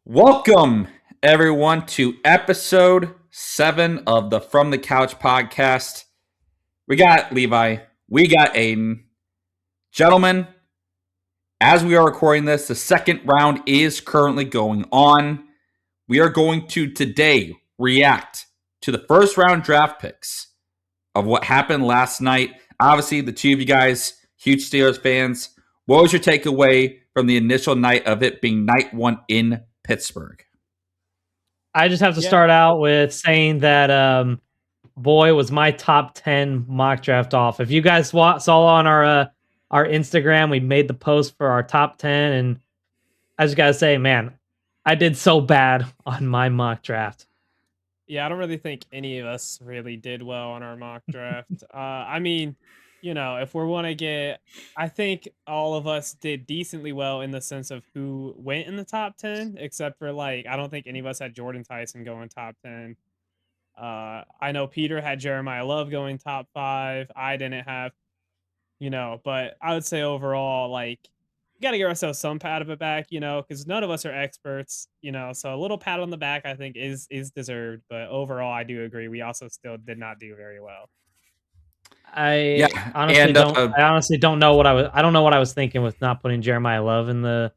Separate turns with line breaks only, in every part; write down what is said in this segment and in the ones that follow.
Welcome, everyone, to episode 7 of the From the Couch podcast. We got Levi, we got Aiden. Gentlemen, as we are recording this, the second round is currently going on. We are going to today react to the first round draft picks of what happened last night. Obviously, the two of you guys, huge Steelers fans, what was your takeaway from the initial night of it being night one in Pittsburgh?
I just have to start out with saying that boy was my top 10 mock draft off. If you guys saw on our Instagram, we made the post for our top 10, and I just gotta say, man, I did so bad on my mock draft.
Yeah, I don't really think any of us really did well on our mock draft. I mean, if we want to get, I think all of us did decently well in the sense of who went in the top 10, except for I don't think any of us had Jordan Tyson going top 10. I know Peter had Jeremiah Love going top 5. I didn't have, but I would say overall, we got to give ourselves some pat of it back, because none of us are experts, so a little pat on the back I think is deserved, but overall I do agree we also still did not do very well.
I honestly don't know what I don't know what I was thinking with not putting Jeremiah Love in the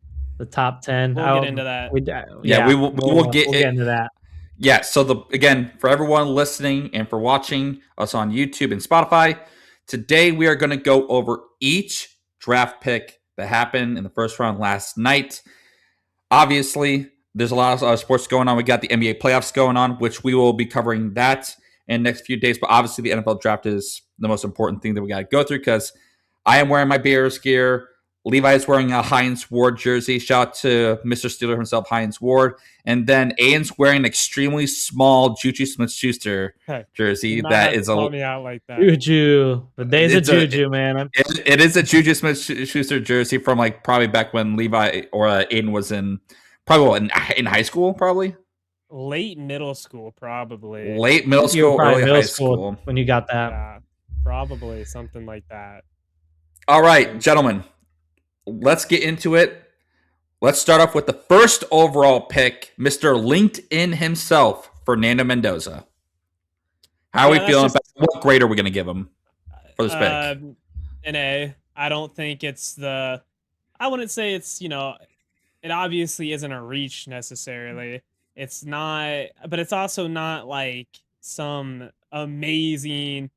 top 10.
We'll get into that.
We'll get
into that.
Yeah, so again, for everyone listening and for watching us on YouTube and Spotify, today we are going to go over each draft pick that happened in the first round last night. Obviously, there's a lot of sports going on. We got the NBA playoffs going on, which we will be covering that in the next few days. But obviously, the NFL draft is the most important thing that we got to go through because I am wearing my Bears gear. Levi is wearing a Hines Ward jersey. Shout out to Mr. Steeler himself, Hines Ward. And then Aiden's wearing an extremely small Juju Smith-Schuster jersey. That is
call me out like that.
Juju. The days of Juju, man.
It is a Juju Smith-Schuster jersey from probably back when Levi or Aiden was in high school, probably.
Late middle school, probably.
Late middle school, early high school.
When you got that.
Yeah, probably something like that.
All right, gentlemen. Let's get into it. Let's start off with the first overall pick, Mr. LinkedIn himself, Fernando Mendoza. How are we feeling? What grade are we going to give him for this pick?
An A. I don't think I wouldn't say it's, it obviously isn't a reach necessarily. It's not, but it's also not like some amazing,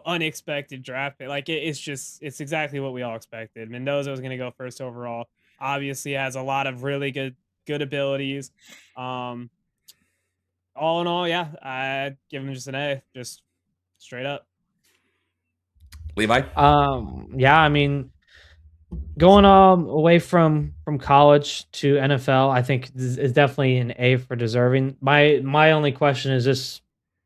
unexpected draft pick. It's exactly what we all expected. Mendoza was going to go first overall. Obviously has a lot of really good abilities. All in all, yeah, I'd give him just an A, just straight up.
Levi?
Yeah, I mean, going away from college to NFL, I think is definitely an A for deserving. My only question is just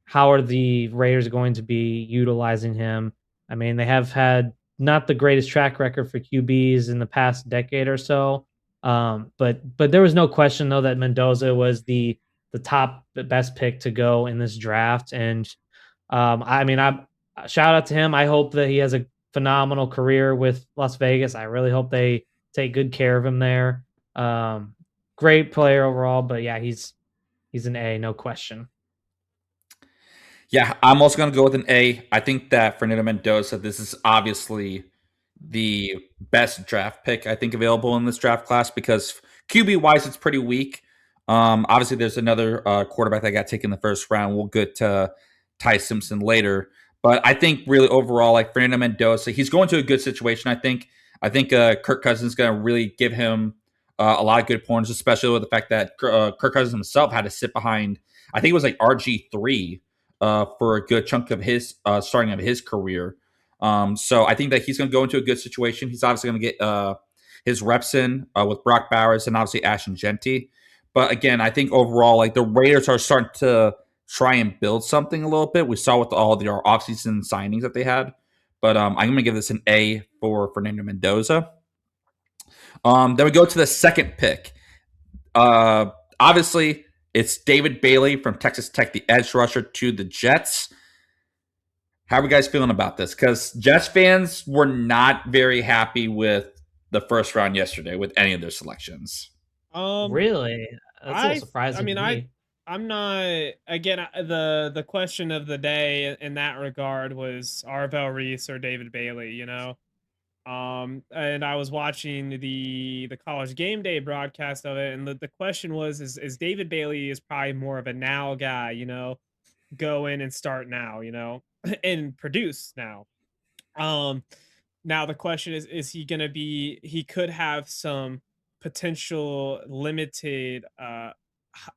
how are the Raiders going to be utilizing him? I mean, they have had not the greatest track record for QBs in the past decade or so. But there was no question though that Mendoza was the top best pick to go in this draft. And I mean, I shout out to him. I hope that he has a phenomenal career with Las Vegas. I really hope they take good care of him there. Great player overall, but yeah, he's an A, no question.
Yeah, I'm also going to go with an A. I think that Fernando Mendoza, this is obviously the best draft pick I think available in this draft class because QB wise, it's pretty weak. Obviously, there's another quarterback that got taken in the first round. We'll get to Ty Simpson later, but I think really overall, like Fernando Mendoza, he's going to a good situation. I think Kirk Cousins is going to really give him a lot of good points, especially with the fact that Kirk Cousins himself had to sit behind. I think it was like RG3 for a good chunk of his starting of his career. So I think that he's going to go into a good situation. He's obviously going to get his reps in with Brock Bowers and obviously Ashton Jeanty. But again, I think overall, like the Raiders are starting to try and build something a little bit. We saw with all their offseason signings that they had. But I'm going to give this an A for Fernando Mendoza. Then we go to the second pick. Obviously, it's David Bailey from Texas Tech, the edge rusher to the Jets. How are you guys feeling about this? Because Jets fans were not very happy with the first round yesterday with any of their selections.
Really? That's a little
I
surprising to
mean,
me.
I'm not again. The question of the day in that regard was Arvel Reese or David Bailey. And I was watching the college game day broadcast of it, and the question was, is David Bailey is probably more of a now guy, go in and start now, and produce now. Um, Now the question is he gonna be he could have some potential limited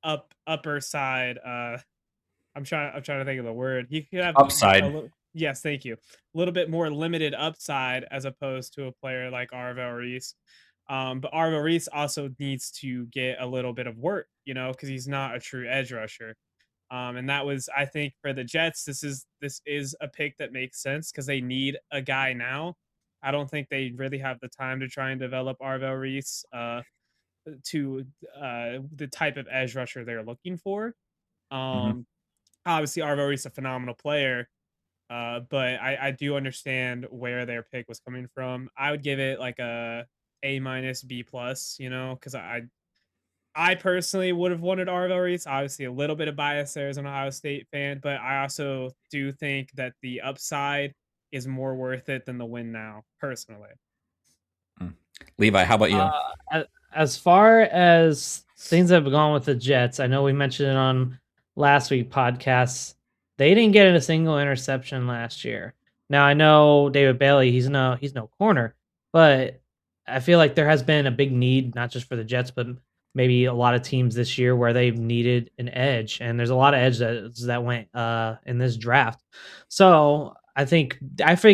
upper side I'm trying to think of the word. He could have a
Upside.
little yes, thank you. A little bit more limited upside as opposed to a player like Arvel Reese. But Arvel Reese also needs to get a little bit of work, because he's not a true edge rusher. And that was, I think, for the Jets, this is a pick that makes sense because they need a guy now. I don't think they really have the time to try and develop Arvel Reese to the type of edge rusher they're looking for.
Mhm.
Um, Obviously, Arvel Reese is a phenomenal player, but I do understand where their pick was coming from. I would give it like a minus B plus, because I personally would have wanted Arvel Reese. Obviously, a little bit of bias there as an Ohio State fan, but I also do think that the upside is more worth it than the win now, personally.
Mm. Levi, how about you?
As far as things that have gone with the Jets, I know we mentioned it on last week podcasts. They didn't get a single interception last year. Now I know David Bailey, he's no corner, but I feel like there has been a big need, not just for the Jets, but maybe a lot of teams this year where they've needed an edge, and there's a lot of edge that went in this draft. So I think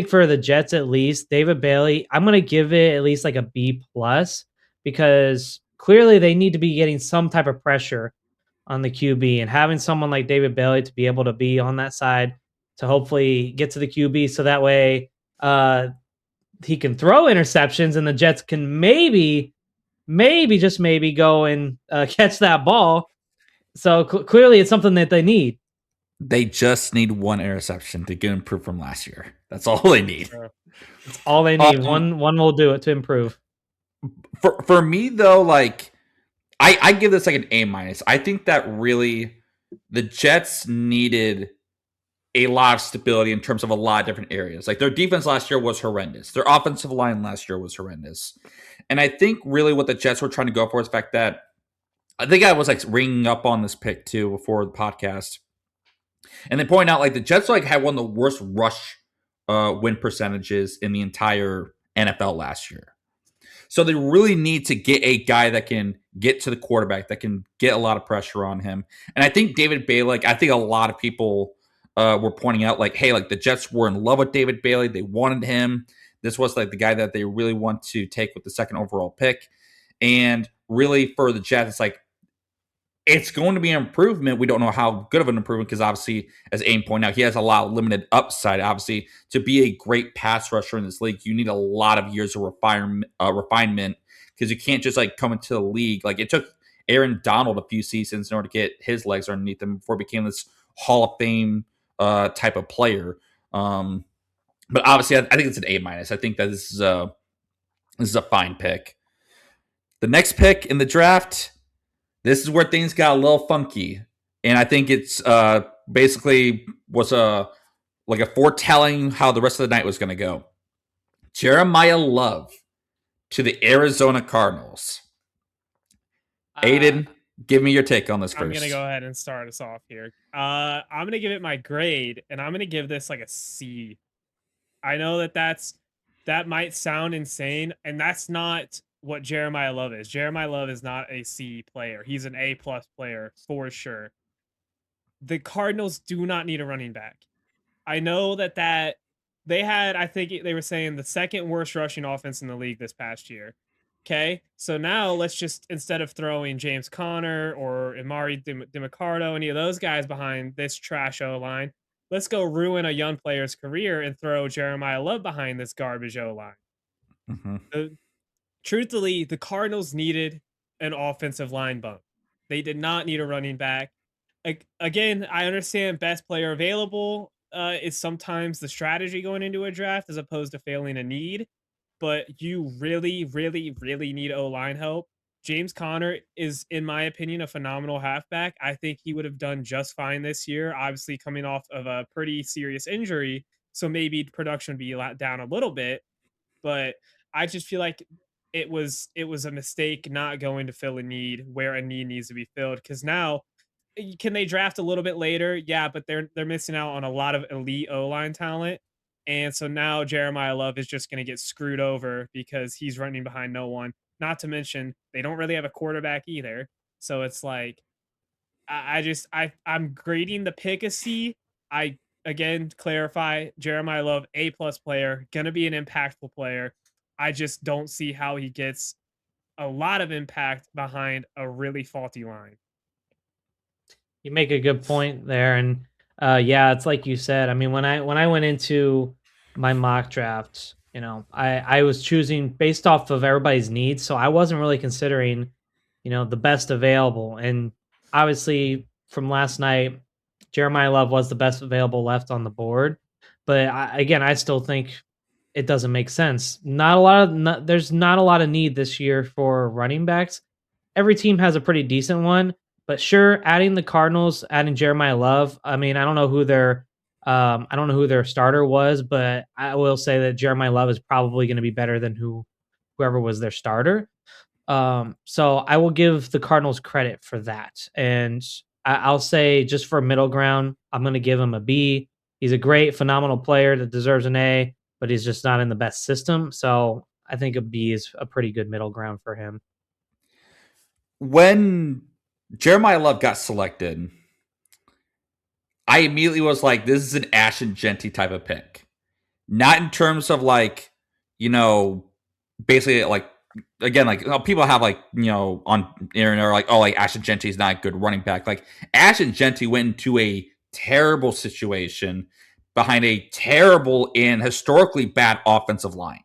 for the Jets at least, David Bailey, I'm gonna give it at least like a B plus because clearly they need to be getting some type of pressure on the QB and having someone like David Bailey to be able to be on that side to hopefully get to the QB so that way uh, he can throw interceptions and the Jets can maybe just maybe go and catch that ball. So clearly it's something that they need.
They just need one interception to get improved from last year. That's all they need.
Sure.
It's all they need. One will do it to improve.
For me though, like I give this like an A minus. I think that really the Jets needed a lot of stability in terms of a lot of different areas. Like their defense last year was horrendous. Their offensive line last year was horrendous. And I think really what the Jets were trying to go for is the fact that I think I was like ringing up on this pick too before the podcast. And they point out like the Jets like had one of the worst rush win percentages in the entire NFL last year. So they really need to get a guy that can get to the quarterback, that can get a lot of pressure on him. And I think David Bailey, like I think a lot of people were pointing out like, hey, like the Jets were in love with David Bailey. They wanted him. This was like the guy that they really want to take with the second overall pick. And really for the Jets, it's like, it's going to be an improvement. We don't know how good of an improvement because obviously, as Aim pointed out, he has a lot of limited upside. Obviously, to be a great pass rusher in this league, you need a lot of years of refinement because you can't just like come into the league. Like it took Aaron Donald a few seasons in order to get his legs underneath him before he became this Hall of Fame type of player. But obviously, I think it's an A minus. I think that this is a fine pick. The next pick in the draft. This is where things got a little funky, and I think it's basically was a like a foretelling how the rest of the night was going to go. Jeremiah Love to the Arizona Cardinals. Aiden, give me your take on this
I'm
first.
gonna go ahead and start us off here. I'm gonna give it my grade, and I'm gonna give this like a C. I know that might sound insane, and that's not what Jeremiah Love is. Jeremiah Love is not a C player. He's an A plus player for sure. The Cardinals do not need a running back. I know that they had, I think they were saying the second worst rushing offense in the league this past year. Okay, so now let's just, instead of throwing James Conner or Amari DiMarcado, any of those guys behind this trash O line, let's go ruin a young player's career and throw Jeremiah Love behind this garbage O line.
Mm-hmm.
Truthfully, the Cardinals needed an offensive line bump. They did not need a running back. Again, I understand best player available is sometimes the strategy going into a draft as opposed to failing a need, but you really, really, really need O line help. James Conner is, in my opinion, a phenomenal halfback. I think he would have done just fine this year, obviously coming off of a pretty serious injury. So maybe production would be down a little bit, but I just feel like it was a mistake not going to fill a need where a need needs to be filled. Because now, can they draft a little bit later? Yeah, but they're missing out on a lot of elite O line talent, and so now Jeremiah Love is just going to get screwed over because he's running behind no one. Not to mention they don't really have a quarterback either. So it's like I'm grading the pick a C. I again clarify Jeremiah Love A+ player, gonna be an impactful player. I just don't see how he gets a lot of impact behind a really faulty line.
You make a good point there, and yeah, it's like you said. I mean, when I went into my mock draft, I was choosing based off of everybody's needs, so I wasn't really considering, the best available. And obviously, from last night, Jeremiah Love was the best available left on the board. But again, I still think it doesn't make sense. There's not a lot of need this year for running backs. Every team has a pretty decent one, but sure, adding the Cardinals, adding Jeremiah Love. I mean, I don't know who their starter was, but I will say that Jeremiah Love is probably going to be better than whoever was their starter. So I will give the Cardinals credit for that, and I'll say just for middle ground, I'm going to give him a B. He's a great, phenomenal player that deserves an A, but he's just not in the best system. So I think a B is a pretty good middle ground for him.
When Jeremiah Love got selected, I immediately was like, this is an Ashton Jeanty type of pick. Not in terms of like, basically like, again, like people have like, on internet are like, oh, like Ashton Jeanty is not a good running back. Like Ashton Jeanty went into a terrible situation behind a terrible and historically bad offensive line.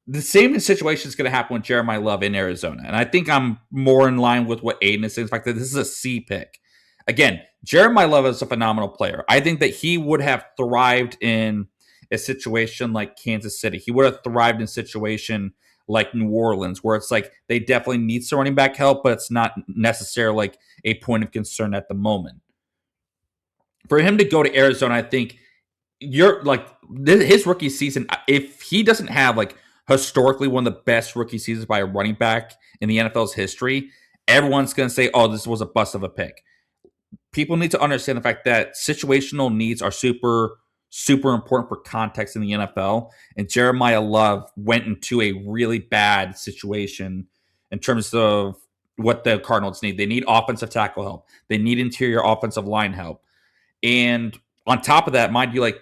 The same situation is going to happen with Jeremiah Love in Arizona. And I think I'm more in line with what Aiden is saying. The fact that this is a C pick. Again, Jeremiah Love is a phenomenal player. I think that he would have thrived in a situation like Kansas City. He would have thrived in a situation like New Orleans, where it's like they definitely need some running back help, but it's not necessarily like a point of concern at the moment. For him to go to Arizona, I think you're like his rookie season, if he doesn't have like historically one of the best rookie seasons by a running back in the NFL's history, everyone's going to say, oh, this was a bust of a pick. People need to understand the fact that situational needs are super, super important for context in the NFL. And Jeremiah Love went into a really bad situation in terms of what the Cardinals need. They need offensive tackle help. They need interior offensive line help. And on top of that, mind you, like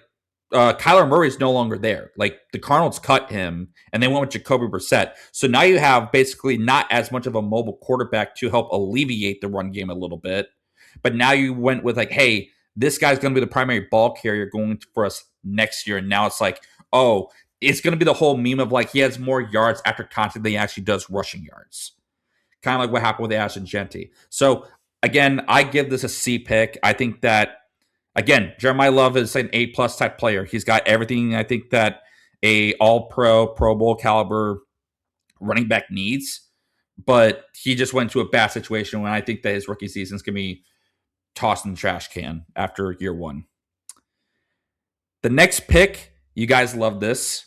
Kyler Murray is no longer there. Like the Cardinals cut him and they went with Jacoby Brissett. So now you have basically not as much of a mobile quarterback to help alleviate the run game a little bit. But now you went with like, hey, this guy's going to be the primary ball carrier going for us next year. And now it's like, oh, it's going to be the whole meme of like he has more yards after contact than he actually does rushing yards. Kind of like what happened with Ashton Jeanty. So again, I give this a C pick. I think that, again, Jeremiah Love is an A+ type player. He's got everything I think that a all-pro, Pro Bowl caliber running back needs. But he just went to a bad situation when I think that his rookie season is going to be tossed in the trash can after year one. The next pick, you guys love this.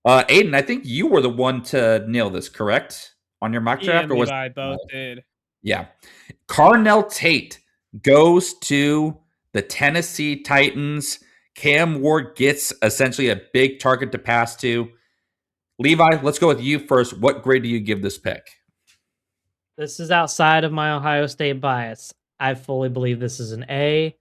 Aiden, I think you were the one to nail this, correct? On your mock draft?
And Levi both did.
Yeah. Carnell Tate goes to the Tennessee Titans. Cam Ward gets essentially a big target to pass to. Levi, let's go with you first. What grade do you give this pick?
This is outside of my Ohio State bias. I fully believe this is an A.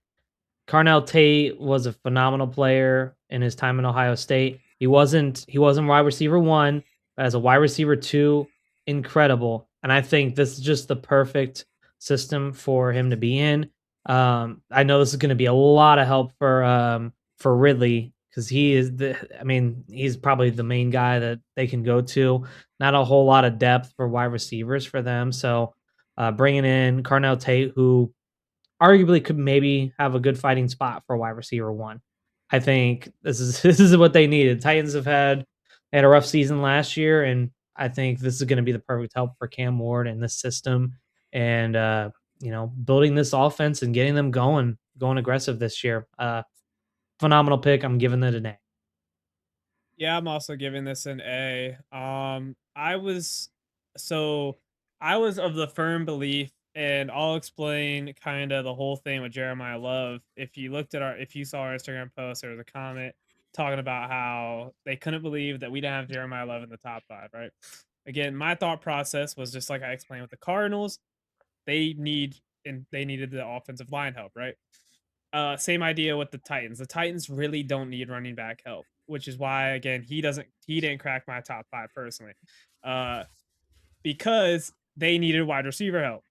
Carnell Tate was a phenomenal player in his time in Ohio State. He wasn't wide receiver 1, but as a wide receiver 2, incredible. And I think this is just the perfect system for him to be in. I know this is going to be a lot of help for Ridley because he's probably the main guy that they can go to. Not a whole lot of depth for wide receivers for them. So bringing in Carnell Tate, who arguably could maybe have a good fighting spot for wide receiver 1. I think this is what they needed. Titans had a rough season last year, and I think this is going to be the perfect help for Cam Ward and this system, and building this offense and getting them going aggressive this year. Phenomenal pick. I'm giving it an A.
Yeah, I'm also giving this an A. So I was of the firm belief, and I'll explain kind of the whole thing with Jeremiah Love. If you saw our Instagram post, there was a comment talking about how they couldn't believe that we didn't have Jeremiah Love in the top 5, right? Again, my thought process was just like I explained with the Cardinals, they needed the offensive line help, right? Same idea with the Titans. The Titans really don't need running back help, which is why again he didn't crack my top 5 personally. Because they needed wide receiver help.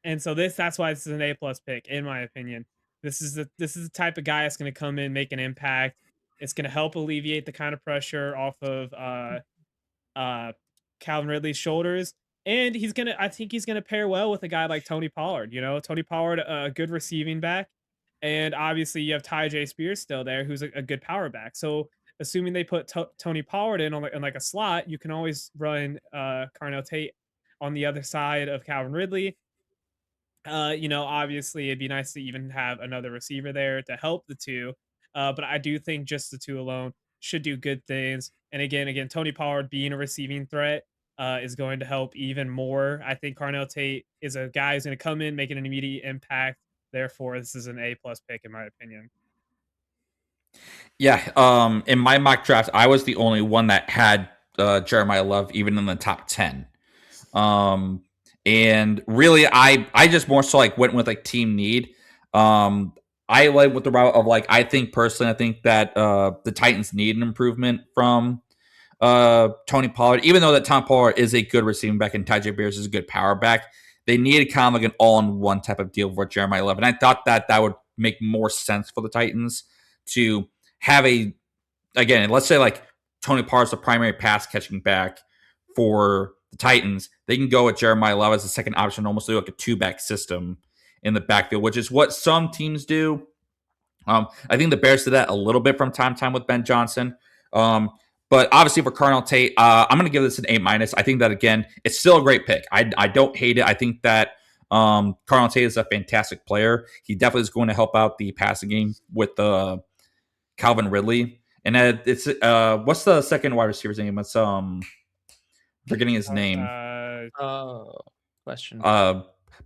And so that's why this is an A plus pick, in my opinion. This is the type of guy that's going to come in, make an impact. It's going to help alleviate the kind of pressure off of Calvin Ridley's shoulders. And I think he's gonna pair well with a guy like Tony Pollard. Tony Pollard, a good receiving back, and obviously you have Tyjae Spears still there, who's a good power back. So assuming they put Tony Pollard in like a slot, you can always run Carnell Tate on the other side of Calvin Ridley. Obviously it'd be nice to even have another receiver there to help the two. But I do think just the two alone should do good things. And again, Tony Pollard being a receiving threat is going to help even more. I think Carnell Tate is a guy who's going to come in, making an immediate impact. Therefore, this is an A plus pick in my opinion.
Yeah. In my mock draft, I was the only one that had Jeremiah Love even in the top 10. And really, I just more so like went with like team need. I went with the route of like I think that the Titans need an improvement from Tony Pollard, even though that Tom Pollard is a good receiving back and Tyjae Spears is a good power back. They needed kind of like an all-in-one type of deal for Jeremiah Love, and I thought that would make more sense for the Titans to have again, let's say like Tony Pollard's the primary pass catching back for the Titans. They can go with Jeremiah Love as a second option, almost like a 2-back system in the backfield, which is what some teams do. I think the Bears did that a little bit from time to time with Ben Johnson. But obviously for Carnell Tate, I'm going to give this an A-. I think that, again, it's still a great pick. I don't hate it. I think that Carnell Tate is a fantastic player. He definitely is going to help out the passing game with Calvin Ridley. And it's what's the second wide receiver's name? It's forgetting his name.
Question.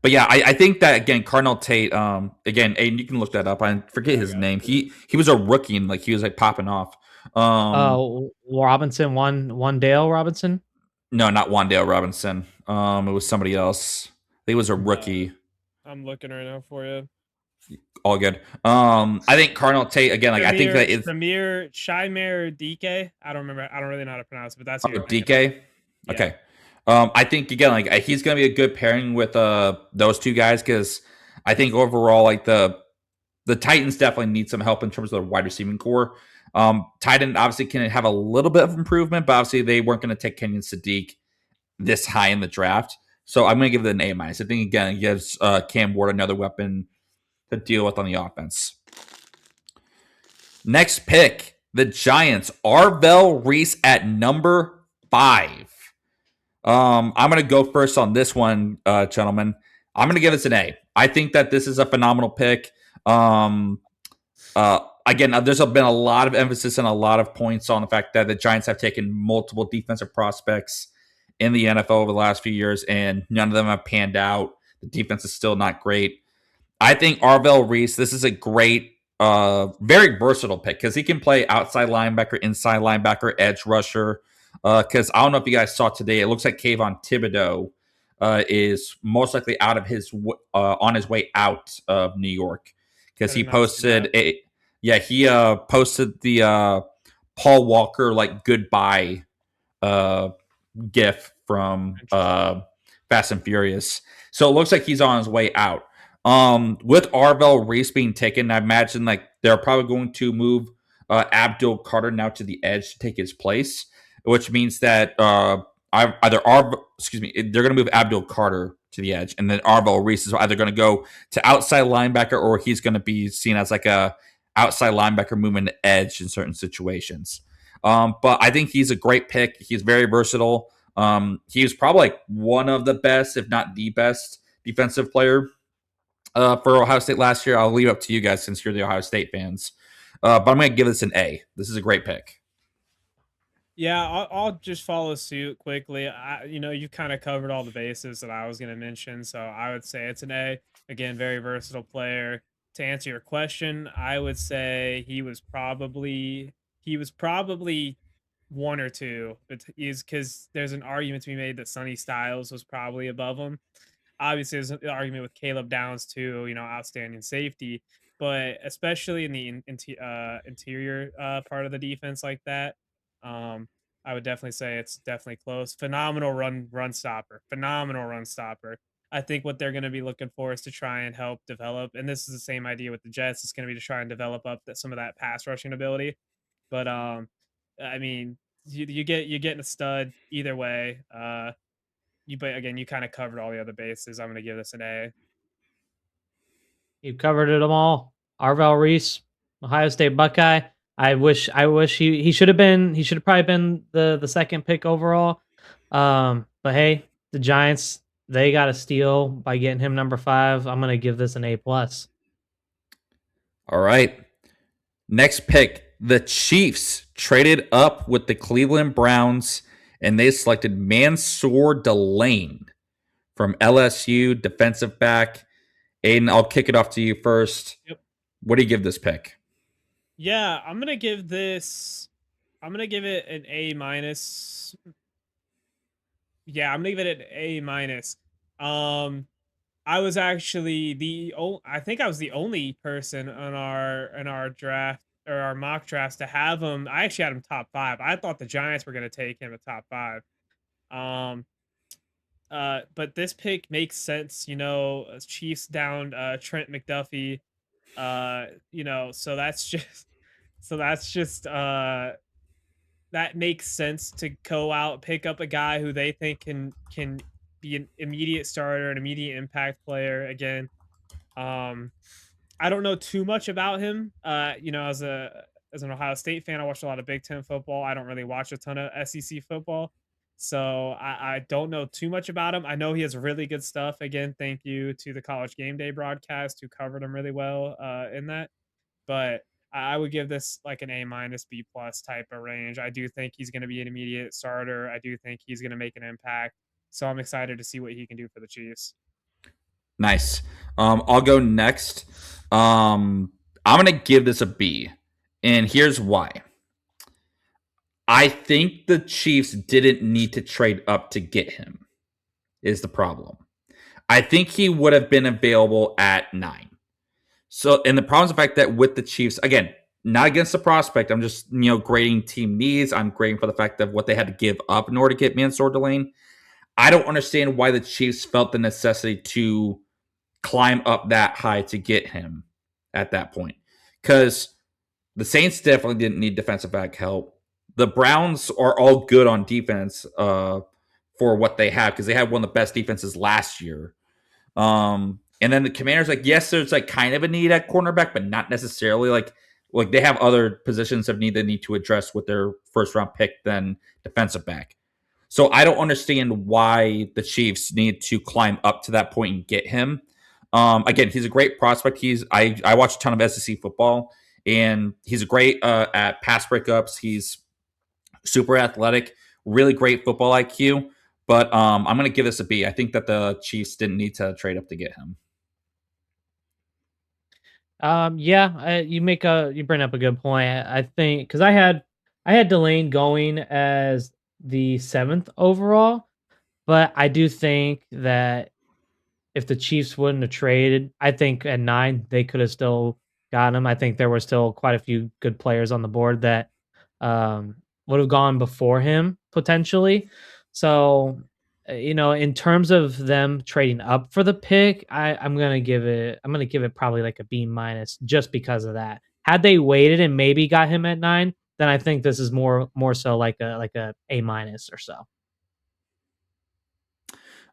But yeah, I think that again, Carnell Tate. Again, and you can look that up. I forget his name. He was a rookie and like he was like popping off.
Robinson, one Dale Robinson.
No, not Wandale Robinson. It was somebody else. He was a rookie.
I'm looking right now for you.
All good. I think Carnell Tate again. Like I think that is
Shimir DK. I don't remember. I don't really know how to pronounce it, but that's
DK. Yeah. Okay. I think again, like he's going to be a good pairing with those two guys because I think overall, like the Titans definitely need some help in terms of the wide receiving core. Tight end obviously can have a little bit of improvement, but obviously they weren't going to take Kenyon Sadiq this high in the draft. So I'm going to give it an A-. I think again it gives Cam Ward another weapon to deal with on the offense. Next pick, the Giants. Arvell Reese at number 5. I'm going to go first on this one, gentlemen. I'm going to give this an A. I think that this is a phenomenal pick. Again, there's been a lot of emphasis and a lot of points on the fact that the Giants have taken multiple defensive prospects in the NFL over the last few years, and none of them have panned out. The defense is still not great. I think Arvell Reese, this is a great, very versatile pick because he can play outside linebacker, inside linebacker, edge rusher. Because I don't know if you guys saw today, it looks like Kayvon Thibodeau is most likely on his way out of New York because he posted posted the Paul Walker like goodbye gif from Fast and Furious. So it looks like he's on his way out. With Arvell Reese being taken, I imagine like they're probably going to move Abdul Carter now to the edge to take his place, which means that they're going to move Abdul Carter to the edge, and then Arvell Reese is either going to go to outside linebacker or he's going to be seen as like a outside linebacker moving to edge in certain situations. But I think he's a great pick. He's very versatile. He was probably like one of the best, if not the best, defensive player for Ohio State last year. I'll leave it up to you guys since you're the Ohio State fans. But I'm going to give this an A. This is a great pick.
Yeah, I'll just follow suit quickly. You kind of covered all the bases that I was going to mention, so I would say it's an A. Again, very versatile player. To answer your question, I would say he was probably one or two, but is because there's an argument to be made that Sonny Styles was probably above him. Obviously, there's an argument with Caleb Downs too. Outstanding safety, but especially in the interior part of the defense like that. Um, I would definitely say it's definitely close. Phenomenal run stopper. Phenomenal run stopper. I think what they're going to be looking for is to try and help develop, and this is the same idea with the Jets. It's going to be to try and develop up some of that pass rushing ability. But I mean, you're getting a stud either way. But again, you kind of covered all the other bases. I'm going to give this an A.
You covered it all. Arvell Reese, Ohio State Buckeye. I wish he should have probably been the second pick overall. But hey, the Giants, they got a steal by getting him number 5. I'm gonna give this an A+.
All right. Next pick, the Chiefs traded up with the Cleveland Browns, and they selected Mansour Delane from LSU, defensive back. Aiden, I'll kick it off to you first.
Yep.
What do you give this pick?
Yeah, I'm gonna give it an A minus. Yeah, I'm gonna give it an A minus. I was actually I think I was the only person on our draft or our mock drafts to have him. I actually had him top 5. I thought the Giants were gonna take him at top 5. Um, but this pick makes sense. Chiefs down Trent McDuffie. So that makes sense to go out pick up a guy who they think can be an immediate starter, an immediate impact player. Again, I don't know too much about him. As an Ohio State fan, I watch a lot of Big Ten football. I don't really watch a ton of SEC football, so I don't know too much about him. I know he has really good stuff. Again, thank you to the College Game Day broadcast who covered him really well in that. But I would give this like an A minus B plus type of range. I do think he's going to be an immediate starter. I do think he's going to make an impact. So I'm excited to see what he can do for the Chiefs.
Nice. I'll go next. I'm going to give this a B. And here's why. I think the Chiefs didn't need to trade up to get him, is the problem. I think he would have been available at 9. So, and the problem is the fact that with the Chiefs, again, not against the prospect, I'm just, grading team needs. I'm grading for the fact of what they had to give up in order to get Mansour Delane. I don't understand why the Chiefs felt the necessity to climb up that high to get him at that point. Because the Saints definitely didn't need defensive back help. The Browns are all good on defense for what they have because they had one of the best defenses last year. And then the Commanders, yes, there's kind of a need at cornerback, but not necessarily like they have other positions of need they need to address with their first round pick than defensive back. So I don't understand why the Chiefs need to climb up to that point and get him. Again, he's a great prospect. I watch a ton of SEC football, and he's great at pass breakups. He's super athletic, really great football IQ. But I'm going to give this a B. I think that the Chiefs didn't need to trade up to get him.
You bring up a good point. I think because I had Delane going as the 7th overall, but I do think that if the Chiefs wouldn't have traded, I think at 9 they could have still got him. I think there were still quite a few good players on the board that would have gone before him potentially. So, in terms of them trading up for the pick, I'm gonna give it probably like a B minus just because of that. Had they waited and maybe got him at 9, then I think this is more so like a A minus or so.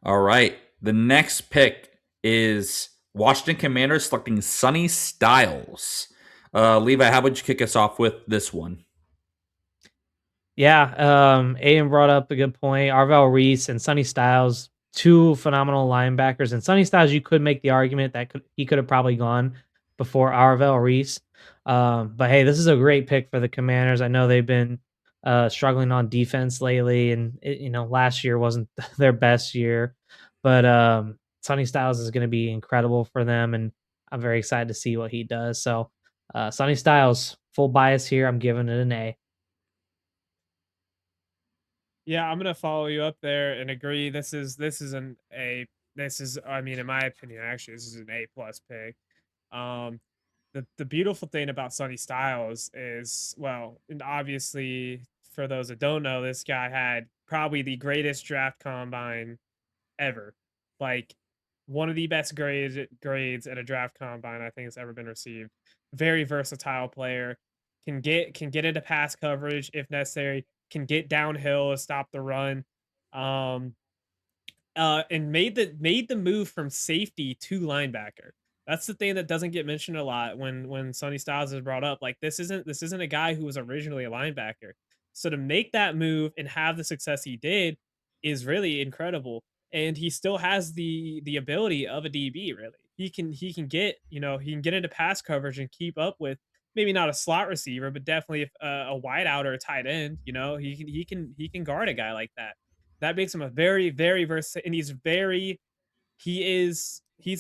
All right. The next pick is Washington Commanders selecting Sonny Styles. Levi, how would you kick us off with this one?
Yeah, Aiden brought up a good point. Arvell Reese and Sonny Styles, two phenomenal linebackers. And Sonny Styles, you could make the argument that he could have probably gone before Arvell Reese. But hey, this is a great pick for the Commanders. I know they've been struggling on defense lately, and last year wasn't their best year. But Sonny Styles is going to be incredible for them, and I'm very excited to see what he does. So, Sonny Styles, full bias here. I'm giving it an A.
Yeah, I'm gonna follow you up there and agree. This is an A. This is, I mean, in my opinion, actually, this is an A plus pick. Um, the beautiful thing about Sonny Styles is, well, and obviously for those that don't know, this guy had probably the greatest draft combine ever. Like one of the best grades at a draft combine I think has ever been received. Very versatile player. Can get into pass coverage if necessary, can get downhill to stop the run. Um and made the move from safety to linebacker. That's the thing that doesn't get mentioned a lot when Sonny Styles is brought up. Like this isn't a guy who was originally a linebacker. So to make that move and have the success he did is really incredible. And he still has the ability of a DB, really. He can get, he can get into pass coverage and keep up with maybe not a slot receiver, but definitely if, a wide out or a tight end, he can guard a guy like that. That makes him a very, very versatile, and he's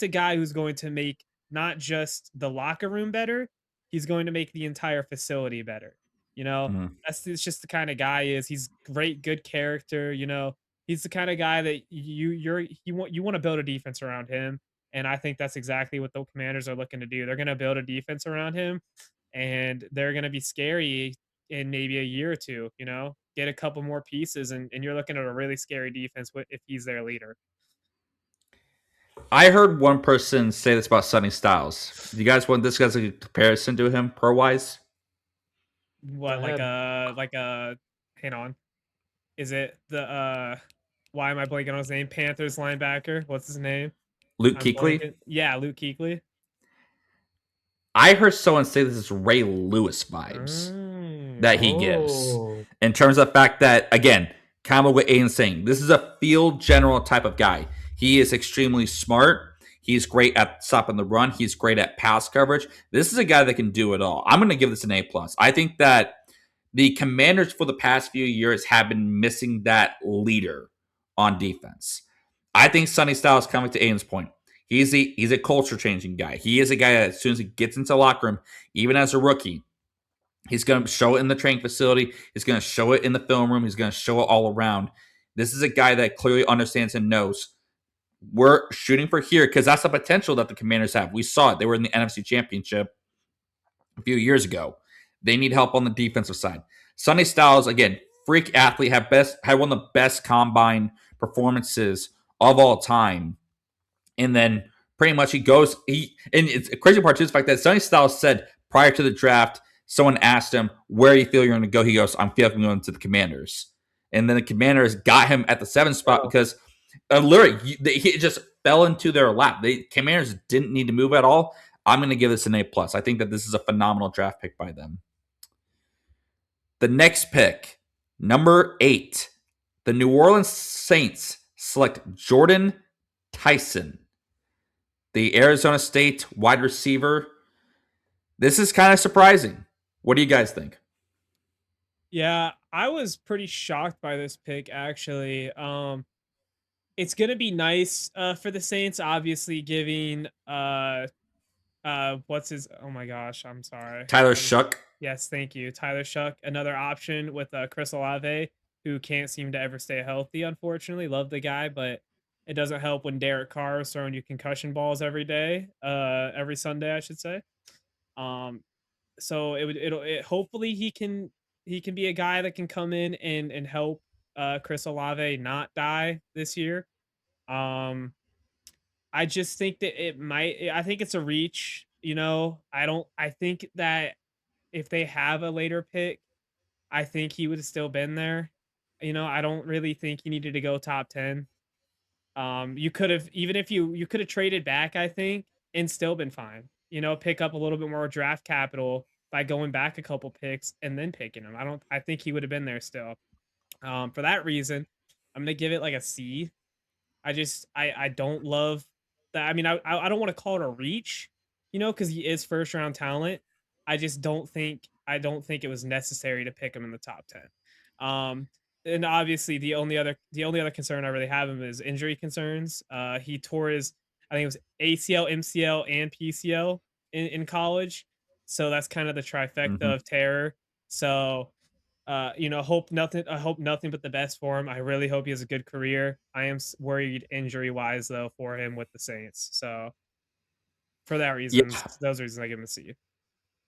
a guy who's going to make not just the locker room better, he's going to make the entire facility better. You know,
Mhm.
that's it's just the kind of guy he is. He's great, good character. He's the kind of guy that you want to build a defense around him, and I think that's exactly what the Commanders are looking to do. They're going to build a defense around him, and they're going to be scary in maybe a year or two. Get a couple more pieces, and you're looking at a really scary defense if he's their leader.
I heard one person say this about Sonny Styles. Do you guys want this as a comparison to him pro wise?
Go
What, like
ahead.
a hang on. Is it the why am I blanking on his name? Panthers linebacker. What's his name?
Luke
I'm
Kuechly?
blanking. Yeah, Luke Kuechly.
I heard someone say this is Ray Lewis vibes that he gives.
Oh.
In terms of the fact that, again, kind of what Aiden's saying, this is a field general type of guy. He is extremely smart. He's great at stopping the run. He's great at pass coverage. This is a guy that can do it all. I'm going to give this an A plus. I think that the Commanders for the past few years have been missing that leader on defense. I think Sonny Styles, coming to Aiden's point, he's a culture changing guy. He is a guy that as soon as he gets into the locker room, even as a rookie, he's going to show it in the training facility. He's going to show it in the film room. He's going to show it all around. This is a guy that clearly understands and knows we're shooting for here because that's the potential that the Commanders have. We saw it. They were in the NFC Championship a few years ago. They need help on the defensive side. Sonny Styles, again, freak athlete, had one of the best combine performances of all time. And then pretty much and it's a crazy part too is the fact that Sonny Styles said prior to the draft, someone asked him, where do you feel you're going to go? He goes, I'm feeling going to the Commanders. And then the Commanders got him at the 7th spot because literally he just fell into their lap. The Commanders didn't need to move at all. I'm going to give this an A plus. I think that this is a phenomenal draft pick by them. The next pick, number 8, the New Orleans Saints select Jordan Tyson, the Arizona State wide receiver. This is kind of surprising. What do you guys think?
Yeah, I was pretty shocked by this pick actually. It's gonna be nice for the Saints, obviously giving what's his, oh my gosh, I'm sorry.
Tyler Shuck.
Yes, thank you. Tyler Shuck, another option with Chris Olave, who can't seem to ever stay healthy, unfortunately. Love the guy, but it doesn't help when Derek Carr is throwing you concussion balls every day, every Sunday, I should say. Um, so hopefully he can be a guy that can come in and help Chris Olave not die this year. Um, I just think that I think it's a reach, I think that if they have a later pick, I think he would have still been there. I don't really think he needed to go top 10. You could have, even if you could have traded back, I think, and still been fine. Pick up a little bit more draft capital by going back a couple picks and then picking him. I think he would have been there still. For that reason, I'm gonna give it like a C. I don't love that. I mean, I don't want to call it a reach, because he is first round talent. I don't think it was necessary to pick him in the top 10. And obviously the only other concern I really have him is injury concerns. He tore his, I think it was ACL, MCL, and PCL in college, so that's kind of the trifecta
Mhm.
of terror. So I hope nothing but the best for him. I really hope he has a good career. I am worried injury wise though for him with the Saints. So for that reasons,
Yeah,
those reasons I give him a C.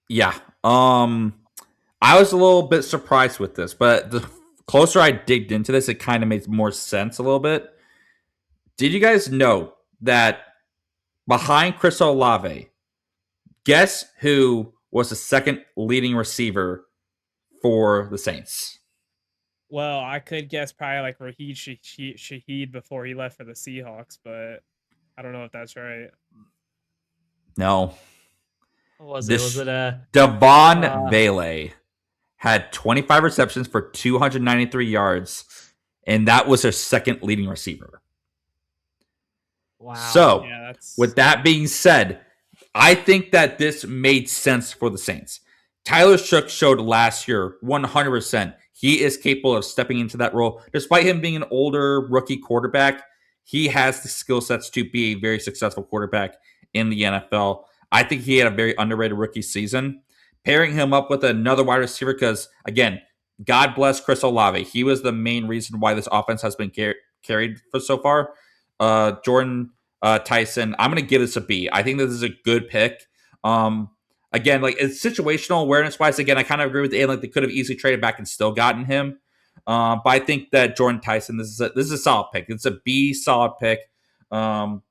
yeah. I was a little bit surprised with this, but the closer I digged into this, it kind of made more sense a little bit. Did you guys know that behind Chris Olave, guess who was the second leading receiver for the Saints?
Well, I could guess probably like Raheed Shaheed before he left for the Seahawks, but I don't know if that's right.
No.
What was it? Was
This
it a
Devon Vele had 25 receptions for 293 yards, and that was their second leading receiver.
wow?
So,
Yeah, that's
with that being said, I think that this made sense for the Saints. Tyler Shook showed last year 100% he is capable of stepping into that role. Despite him being an older rookie quarterback, he has the skill sets to be a very successful quarterback in the NFL. I think he had a very underrated rookie season. Pairing him up with another wide receiver, because, again, God bless Chris Olave. He was the main reason why this offense has been carried for so far. Jordan Tyson, I'm going to give this a B. I think this is a good pick. Again, like it's situational awareness wise. Again, I kind of agree with Aiden. Like they could have easily traded back and still gotten him. But I think that Jordan Tyson, this is a solid pick. It's a B solid pick.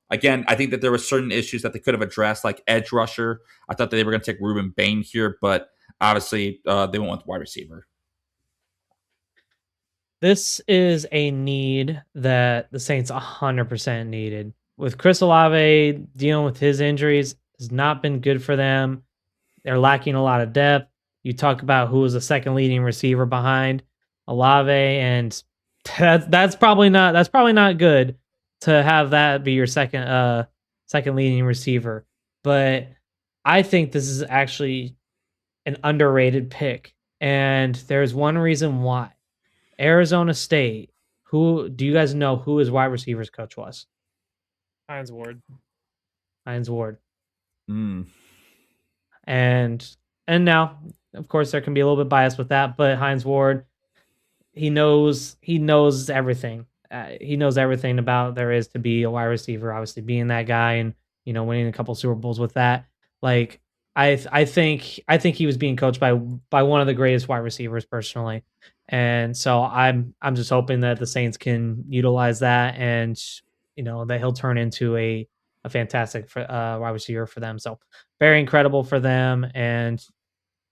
Again, I think that there were certain issues that they could have addressed, like edge rusher. I thought that they were going to take Ruben Bain here, but obviously they went with wide receiver.
This is a need that the Saints 100% needed. With Chris Olave dealing with his injuries has not been good for them. They're lacking a lot of depth. You talk about who was the second leading receiver behind Olave, and that's probably not good to have that be your second leading receiver. But I think this is actually an underrated pick, and there's one reason why. Arizona State. Who do you guys know who his wide receivers coach was?
Hines Ward.
Hines Ward.
Mm.
And now, of course, there can be a little bit bias with that, but Hines Ward, he knows everything. He knows everything about there is to be a wide receiver. Obviously, being that guy and winning a couple Super Bowls with that. Like I think he was being coached by one of the greatest wide receivers personally, and so I'm just hoping that the Saints can utilize that and that he'll turn into a fantastic wide receiver for them. So very incredible for them, and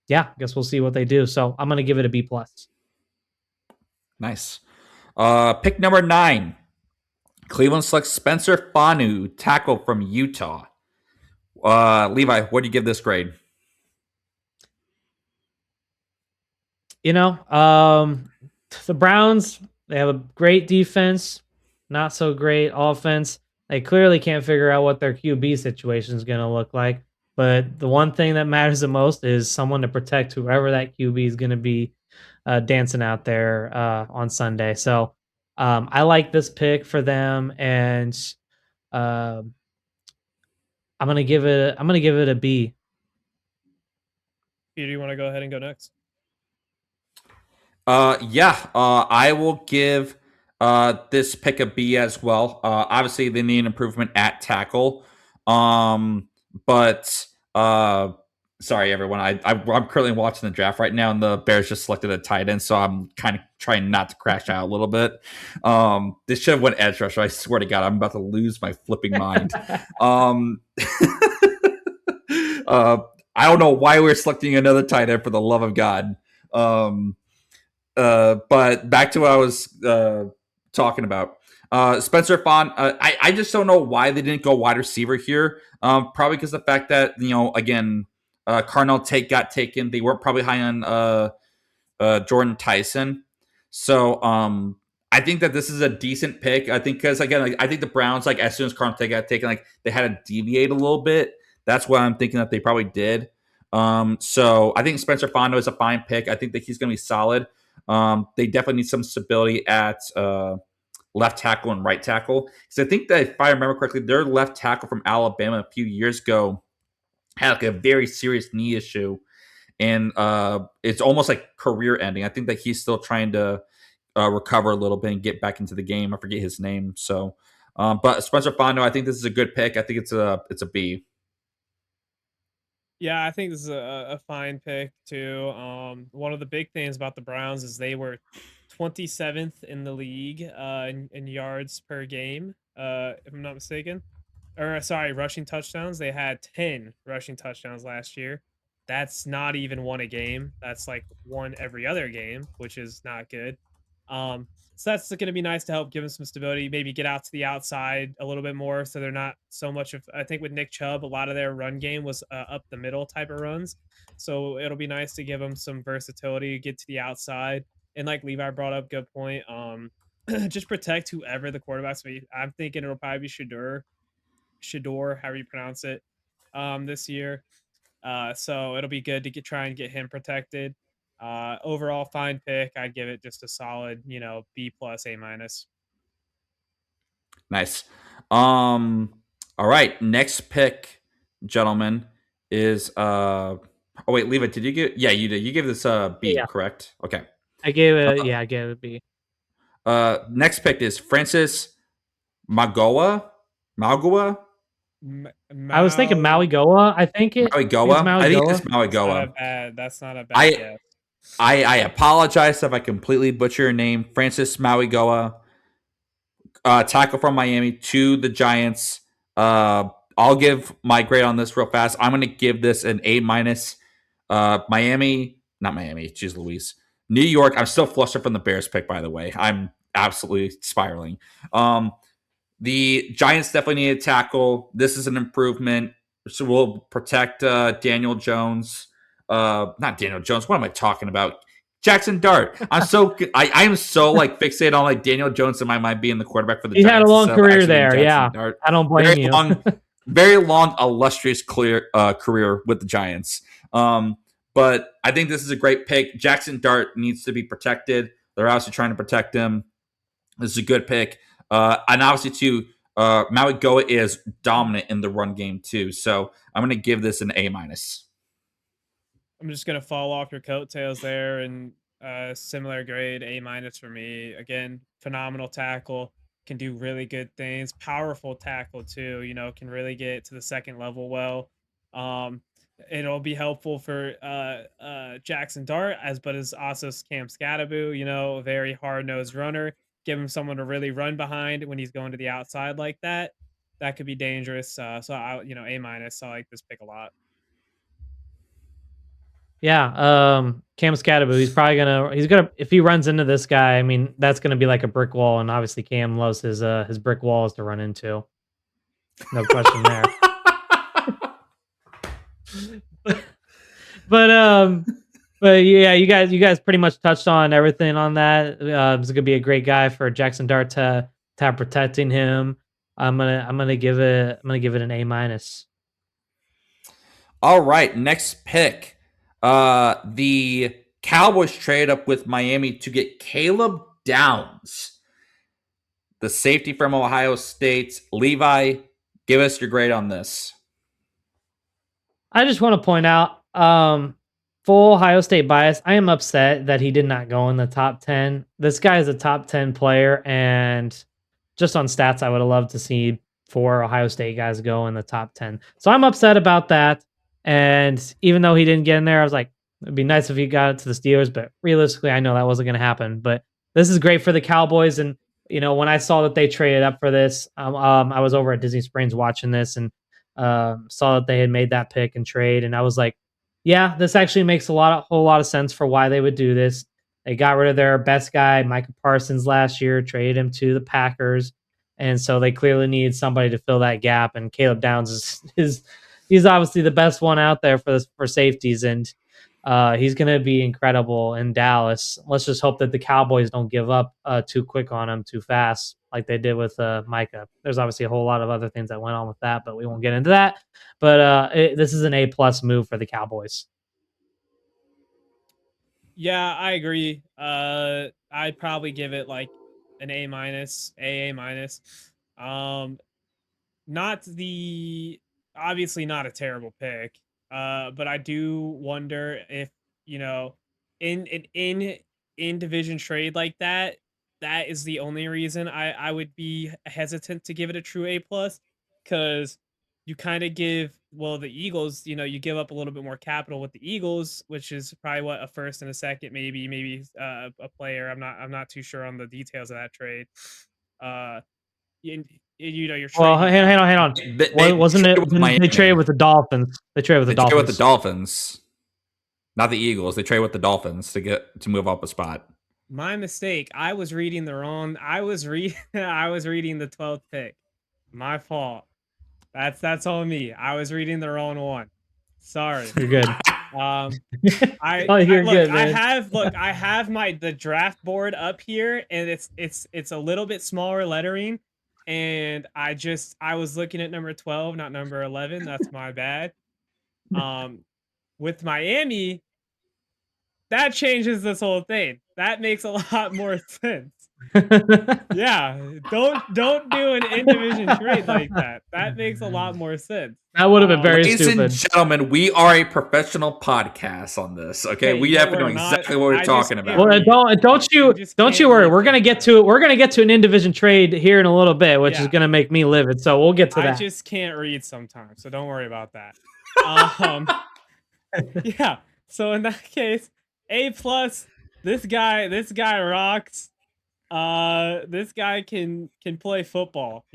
yeah, I guess we'll see what they do. So I'm gonna give it a B plus.
Nice. Pick number 9. Cleveland selects Spencer Fanu, tackle from Utah. Levi, what do you give this grade?
The Browns, they have a great defense, not so great offense. They clearly can't figure out what their QB situation is going to look like. But the one thing that matters the most is someone to protect whoever that QB is going to be dancing out there on Sunday. So I like this pick for them, and I'm gonna give it a B.
Peter, you want to go ahead and go next?
I will give this pick a B as well. Obviously, they need an improvement at tackle. But sorry, everyone. I'm currently watching the draft right now, and the Bears just selected a tight end, so I'm kind of trying not to crash out a little bit. This should have went edge rusher. I swear to God, I'm about to lose my flipping mind. I don't know why we're selecting another tight end, for the love of God. But back to what I was talking about. Spencer Fon, I just don't know why they didn't go wide receiver here. Probably because the fact that, again, Cardinal Tate got taken. They weren't probably high on Jordan Tyson. So I think that this is a decent pick. I think because again, like, I think the Browns, like as soon as Cardinal Tate got taken, like they had to deviate a little bit. That's what I'm thinking that they probably did. So I think Spencer Fondo is a fine pick. I think that he's going to be solid. They definitely need some stability at left tackle and right tackle. Because I think that if I remember correctly, their left tackle from Alabama a few years ago had like a very serious knee issue, and it's almost like career ending. I think that he's still trying to recover a little bit and get back into the game. I forget his name. So, but Spencer Fondo, I think this is a good pick. I think it's a B.
Yeah, I think this is a fine pick too. One of the big things about the Browns is they were 27th in the league in yards per game, if I'm not mistaken. Or sorry, rushing touchdowns. They had 10 rushing touchdowns last year. That's not even one a game. That's like one every other game, which is not good. So that's going to be nice to help give them some stability, maybe get out to the outside a little bit more so they're not so much of, I think with Nick Chubb, a lot of their run game was up the middle type of runs. So it'll be nice to give them some versatility, get to the outside. And like Levi brought up, good point. Just protect whoever the quarterback's be. I'm thinking it'll probably be Shador, however you pronounce it, this year. So it'll be good to try and get him protected. Overall, fine pick. I'd give it just a solid, B plus, A minus.
Nice. All right. Next pick, gentlemen, is oh wait, Levi, did you get? Yeah, you did. You gave this a B,
Yeah.
correct? Okay.
I gave it. I gave it a B.
Next pick is Francis Magoa. Malgoa.
I was thinking Maui Goa. I think it.
Maui Goa. I think it's Maui
That's not
Goa.
a bad. That's not a bad guess.
I apologize if I completely butcher your name, Francis Maui Goa. Tackle from Miami to the Giants. I'll give my grade on this real fast. I'm going to give this an A minus. Miami, not Miami. Jeez Louise. New York. I'm still flustered from the Bears pick, by the way. I'm absolutely spiraling. The Giants definitely need a tackle. This is an improvement. So we'll protect Daniel Jones. Not Daniel Jones. What am I talking about? Jackson Dart. I am so like fixated on like Daniel Jones in my mind being the quarterback for the Giants.
He had a long career there. Yeah,
Dart.
I don't blame you.
Very long, illustrious career with the Giants. But I think this is a great pick. Jackson Dart needs to be protected. They're obviously trying to protect him. This is a good pick. And obviously, too, Maui Goa is dominant in the run game, too. So I'm going to give this an A minus.
I'm just going to fall off your coattails there and similar grade, A minus for me. Again, phenomenal tackle. Can do really good things. Powerful tackle, too. Can really get to the second level well. It'll be helpful for Jackson Dart, but as also Cam Scatterbo, very hard-nosed runner. Give him someone to really run behind when he's going to the outside like that. That could be dangerous. So A minus. I like this pick a lot.
Yeah, Cam Scatterbo. He's gonna if he runs into this guy. I mean, that's gonna be like a brick wall, and obviously Cam loves his brick walls to run into. No question there. But yeah, you guys pretty much touched on everything on that. It's gonna be a great guy for Jackson Dart to have protecting him. I'm gonna give it an A minus.
All right, next pick. The Cowboys trade up with Miami to get Caleb Downs, the safety from Ohio State. Levi, give us your grade on this.
I just want to point out, full Ohio State bias. I am upset that he did not go in the top 10. This guy is a top 10 player, and just on stats, I would have loved to see 4 Ohio State guys go in the top 10. So I'm upset about that. And even though he didn't get in there, I was like, it'd be nice if he got it to the Steelers. But realistically, I know that wasn't going to happen. But this is great for the Cowboys. And, when I saw that they traded up for this, I was over at Disney Springs watching this and saw that they had made that pick and trade. And I was like, yeah, this actually makes a whole lot of sense for why they would do this. They got rid of their best guy, Micah Parsons, last year, traded him to the Packers. And so they clearly need somebody to fill that gap. And Caleb Downs is he's obviously the best one out there for safeties, and he's going to be incredible in Dallas. Let's just hope that the Cowboys don't give up too quick on him too fast, like they did with Micah. There's obviously a whole lot of other things that went on with that, but we won't get into that. But this is an A+ move for the Cowboys.
Yeah, I agree. I'd probably give it like an A minus, AA minus. Not the obviously not a terrible pick. But I do wonder if, you know, in division trade like that, that is the only reason I would be hesitant to give it a true A plus, because you kind of give, well, the Eagles, you give up a little bit more capital with the Eagles, which is probably what, a first and a second, maybe a player. I'm not too sure on the details of that trade. Uh, you're
Well,
trading.
hang on. Wasn't it? They traded with the Dolphins. They traded with the Dolphins.
Trade with the Dolphins, not the Eagles. They trade with the Dolphins to move up a spot.
My mistake. I was reading the wrong. I was reading the 12th pick. My fault. That's on me. I was reading the wrong one. Sorry.
You're good.
Oh,
you're good,
I
man.
have the draft board up here, and it's a little bit smaller lettering, and I was looking at number 12, not number 11. That's my bad. With Miami, that changes this whole thing. That makes a lot more sense. Yeah, don't do an in-division trade like that. That makes a lot more sense.
That would have been very
Ladies
stupid.
and gentlemen, we are a professional podcast on this. Okay, we have to know exactly what we're talking about.
Well, don't you worry. We're gonna get to an in-division trade here in a little bit, which is gonna make me livid. So we'll get to that.
I just can't read sometimes, so don't worry about that. Yeah. So in that case, A+. This guy rocks. This guy can play football,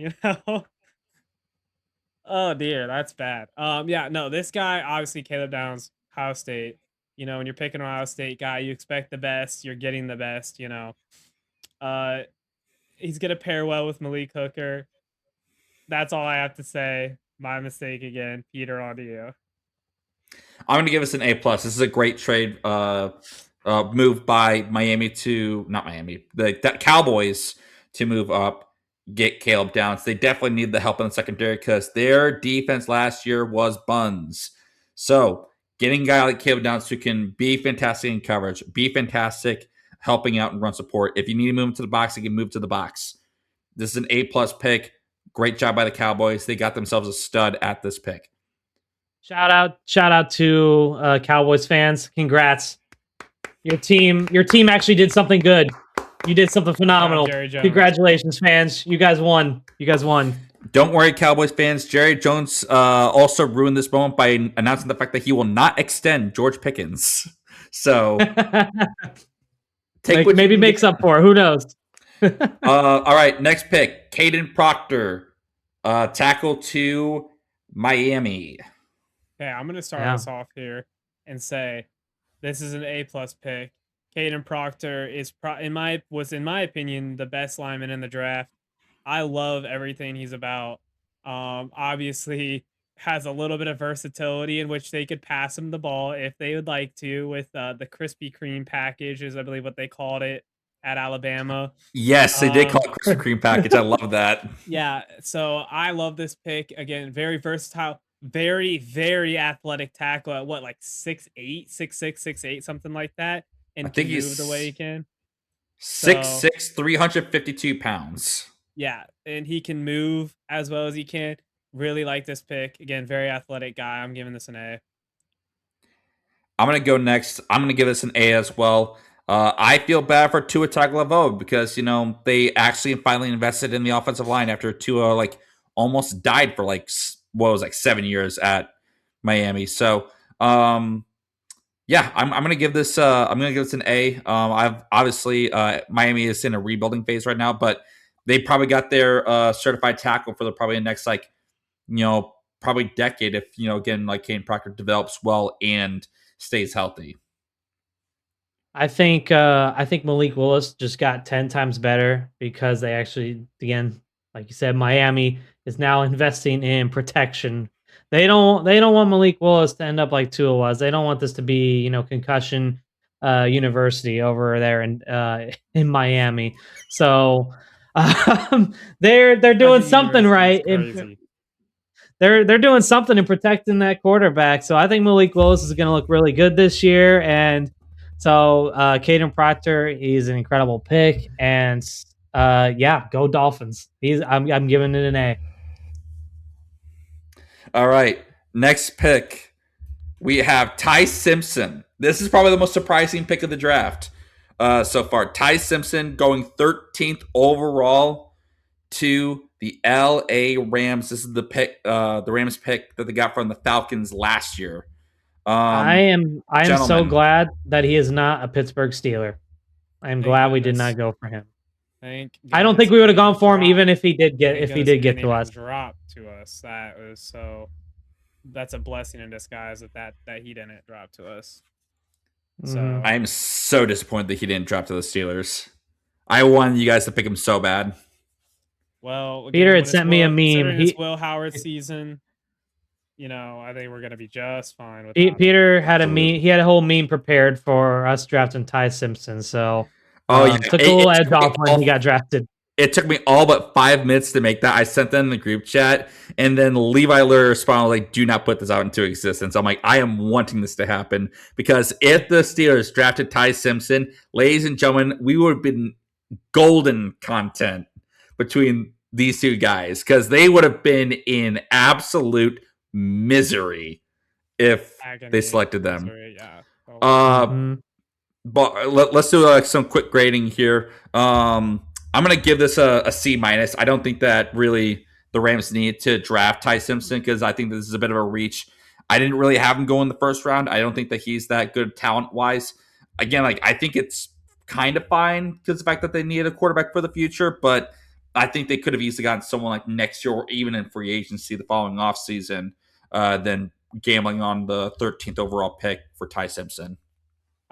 Oh dear, that's bad. Yeah, no, this guy, obviously Caleb Downs, Ohio State. When you're picking an Ohio State guy, you expect the best, you're getting the best, He's gonna pair well with Malik Hooker. That's all I have to say. My mistake again. Peter, on to you.
I'm gonna give us an A+. This is a great trade move by the Cowboys to move up, get Caleb Downs. They definitely need the help in the secondary because their defense last year was buns. So getting a guy like Caleb Downs who can be fantastic in coverage, be fantastic helping out and run support. If you need to move him to the box, he can move to the box. This is an A+ pick. Great job by the Cowboys. They got themselves a stud at this pick.
Shout out to Cowboys fans. Congrats. Your team actually did something good. You did something phenomenal. Congratulations, fans. You guys won.
Don't worry, Cowboys fans. Jerry Jones also ruined this moment by announcing the fact that he will not extend George Pickens. So
maybe makes up for it. Who knows?
All right, next pick. Caden Proctor, tackle to Miami.
Okay, I'm going to start us off here and say this is an A+ pick. Caden Proctor was in my opinion the best lineman in the draft. I love everything he's about. Obviously has a little bit of versatility in which they could pass him the ball if they would like to with the Krispy Kreme package, is I believe what they called it at Alabama.
Yes, they did call it Krispy Kreme package. I love that.
Yeah, so I love this pick. Again, very versatile. Very, very athletic tackle at what, like 6'8", 6'6", 6'8", something like that. And I think he's the way he can.
6'6", 352 pounds.
Yeah, and he can move as well as he can. Really like this pick. Again, very athletic guy. I'm giving this an A.
I'm going to go next. I'm going to give this an A as well. I feel bad for Tua Tagovailoa because, they actually finally invested in the offensive line after Tua, almost died for 7 years at Miami. So, I'm going to give this. I'm going to give this an A. I've obviously Miami is in a rebuilding phase right now, but they probably got their certified tackle for probably the next probably decade if again Caden Proctor develops well and stays healthy.
I think Malik Willis just got 10 times better because they actually, again, like you said, Miami is now investing in protection. They don't want Malik Willis to end up like Tua was. They don't want this to be, concussion university over there in Miami. So they're doing something right. They're doing something in protecting that quarterback. So I think Malik Willis is going to look really good this year. And so Caden Proctor, he's an incredible pick. And yeah, go Dolphins. I'm giving it an A.
All right. Next pick, we have Ty Simpson. This is probably the most surprising pick of the draft so far. Ty Simpson going 13th overall to the LA Rams. This is the pick, the Rams pick that they got from the Falcons last year.
I am so glad that he is not a Pittsburgh Steeler. I am glad we did not go for him. I don't think we would have gone for him even if he did get to us.
Drop to us. That's a blessing in disguise that he didn't drop to us. So
I am so disappointed that he didn't drop to the Steelers. I wanted you guys to pick him so bad.
Well, again,
Peter had sent me a meme.
It's Will Howard season. I think we're gonna be just fine with
Peter had a meme. He had a whole meme prepared for us drafting Ty Simpson. So took a little edge off when he got drafted.
It took me all but 5 minutes to make that. I sent that in the group chat, and then Levi Lure responded like, "Do not put this out into existence." I'm like, I am wanting this to happen because if the Steelers drafted Ty Simpson, ladies and gentlemen, we would have been golden content between these two guys because they would have been in absolute misery if they selected them.
Misery, yeah.
But let's do some quick grading here. I'm going to give this a C minus. I don't think that really the Rams need to draft Ty Simpson because I think this is a bit of a reach. I didn't really have him go in the first round. I don't think that he's that good talent wise. Again, I think it's kind of fine because the fact that they need a quarterback for the future, but I think they could have easily gotten someone like next year or even in free agency the following offseason than gambling on the 13th overall pick for Ty Simpson.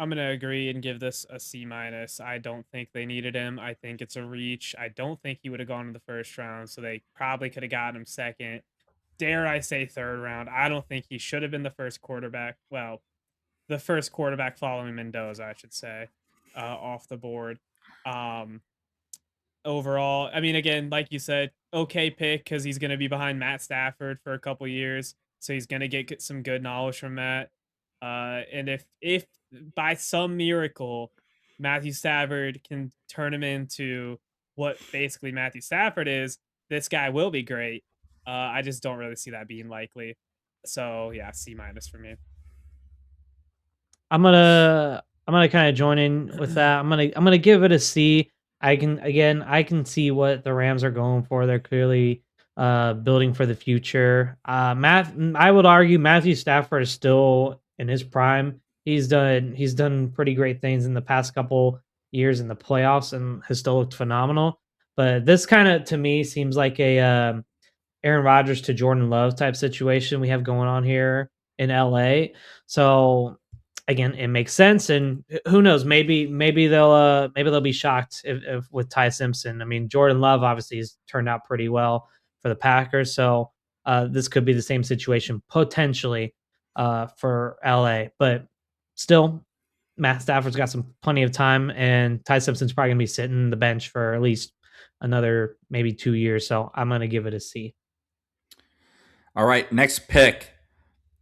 I'm going to agree and give this a C minus. I don't think they needed him. I think it's a reach. I don't think he would have gone in the first round, so they probably could have gotten him second. Dare I say third round. I don't think he should have been the first quarterback. Well, the first quarterback following Mendoza, I should say, off the board. Overall, I mean, again, like you said, okay pick because he's going to be behind Matt Stafford for a couple years, so he's going to get some good knowledge from Matt. And if by some miracle Matthew Stafford can turn him into what basically Matthew Stafford is, this guy will be great. I just don't really see that being likely. So yeah, C minus for me.
I'm gonna kind of join in with that. I'm gonna give it a C. I can see what the Rams are going for. They're clearly building for the future. I would argue Matthew Stafford is still in his prime. He's done pretty great things in the past couple years in the playoffs and has still looked phenomenal. But this kind of to me seems like a Aaron Rodgers to Jordan Love type situation we have going on here in LA. So again, it makes sense, and who knows? Maybe they'll be shocked if with Ty Simpson. I mean, Jordan Love obviously has turned out pretty well for the Packers, so this could be the same situation potentially for LA. But still, Matt Stafford's got plenty of time, and Ty Simpson's probably gonna be sitting the bench for at least another maybe 2 years. So I'm gonna give it a C.
All right, next pick,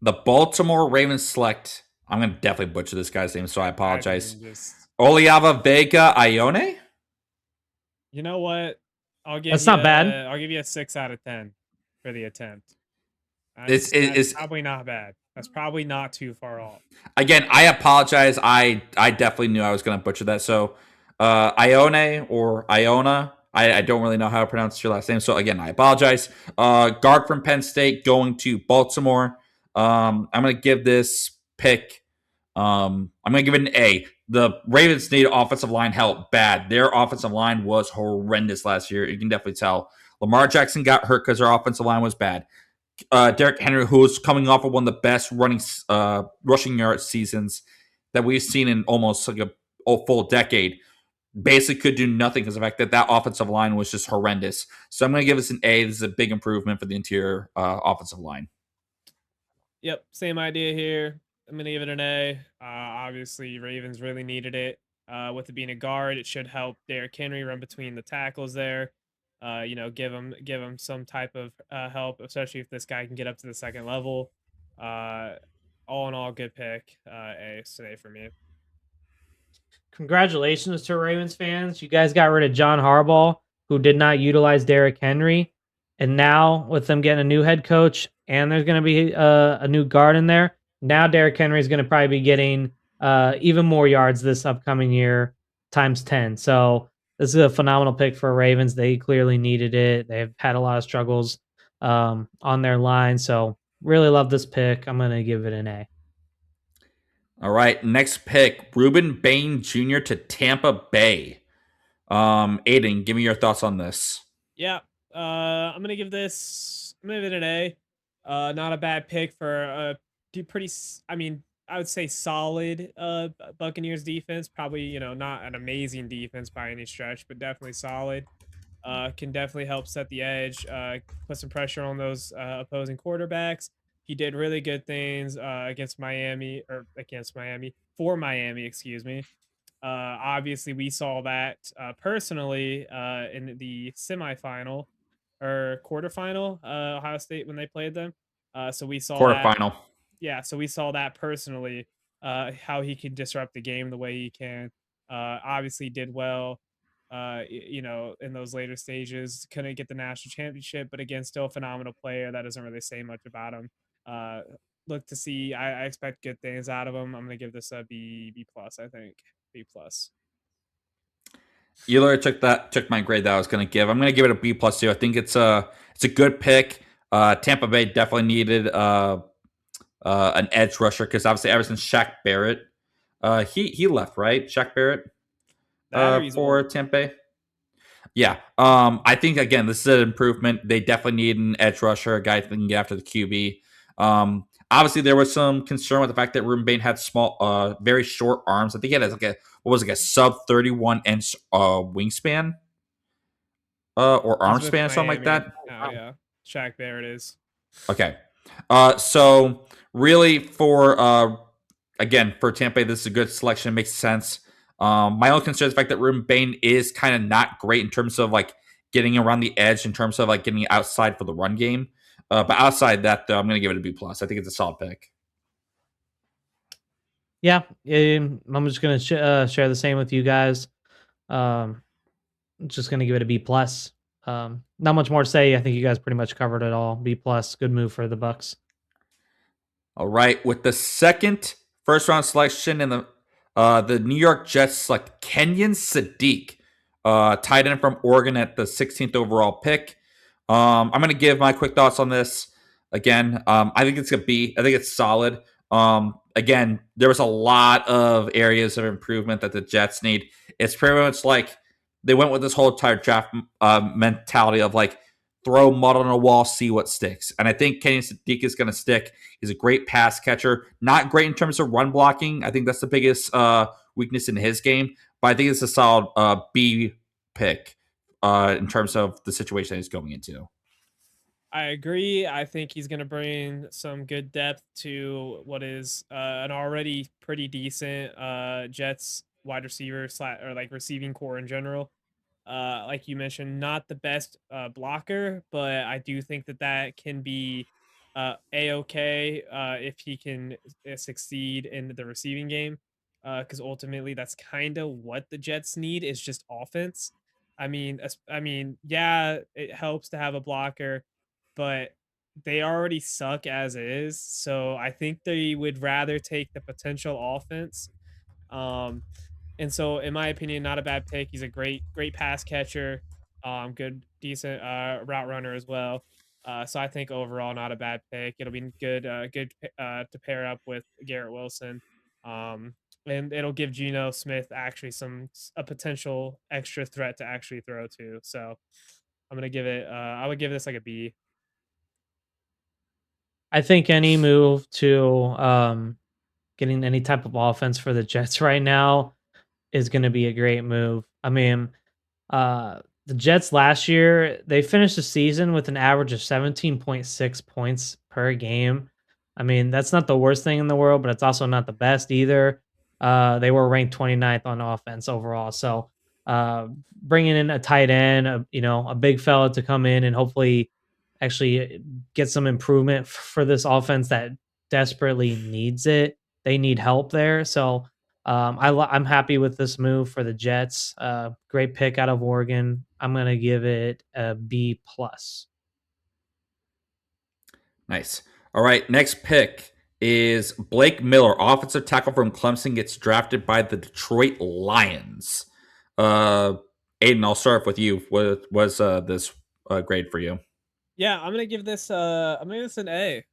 the Baltimore Ravens select. I'm going to definitely butcher this guy's name, so I apologize. Oliava Vega Ione?
You know what?
That's not bad.
I'll give you a 6 out of 10 for the attempt.
It's
probably not bad. That's probably not too far off.
Again, I apologize. I definitely knew I was going to butcher that. So Ione or Iona, I don't really know how to pronounce your last name. So again, I apologize. Guard from Penn State going to Baltimore. I'm going to give this pick. I'm going to give it an A. The Ravens need offensive line help bad. Their offensive line was horrendous last year. You can definitely tell. Lamar Jackson got hurt because their offensive line was bad. Derrick Henry, who's coming off of one of the best rushing yard seasons that we've seen in almost like a full decade, basically could do nothing because of the fact that offensive line was just horrendous. So I'm going to give this an A. This is a big improvement for the interior offensive line.
Yep, same idea here. I'm gonna give it an A. Obviously, Ravens really needed it. With it being a guard, it should help Derrick Henry run between the tackles there. Give him some type of help, especially if this guy can get up to the second level. Uh, all in all, good pick. A today for me.
Congratulations to Ravens fans. You guys got rid of John Harbaugh, who did not utilize Derrick Henry. And now, with them getting a new head coach and there's going to be a new guard in there, now Derrick Henry is going to probably be getting even more yards this upcoming year times 10. So, this is a phenomenal pick for Ravens. They clearly needed it. They've had a lot of struggles on their line. So, really love this pick. I'm going to give it an A.
All right, next pick, Ruben Bain Jr. to Tampa Bay. Aiden, give me your thoughts on this.
Yeah, I'm gonna give this. I'm gonna give it an A. Not a bad pick for I mean, I would say solid. Buccaneers defense. Probably not an amazing defense by any stretch, but definitely solid. Can definitely help set the edge. Put some pressure on those opposing quarterbacks. He did really good things for Miami, excuse me. Obviously, we saw that personally in the semifinal or quarterfinal, Ohio State when they played them. So we saw that.
Quarterfinal.
Yeah, so we saw that personally, how he can disrupt the game the way he can. Obviously, did well. In those later stages, couldn't get the national championship, but again, still a phenomenal player. That doesn't really say much about him. Uh, Look to see. I expect good things out of him. I'm gonna give this a B plus. I think B plus.
You literally took my grade that I was going to give. I'm going to give it a B plus too. I think it's a good pick. Tampa Bay definitely needed an edge rusher because obviously ever since Shaq Barrett, he left, right? Shaq Barrett for Tampa Bay. Yeah. I think again this is an improvement. They definitely need an edge rusher, a guy that can get after the QB. Obviously there was some concern with the fact that Ruben Bain had small, very short arms. I think he had a sub 31 inch wingspan, or arm span, something like that.
Oh yeah, Shaq Barrett is.
Okay. So really again, for Tampa Bay, this is a good selection. It makes sense. My only concern is the fact that Ruben Bain is kind of not great in terms of like getting around the edge, in terms of like getting outside for the run game. But outside that, though, I'm going to give it a B plus. I think it's a solid pick.
Yeah, I'm just gonna share the same with you guys. Just gonna give it a B plus. Not much more to say. I think you guys pretty much covered it all. B plus, good move for the Bucks.
All right, with the second first round selection in the New York Jets select Kenyon Sadiq, tight end from Oregon at the 16th overall pick. I'm going to give my quick thoughts on this. Again, I think it's a B. I think it's solid. Again, there was a lot of areas of improvement that the Jets need. It's pretty much like they went with this whole entire draft mentality of like throw mud on a wall, see what sticks. And I think Kenyon Sadiq is going to stick. He's a great pass catcher. Not great in terms of run blocking. I think that's the biggest weakness in his game. But I think it's a solid B pick in terms of the situation he's going into.
I agree. I think he's going to bring some good depth to what is an already pretty decent Jets wide receiver or like receiving core in general. Like you mentioned, not the best blocker, but I do think that can be a-okay if he can succeed in the receiving game, because ultimately that's kind of what the Jets need is just offense. Yeah, it helps to have a blocker, but they already suck as is. So I think they would rather take the potential offense. And so, in my opinion, not a bad pick. He's a great pass catcher, good, decent route runner as well. So I think overall, not a bad pick. It'll be good to pair up with Garrett Wilson, and it'll give Geno Smith actually a potential extra threat to actually throw to. So I'm gonna give it. I would give this like a B.
I think any move to getting any type of offense for the Jets right now is going to be a great move. I mean, the Jets last year, they finished the season with an average of 17.6 points per game. I mean, that's not the worst thing in the world, but it's also not the best either. They were ranked 29th on offense overall. So bringing in a tight end, a big fella to come in and hopefully actually get some improvement for this offense that desperately needs it. They need help there. So I'm happy with this move for the Jets. Great pick out of Oregon. I'm gonna give it a B plus.
Nice. All right, next pick is Blake Miller, offensive tackle from Clemson, gets drafted by the Detroit Lions. Aiden, I'll start off with you. What was this grade for you?
Yeah, I'm gonna give this an A.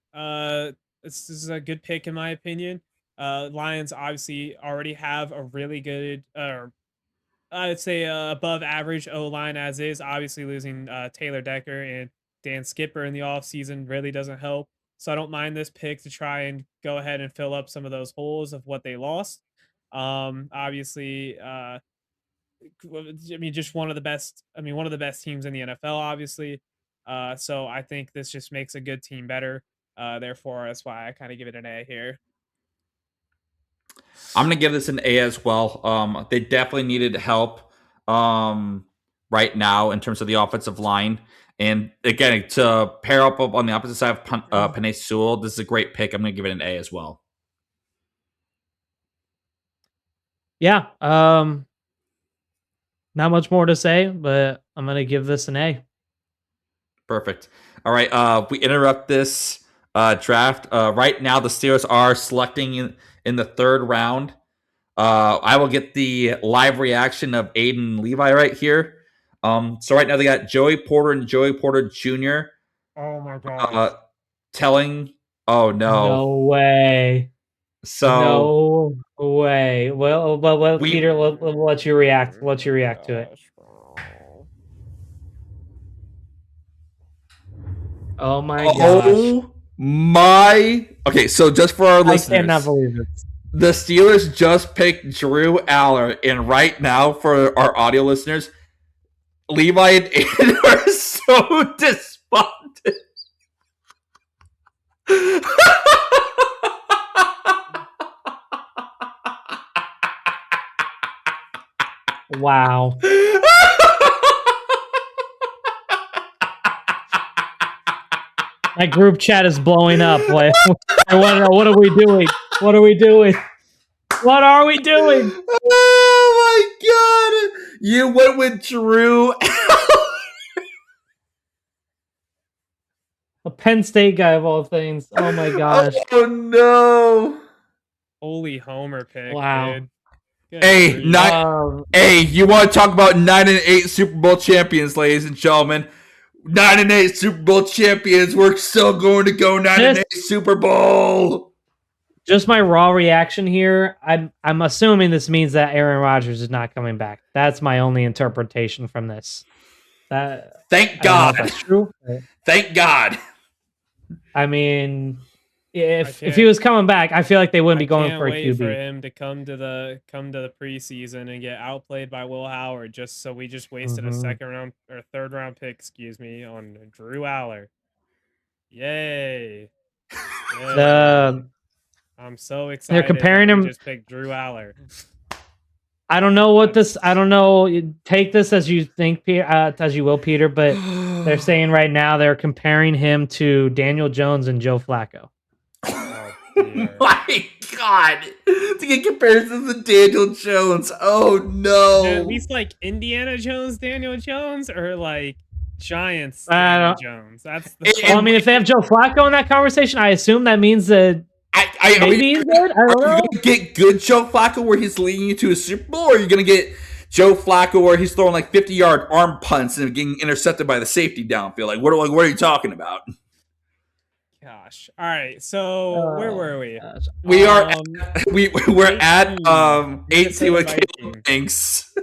This is a good pick in my opinion. Lions obviously already have a really good, I'd say above average O line as is. Obviously, losing Taylor Decker and Dan Skipper in the offseason really doesn't help. So I don't mind this pick to try and go ahead and fill up some of those holes of what they lost. Obviously, I mean, just one of the best. I mean, one of the best teams in the NFL, obviously. So I think this just makes a good team better. Therefore, that's why I kind of give it an A here.
I'm gonna give this an A as well. They definitely needed help right now in terms of the offensive line. And again, to pair up on the opposite side of Penei Sewell, this is a great pick. I'm gonna give it an A as well.
Yeah. Not much more to say, but I'm gonna give this an A.
Perfect. All right. We interrupt this draft. Right now, the Steelers are selecting in the third round. I will get the live reaction of Aiden Levi right here. So right now they got Joey Porter and Joey Porter Jr.
Oh my god.
Telling. Oh no.
No way.
So
no way. Well, Peter, we'll let you react. Let you react to it. Oh my gosh.
Oh my. Okay, so just for our
I
listeners,
cannot believe it.
the Steelers just picked Drew Aller, and right now for our audio listeners, Levi and Aiden are so despondent.
Wow. My group chat is blowing up. Like, I want to know, what are we doing? What are we doing? What are we doing?
Oh my god! You went with Drew.
A Penn State guy of all things. Oh my gosh.
Oh no!
Holy homer pick.
Wow.
Dude. Good
Hey,
grief.
hey, you want to talk about 9-8 Super Bowl champions, ladies and gentlemen? 9-8 Super Bowl champions. We're still going to go 9-8 Super Bowl.
Just my raw reaction here. I'm assuming this means that Aaron Rodgers is not coming back. That's my only interpretation from this.
Thank God.
That's true.
Thank God.
I mean, if he was coming back, I feel like they wouldn't be going for a QB.
For him to come to the preseason and get outplayed by Will Howard, just so we just wasted a second round or third round pick, on Drew Aller. Yay! I'm so excited.
They're comparing him.
Just picked Drew Aller.
I don't know what this. I don't know. Take this as you think, as you will, Peter. But they're saying right now they're comparing him to Daniel Jones and Joe Flacco.
Oh,
my God! To get comparisons to Daniel Jones. Oh no!
At least like Indiana Jones, Daniel Jones, or like Giants, Daniel Jones. That's the.
Well, I mean, if they have Joe Flacco in that conversation, I assume that means that. Maybe he's good. I don't know.
Are you gonna get good Joe Flacco where he's leading you to a Super Bowl, or are you gonna get Joe Flacco where he's throwing like 50-yard arm punts and getting intercepted by the safety downfield? Like, what are you talking about?
Gosh. All right. So where were we?
We are we're at 18 with Caleb Banks.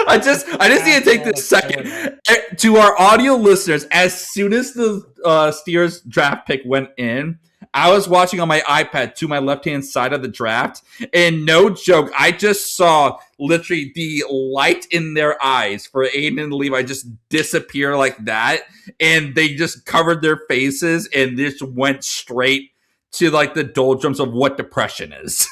I just need to take this second to our audio listeners. As soon as the Steelers draft pick went in, I was watching on my iPad to my left-hand side of the draft, and no joke, I just saw literally the light in their eyes for Aiden and Levi just disappear like that, and they just covered their faces and just went straight to like the doldrums of what depression is.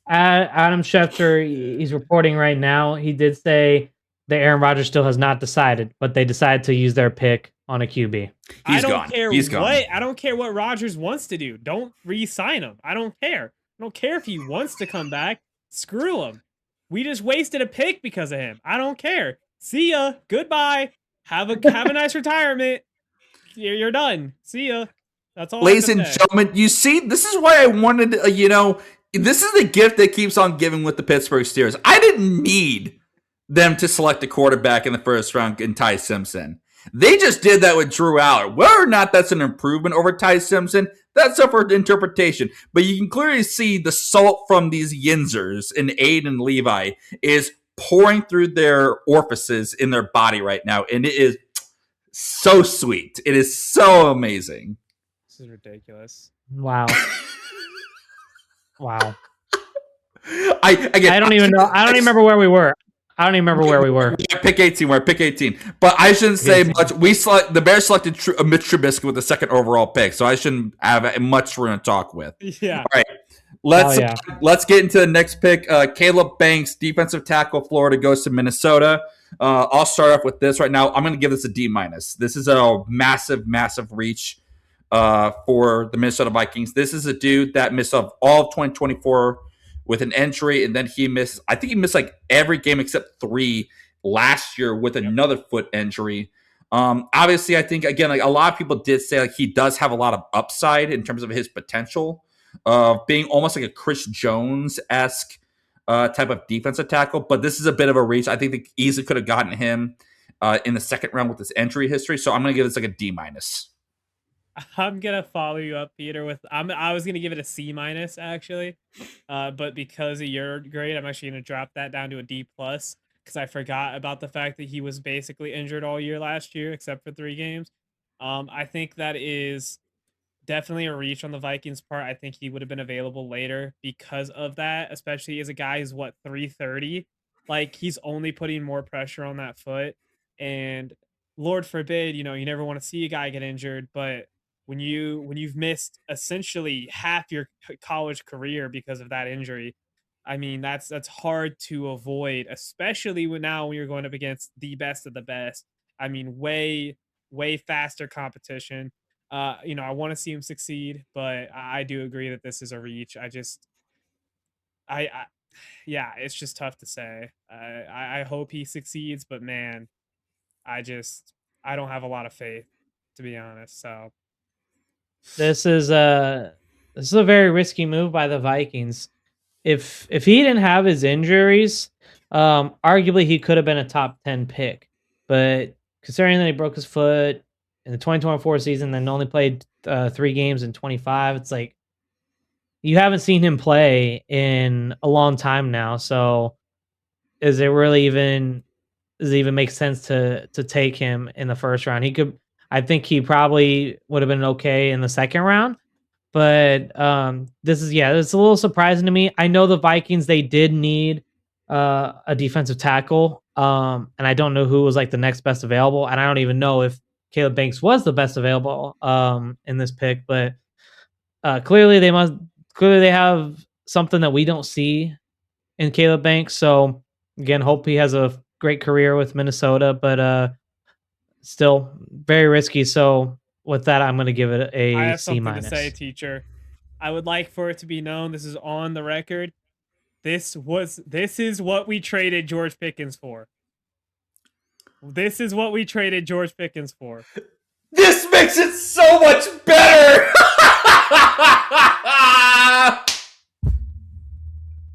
Adam Schefter, he's reporting right now. He did say that Aaron Rodgers still has not decided, but they decided to use their pick on a QB.
I don't care I don't care what Rodgers wants to do. Don't re-sign him. I don't care. I don't care if he wants to come back. Screw him. We just wasted a pick because of him. I don't care. See ya. Goodbye. Have a nice retirement. You're done. See ya. That's all.
Ladies and gentlemen, you see, this is why I wanted, this is the gift that keeps on giving with the Pittsburgh Steelers. I didn't need them to select a quarterback in the first round in Ty Simpson. They just did that with Drew Aller. Whether or not that's an improvement over Ty Simpson, that's up for interpretation. But you can clearly see the salt from these Yinzers and Aiden and Levi is pouring through their orifices in their body right now. And it is so sweet. It is so amazing.
This is ridiculous.
Wow. Wow.
I
don't even know. I don't even remember where we were.
Yeah, pick 18. We're at pick 18. But I shouldn't say much. The Bears selected Mitch Trubisky with the second overall pick, so I shouldn't have much room to talk with.
Yeah.
All right. Let's get into the next pick. Caleb Banks, defensive tackle, Florida, goes to Minnesota. I'll start off with this right now. I'm going to give this a D-. This is a massive, massive reach for the Minnesota Vikings. This is a dude that missed all of 2024 with an injury, and then he missed like every game except 3 last year with another foot injury. Obviously, I think, again, like a lot of people did say, like he does have a lot of upside in terms of his potential of being almost like a Chris Jones-esque type of defensive tackle, but this is a bit of a reach. I think they easily could have gotten him in the second round with his injury history, so I'm going to give this like a D-.
I'm gonna follow you up, Peter. I was gonna give it a C- actually, but because of your grade, I'm actually gonna drop that down to a D+ because I forgot about the fact that he was basically injured all year last year except for 3 games. I think that is definitely a reach on the Vikings' part. I think he would have been available later because of that, especially as a guy who's 330. Like he's only putting more pressure on that foot, and Lord forbid, you never want to see a guy get injured, but when you've missed essentially half your college career because of that injury, I mean that's hard to avoid, especially when you're going up against the best of the best. I mean, way faster competition. I want to see him succeed, but I do agree that this is a reach. Yeah, it's just tough to say. I hope he succeeds, but man, I don't have a lot of faith, to be honest. So.
This is a very risky move by the Vikings. If he didn't have his injuries, arguably he could have been a top 10 pick. But considering that he broke his foot in the 2024 season, then only played 3 games in 25, it's like you haven't seen him play in a long time now. So does it even make sense to take him in the first round? I think he probably would have been okay in the second round, but it's a little surprising to me. I know the Vikings, they did need a defensive tackle, and I don't know who was like the next best available, and I don't even know if Caleb Banks was the best available in this pick, but clearly they have something that we don't see in Caleb Banks. So again, hope he has a great career with Minnesota, but still very risky. So with that, I'm going to give it a C-.
I have something to say, teacher. I would like for it to be known, this is on the record. This is what we traded George Pickens for. This is what we traded George Pickens for.
This makes it so much better.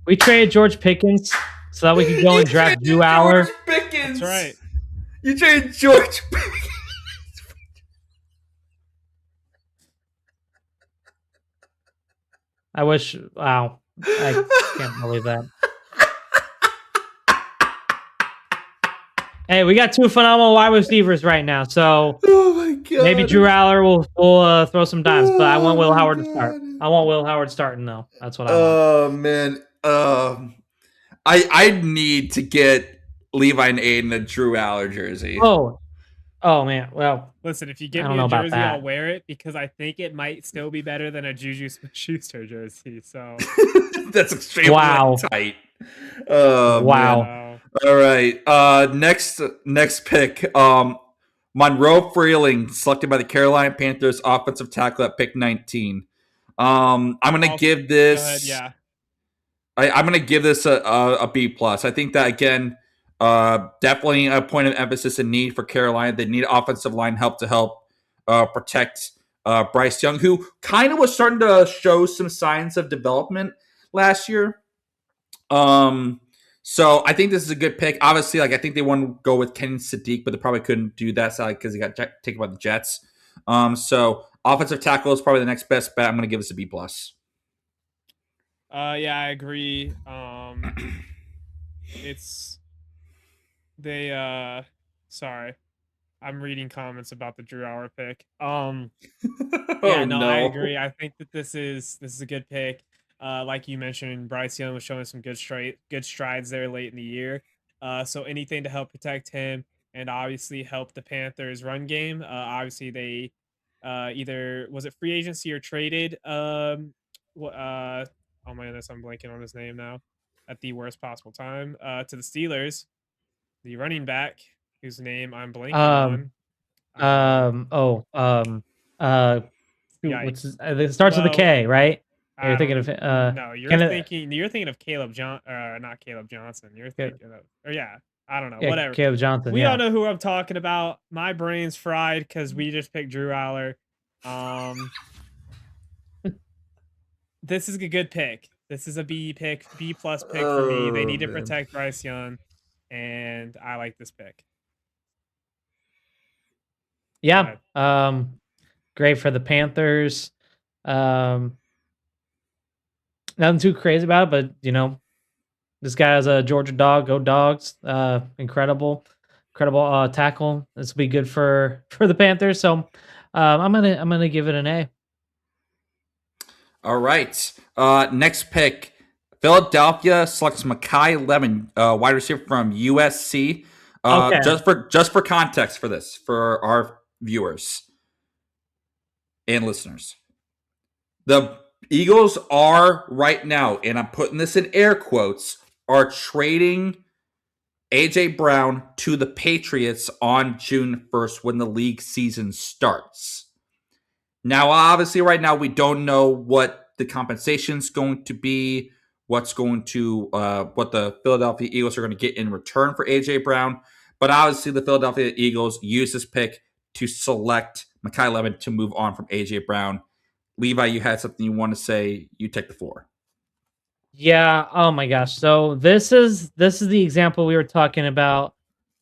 We traded George Pickens so that we could go and draft Drew Aller.
Pickens.
That's right.
You traded George Pickens.
I wish. Wow. I can't believe that. Hey, we got 2 phenomenal wide receivers right now. So,
oh my
Maybe Drew Aller will throw some dimes, but I want Will
Oh,
Howard to start.
God.
I want Will Howard starting though. That's what I want.
Oh man. I need to get Levi and Aiden a Drew Aller jersey.
Oh man. Well,
Listen, if you
I
give
don't
me
know
a
about
jersey, I'll
that.
wear it because I think it might still be better than a Juju Smith-Schuster jersey. So,
That's extremely
Wow.
tight. Oh
Wow.
man. All right. Next pick. Monroe Freeling, selected by the Carolina Panthers, offensive tackle at pick 19. I'm gonna give this.
Go ahead, yeah.
I'm gonna give this a B plus. I think that again, definitely a point of emphasis and need for Carolina. They need offensive line help to help protect Bryce Young, who kind of was starting to show some signs of development last year. So I think this is a good pick. Obviously, like I think they want to go with Kenny Sadiq, but they probably couldn't do that because he got taken by the Jets. So offensive tackle is probably the next best bet. I'm going to give this a B plus.
Yeah, I agree. Sorry, I'm reading comments about the Drew Aller pick. Yeah, I agree. I think that this is a good pick. Like you mentioned, Bryce Young was showing some good strides there late in the year. So anything to help protect him and obviously help the Panthers run game. Obviously they either was it free agency or traded. Oh my goodness, I'm blanking on his name now. At the worst possible time. To the Steelers, the running back whose name I'm blanking on.
Shoot, what's his, it starts with a K, right? You're thinking of
no, you're thinking of Caleb not Caleb Johnson. You're thinking of I don't know, whatever.
Caleb Johnson.
We all know who I'm talking about. My brain's fried because we just picked Drew Aller. This is a good pick. This is a B plus pick for me. They need to protect Bryce Young, and I like this pick.
Yeah. Great for the Panthers. Nothing too crazy about it, but this guy is a Georgia dog. Go Dogs! Incredible tackle. This will be good for the Panthers. So I'm gonna give it an A.
All right. Next pick. Philadelphia selects Makai Lemon, wide receiver from USC.
Okay.
Just for context for this, for our viewers and listeners. The Eagles are right now, and I'm putting this in air quotes, are trading AJ Brown to the Patriots on June 1st when the league season starts. Now, obviously, right now we don't know what the compensation is going to be, what the Philadelphia Eagles are going to get in return for AJ Brown. But obviously, the Philadelphia Eagles use this pick to select Makai Lemon to move on from AJ Brown. Levi, you had something you want to say. You take the floor.
Yeah. Oh my gosh. So this is the example we were talking about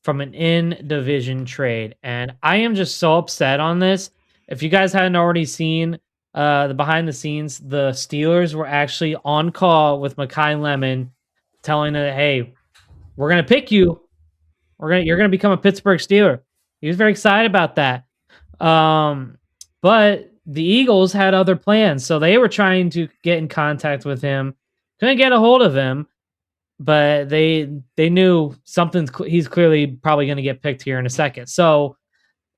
from an in division trade, and I am just so upset on this. If you guys hadn't already seen the behind the scenes, the Steelers were actually on call with Makai Lemon, telling her, "Hey, we're gonna pick you. You're gonna become a Pittsburgh Steeler." He was very excited about that. But the Eagles had other plans, so they were trying to get in contact with him. Couldn't get a hold of him, but they knew he's clearly probably going to get picked here in a second. So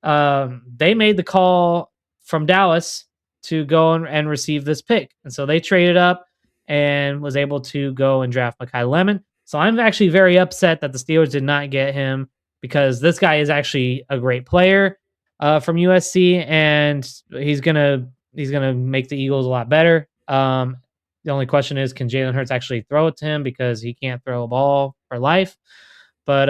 they made the call from Dallas to go and receive this pick. And so they traded up and was able to go and draft Makai Lemon. So I'm actually very upset that the Steelers did not get him because this guy is actually a great player from USC, and he's gonna make the Eagles a lot better. The only question is, can Jalen Hurts actually throw it to him because he can't throw a ball for life? But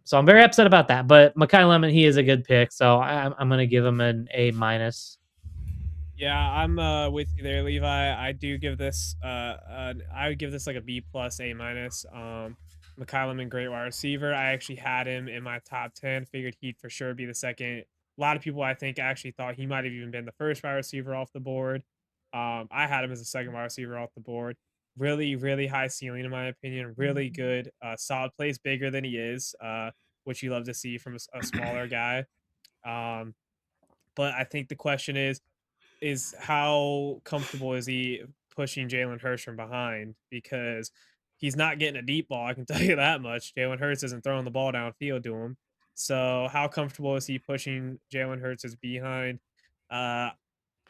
so I'm very upset about that. But Makai Lemon, he is a good pick, so I'm going to give him an A minus.
Yeah, I'm with you there, Levi. I do give this I would give this like a B plus A minus. Makai Lemon, great wide receiver. I actually had him in my top 10. Figured he'd for sure be the second. A lot of people I think actually thought he might have even been the first wide receiver off the board. I had him as a second wide receiver off the board. Really, really high ceiling in my opinion. Really good. Solid, plays bigger than he is, which you love to see from a smaller guy. But I think the question is how comfortable is he pushing Jalen Hurts from behind? Because he's not getting a deep ball, I can tell you that much. Jalen Hurts isn't throwing the ball downfield to him. So how comfortable is he pushing Jalen Hurts' behind? Uh,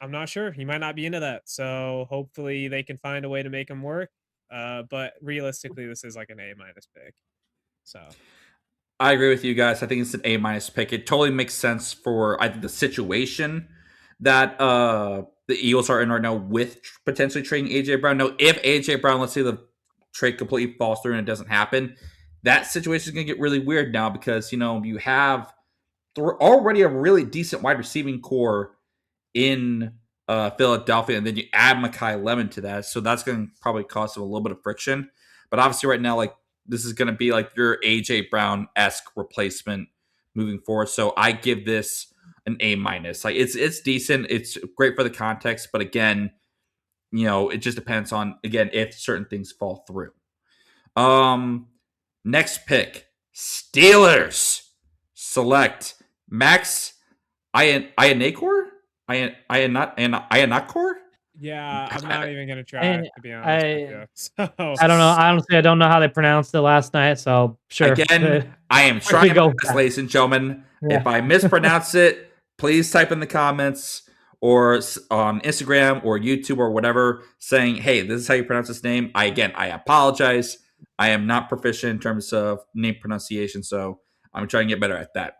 I'm not sure. He might not be into that. So hopefully they can find a way to make him work. But realistically, this is like an A-minus pick. So
I agree with you guys. I think it's an A- pick. It totally makes sense for I think the situation that the Eagles are in right now with potentially trading AJ Brown. No, if AJ Brown, let's say the trade completely falls through and it doesn't happen, that situation is going to get really weird now because you have already a really decent wide receiving core in Philadelphia, and then you add Mekhi Lemon to that, so that's going to probably cause them a little bit of friction. But obviously, right now, like this is going to be like your AJ Brown esque replacement moving forward. So I give this an A minus. Like it's decent. It's great for the context, but again, it just depends on again if certain things fall through. Next pick, Steelers select Max Ianakor. Ianakor.
yeah, I'm not even gonna try
And
to be honest with
I
you. So
I don't know. Honestly, I don't know how they pronounced it last night. So sure.
Again, I am
we
trying
go
my
with
best,
that.
ladies and gentlemen.
Yeah.
If I mispronounce it, please type in the comments or on Instagram or YouTube or whatever saying, hey, this is how you pronounce this name. I apologize. I am not proficient in terms of name pronunciation, so I'm trying to get better at that.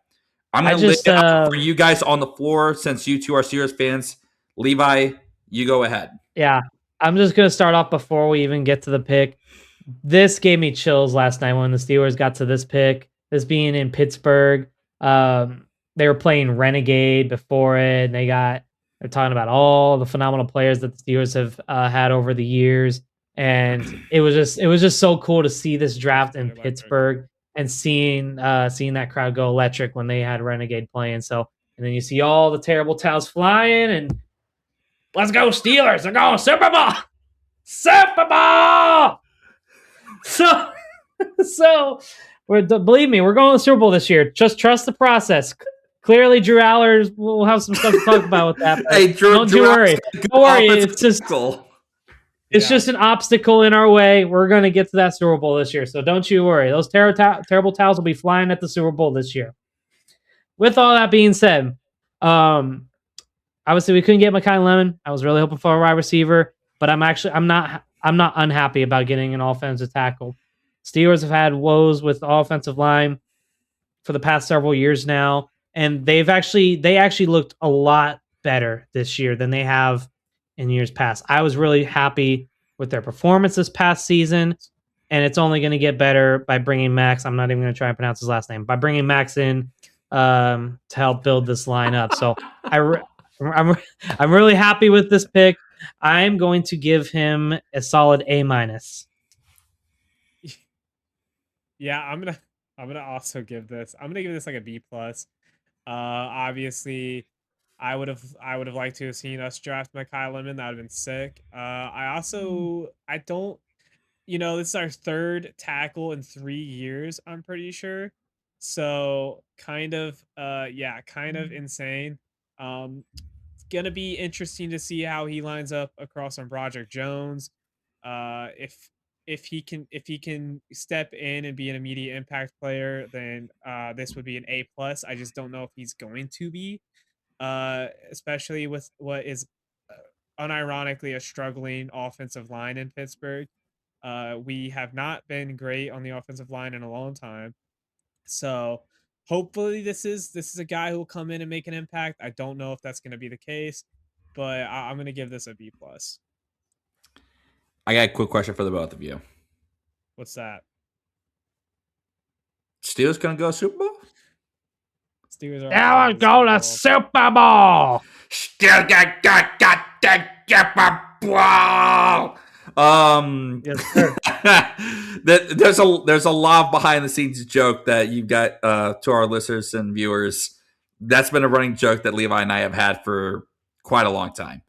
I'm
I
going to lay
just
it out for you guys on the floor since you two are Steelers fans. Levi, you go ahead.
yeah. I'm just gonna start off before we even get to the pick. This gave me chills last night when the Steelers got to this pick. This being in Pittsburgh, they were playing Renegade before it. And they're talking about all the phenomenal players that the Steelers have had over the years, and it was just so cool to see this draft in
Electric.
Pittsburgh and seeing that crowd go electric when they had Renegade playing. So, and then you see all the terrible towels flying, and let's go Steelers! They're going Super Bowl, Super Bowl. So believe me, we're going to the Super Bowl this year. Just trust the process. Clearly, Drew Aller will have some stuff to talk about with that.
Hey,
don't you worry. Don't worry. It's just an obstacle in our way. We're going to get to that Super Bowl this year. So don't you worry. Those terrible towels will be flying at the Super Bowl this year. With all that being said, obviously we couldn't get Mekhi Lemon. I was really hoping for a wide receiver, but I'm not unhappy about getting an offensive tackle. Steelers have had woes with the offensive line for the past several years now, and they actually looked a lot better this year than they have in years past. I was really happy with their performance this past season, and it's only going to get better by bringing Max. I'm not even going to try and pronounce his last name. By bringing Max in to help build this lineup. So I'm really happy with this pick. I'm going to give him a solid A minus.
Yeah, I'm gonna also give this. I'm gonna give this like a B plus. Obviously, I would have liked to have seen us draft Mekhi Lemon. That would have been sick. I don't. This is our third tackle in 3 years. I'm pretty sure. So kind of insane. It's gonna be interesting to see how he lines up across on Broderick Jones. If he can step in and be an immediate impact player, then this would be an A plus. I just don't know if he's going to be, especially with what is unironically a struggling offensive line in Pittsburgh. We have not been great on the offensive line in a long time, so hopefully this is a guy who will come in and make an impact. I don't know if that's going to be the case, but I'm going to give this a B plus.
I got a quick question for the both of you.
What's that?
Steelers gonna go Super Bowl?
Steelers are
Now let's go to Super Bowl.
Still got the Super Bowl.
Yes, sir.
there's a lot of behind the scenes joke that you've got to our listeners and viewers. That's been a running joke that Levi and I have had for quite a long time.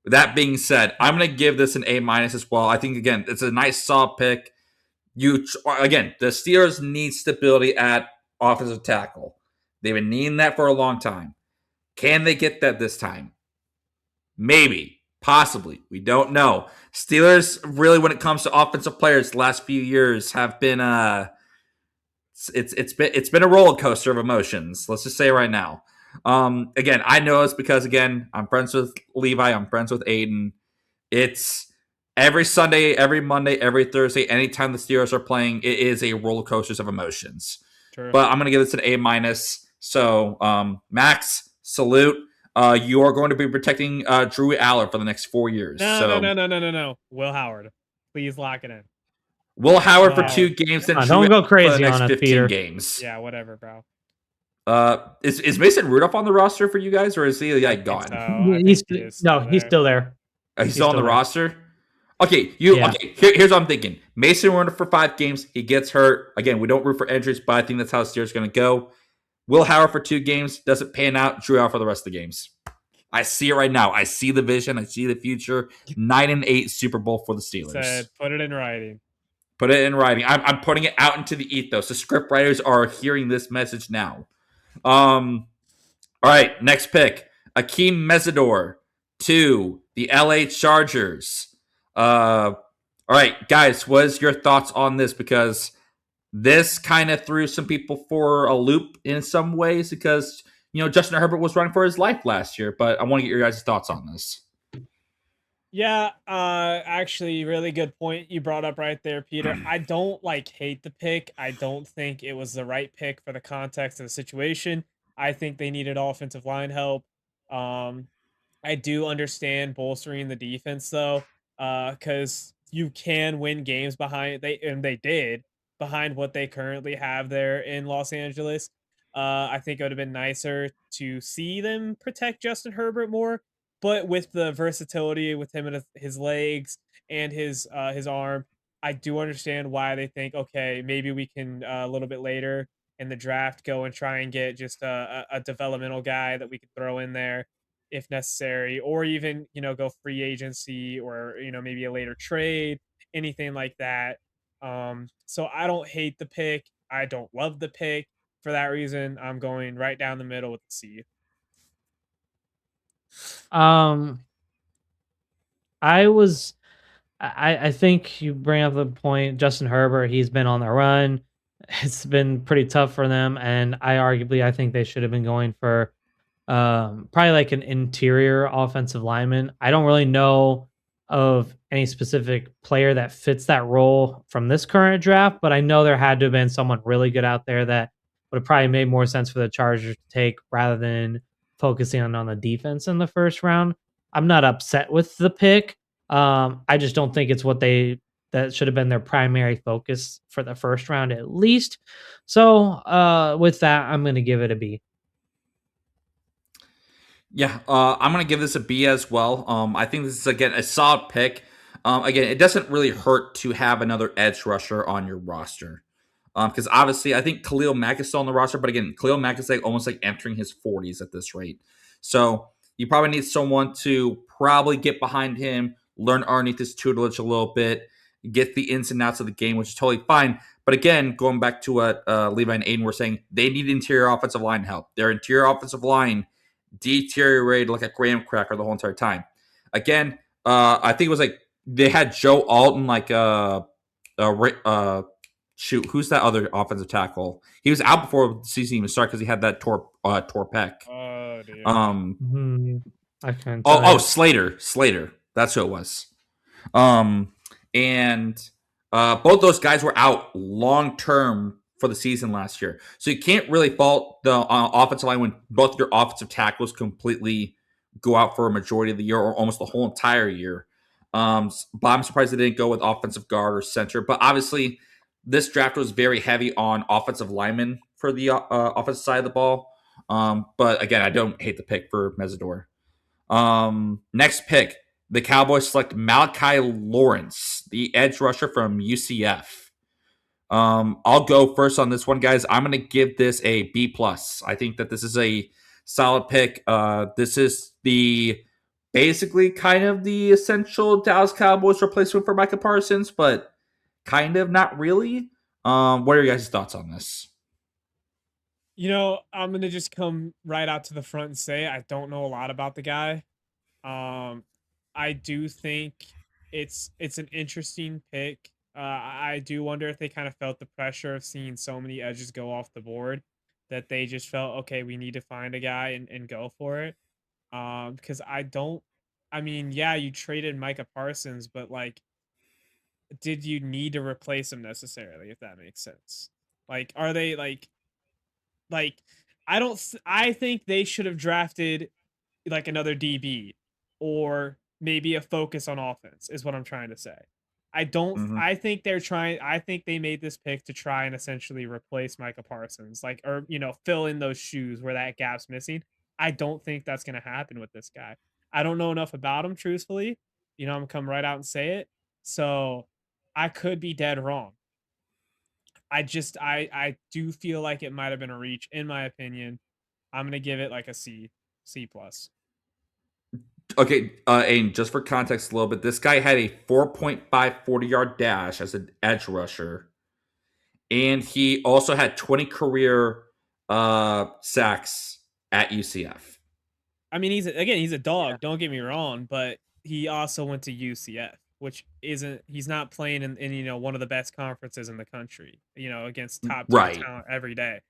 That being said, I'm going to give this an A minus as well. I think again, it's a nice solid pick. The Steelers need stability at offensive tackle. They've been needing that for a long time. Can they get that this time? Maybe, possibly. We don't know. Steelers really, when it comes to offensive players, the last few years have been it's been a roller coaster of emotions. Let's just say right now. Again, I know it's because again I'm friends with Levi. I'm friends with Aiden. It's every Sunday, every Monday, every Thursday. Anytime the Steelers are playing, it is a roller coaster of emotions.
True.
But I'm gonna give this an A-. So, Max, salute. You are going to be protecting Drew Aller for the next 4 years.
No. Will Howard, please lock it in.
Will Howard for
Wow.
2 games, and
Don't go
for the
crazy
next
on us,
15
Peter.
games.
Yeah, whatever, bro.
Is Mason Rudolph on the roster for you guys, or is he like gone?
So, I
He's
think he is
he's still there.
He's still on the
still there.
roster. Okay,
Yeah.
okay. Here's what I'm thinking. Mason Rudolph for 5 games. He gets hurt again. We don't root for injuries, but I think that's how the Steelers going to go. Will Howard for 2 games doesn't pan out. Drew out for the rest of the games. I see it right now. I see the vision. I see the future. 9-8 Super Bowl for the Steelers.
Said, put it in writing.
Put it in writing. I'm putting it out into the ethos. The script writers are hearing this message now. All right, next pick. Akeem Mesidor to the LA Chargers. All right, guys, what is your thoughts on this? Because this kind of threw some people for a loop in some ways because, Justin Herbert was running for his life last year, but I want to get your guys' thoughts on this.
Yeah, actually, really good point you brought up right there, Peter. I don't hate the pick. I don't think it was the right pick for the context of the situation. I think they needed offensive line help. I do understand bolstering the defense though, because you can win games behind they did behind what they currently have there in Los Angeles. I think it would have been nicer to see them protect Justin Herbert more. But with the versatility with him and his legs and his arm, I do understand why they think, okay, maybe we can a little bit later in the draft go and try and get just a developmental guy that we could throw in there if necessary, or even go free agency or maybe a later trade, anything like that. So I don't hate the pick. I don't love the pick. For that reason, I'm going right down the middle with the C.
I think you bring up the point. Justin Herbert, he's been on the run. It's been pretty tough for them, and I think they should have been going for probably like an interior offensive lineman. I don't really know of any specific player that fits that role from this current draft, but I know there had to have been someone really good out there that would have probably made more sense for the Chargers to take rather than focusing on the defense in the first round. I'm not upset with the pick. I just don't think it's that should have been their primary focus for the first round at least. So with that, I'm going to give it a B.
Yeah, I'm going to give this a B as well. I think this is, again, a solid pick. Again, it doesn't really hurt to have another edge rusher on your roster. Because obviously, I think Khalil Mack is still on the roster, but again, Khalil Mack is almost entering his 40s at this rate. So you probably need someone to probably get behind him, learn underneath his tutelage a little bit, get the ins and outs of the game, which is totally fine. But again, going back to what Levi and Aiden were saying, they need interior offensive line help. Their interior offensive line deteriorated like a graham cracker the whole entire time. Again, I think it was they had Joe Alton shoot, who's that other offensive tackle? He was out before the season even started because he had that tore pec.
Oh dear.
I can't.
Slater. That's who it was. And both those guys were out long term for the season last year, so you can't really fault the offensive line when both your offensive tackles completely go out for a majority of the year or almost the whole entire year. But I'm surprised they didn't go with offensive guard or center. But obviously, this draft was very heavy on offensive linemen for the offensive side of the ball. But again, I don't hate the pick for Mesidor. Next pick, the Cowboys select Malachi Lawrence, the edge rusher from UCF. I'll go first on this one, guys. I'm going to give this a B+. I think that this is a solid pick. This is basically kind of the essential Dallas Cowboys replacement for Micah Parsons, but kind of not really. What are your guys' thoughts on this?
I'm gonna just come right out to the front and say I don't know a lot about the guy. I do think it's an interesting pick. I do wonder if they kind of felt the pressure of seeing so many edges go off the board that they just felt okay, we need to find a guy and go for it. Because I mean, yeah, you traded Micah Parsons, but like, did you need to replace him necessarily? If that makes sense. Like, are they like I don't. I think they should have drafted like another DB or maybe a focus on offense is what I'm trying to say. I don't
Mhm.
I think they're trying I think they made this pick to try and essentially replace Micah Parsons, like or fill in those shoes where that gap's missing. I don't think that's going to happen with this guy. I don't know enough about him truthfully. I'm gonna come right out and say it. So I could be dead wrong. I do feel like it might have been a reach in my opinion. I'm gonna give it like a C plus.
Okay, and just for context a little bit, this guy had a 4.5 40-yard dash as an edge rusher, and he also had 20 career sacks at UCF.
I mean, he's a dog. Don't get me wrong, but he also went to UCF, which isn't he's not playing in one of the best conferences in the country. Against top tier
Right.
talent every day.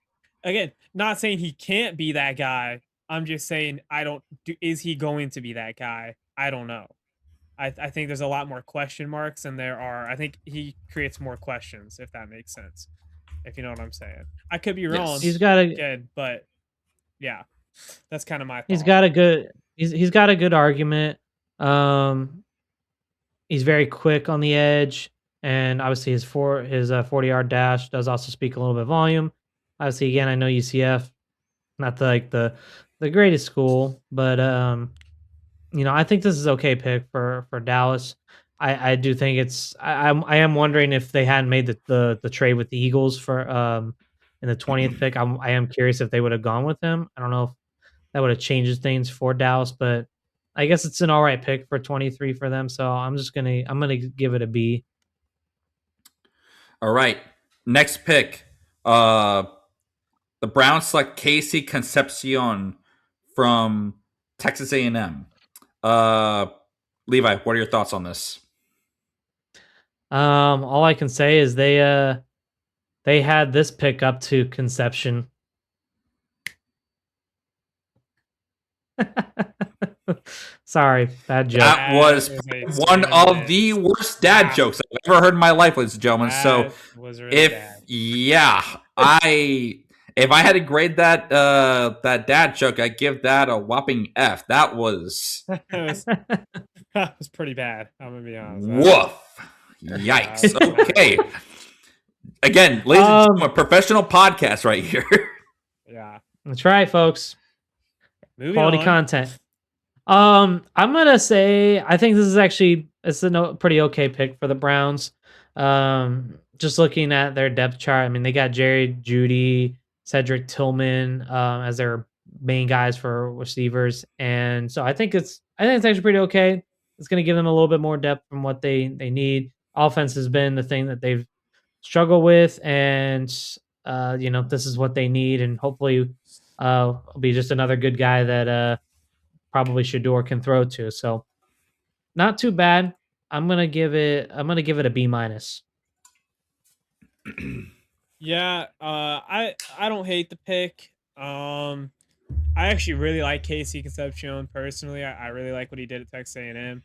Again, not saying he can't be that guy. I'm just saying I don't. Is he going to be that guy? I don't know. I think there's a lot more question marks than there are. I think he creates more questions, if that makes sense. If you know what I'm saying. I could be wrong.
He's got a
Again, but yeah, that's kind of my
he's
thought.
got a good he's got a good argument. Um, he's very quick on the edge, and obviously his 40-yard dash does also speak a little bit of volume. Obviously, again, I know UCF, not the greatest school, but I think this is okay pick for Dallas. I do think I am wondering if they hadn't made the trade with the Eagles for in the 20th pick. I am curious if they would have gone with him. I don't know if that would have changed things for Dallas, but I guess it's an all right pick for 23 for them. So I'm gonna give it a B.
All right. Next pick. Uh the Browns select Casey Concepcion from Texas A&M. Uh Levi, what are your thoughts on this?
All I can say is they had this pick up to conception. Sorry, bad joke.
That was
That is
one of the
extremely
worst dad jokes I've ever heard in my life, ladies and gentlemen. So
That was really bad.
if I had to grade that dad joke, I'd give that a whopping F. That was
That was pretty bad. I'm gonna be honest.
woof. Yikes. Okay. Again, ladies and gentlemen, professional podcast right here.
Yeah.
That's right, folks.
Moving
Quality
on.
content. I'm gonna say I think this is actually pretty okay pick for the Browns. Just looking at their depth chart, I mean they got Jerry Judy, Cedric Tillman as their main guys for receivers, and so I think it's actually pretty okay. It's gonna give them a little bit more depth from what they need. Offense has been the thing that they've struggled with, and this is what they need, and hopefully will be just another good guy that probably Shador can throw to. So not too bad. I'm gonna give it a B minus.
Yeah, I don't hate the pick. I actually really like Casey Concepcion personally. I really like what he did at Texas A&M.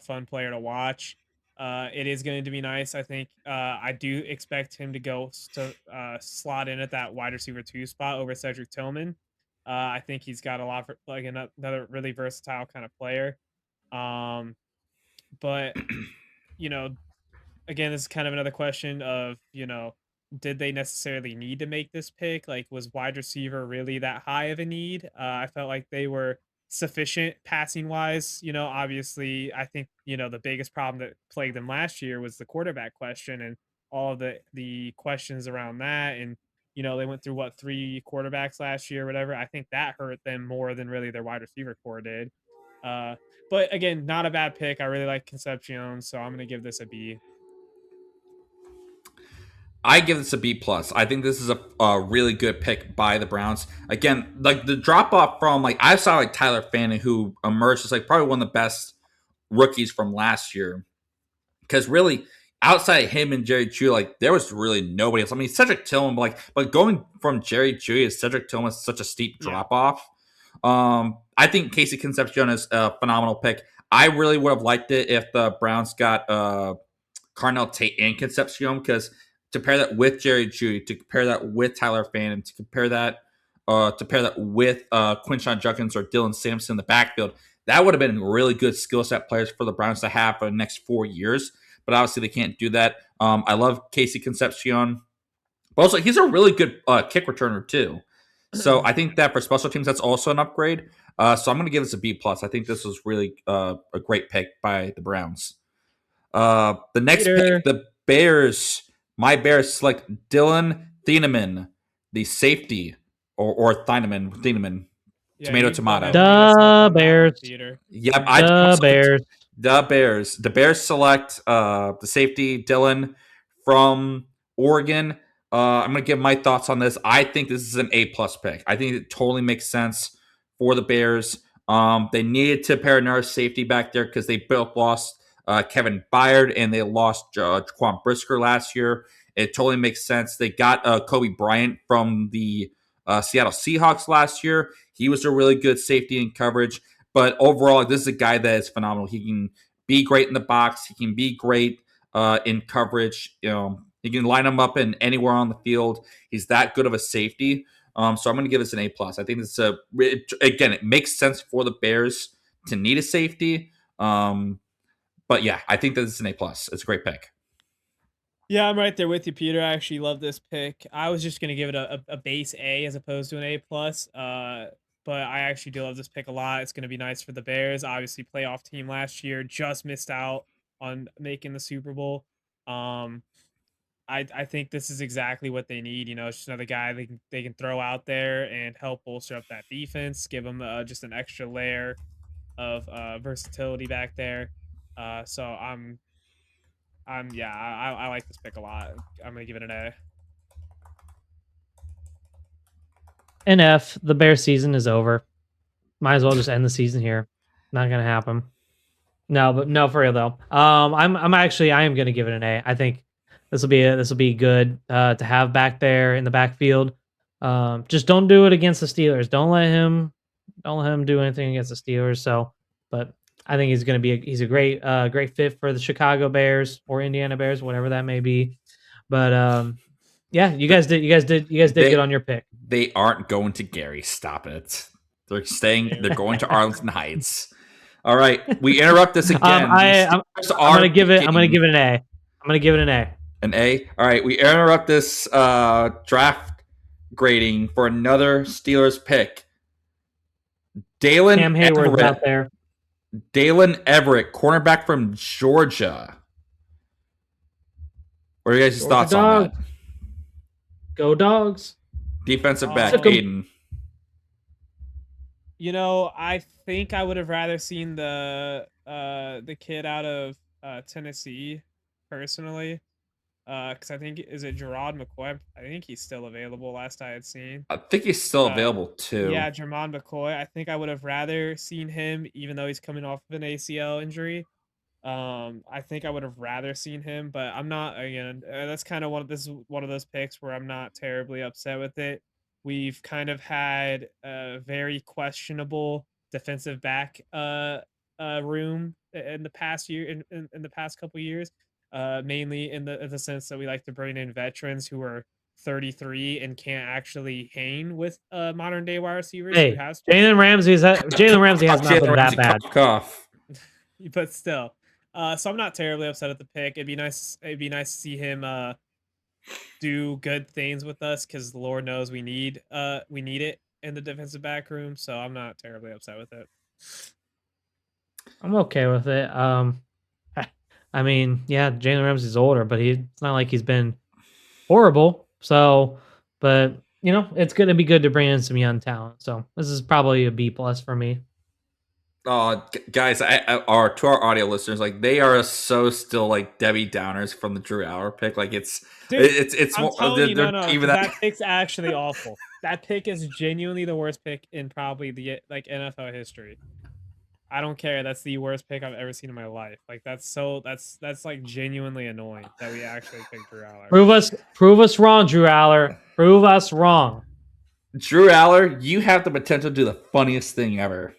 Fun player to watch. It is going to be nice. I think I do expect him to go to slot in at that wide receiver 2 spot over Cedric Tillman. I think he's got a lot for like another really versatile kind of player. But you know, again, this is kind of another question of, did they necessarily need to make this pick? Like, was wide receiver really that high of a need? I felt like they were sufficient passing wise. Obviously, I think, the biggest problem that plagued them last year was the quarterback question and all of the questions around that. And, they went through what, 3 quarterbacks last year or whatever. I think that hurt them more than really their wide receiver core did. Uh, but again, not a bad pick. I really like Concepcion, so I'm going to give this a B.
I give this a B plus. I think this is a really good pick by the Browns. Again, like the drop off from like I saw like Tyler Fanning, who emerged as like probably one of the best rookies from last year. Because really, outside of him and Jerry Jeudy, like there was really nobody else. I mean, Cedric Tillman, but going from Jerry Jeudy to Cedric Tillman is such a steep drop off. I think Casey Concepcion is a phenomenal pick. I really would have liked it if the Browns got Carnell Tate and Concepcion, because to pair that with Jerry Jeudy, to compare that with Tyler Fannin, to pair that with Quinshon Judkins or Dylan Sampson in the backfield, that would have been really good skill set players for the Browns to have for the next 4 years. But obviously they can't do that. I love Casey Concepcion, but also he's a really good kick returner too. So I think that for special teams, that's also an upgrade. So I'm going to give this a B plus. I think this was really a great pick by the Browns. The next pick, the Bears. My Bears select Dylan Thieneman, the safety, or Thieneman.
Yeah,
Tomato,
you
tomato.
go ahead and read us up on that one,
Bears.
Peter.
Yep,
The Bears.
The Bears. The Bears select the safety Dylan from Oregon. I'm going to give my thoughts on this. I think this is an A plus pick. I think it totally makes sense for the Bears. They needed to pair another safety back there because they both lost Kevin Byard and they lost Jaquan Brisker last year. It totally makes sense. They got Kobe Bryant from the Seattle Seahawks last year. He was a really good safety in coverage. But overall, this is a guy that is phenomenal. He can be great in the box. He can be great in coverage. You can line him up in anywhere on the field. He's that good of a safety. So I'm going to give this an A plus. I think it's again, it makes sense for the Bears to need a safety. But yeah, I think that it's an A plus. It's a great pick.
Yeah, I'm right there with you, Peter. I actually love this pick. I was just gonna give it a base A as opposed to an A plus. But I actually do love this pick a lot. It's gonna be nice for the Bears. Obviously, playoff team last year, just missed out on making the Super Bowl. I think this is exactly what they need. It's just another guy they can throw out there and help bolster up that defense, give them just an extra layer of versatility back there. So I like this pick a lot. I'm gonna give it an A.
An F. The Bears season is over. Might as well just end the season here. Not gonna happen. No, for real though. I am gonna give it an A. I think this will be good to have back there in the backfield. Just don't do it against the Steelers. Don't let him do anything against the Steelers. So, but I think he's a great fit for the Chicago Bears or Indiana Bears, whatever that may be. But yeah, you guys did good on your pick.
They aren't going to Gary. Stop it. They're going to Arlington Heights. All right, we interrupt this again.
I'm gonna give it an A. I'm gonna give it an A.
An A. All right, we interrupt this draft grading for another Steelers pick.
Cam Hayward's out there.
Dalen Everett, cornerback from Georgia. What are you guys' thoughts on that?
Go Dogs.
Defensive back, Aiden.
I think I would have rather seen the kid out of Tennessee personally. Because I think, is it Gerard McCoy? I think he's still available last I had seen.
I think he's still available too.
Yeah, Gerard McCoy. I think I would have rather seen him, even though he's coming off of an ACL injury. I think I would have rather seen him, but I'm not, again, that's kind of this is one of those picks where I'm not terribly upset with it. We've kind of had a very questionable defensive back room in the past year, in the past couple years. Mainly in the sense that we like to bring in veterans who are 33 and can't actually hang with modern day wide receivers.
Hey, Jalen Ramsey has not been that bad.
Cough.
But still, so I'm not terribly upset at the pick. It'd be nice to see him do good things with us, because the Lord knows we need it in the defensive back room. So I'm not terribly upset with it.
I'm okay with it. I mean, yeah, Jalen Ramsey's older, but it's not like he's been horrible. So, but it's going to be good to bring in some young talent. So this is probably a B plus for me.
Guys, are to our audio listeners, like they are so still like Debbie Downers from the Drew Aller pick. Like
Dude,
it's
I'm
more,
telling you,
they're
no,
not even
because
that.
that pick's actually awful. That pick is genuinely the worst pick in probably the like NFL history. I don't care. That's the worst pick I've ever seen in my life. Like that's like genuinely annoying that we actually picked Drew Aller.
Prove us wrong, Drew Aller. Prove us wrong.
Drew Aller, you have the potential to do the funniest thing ever.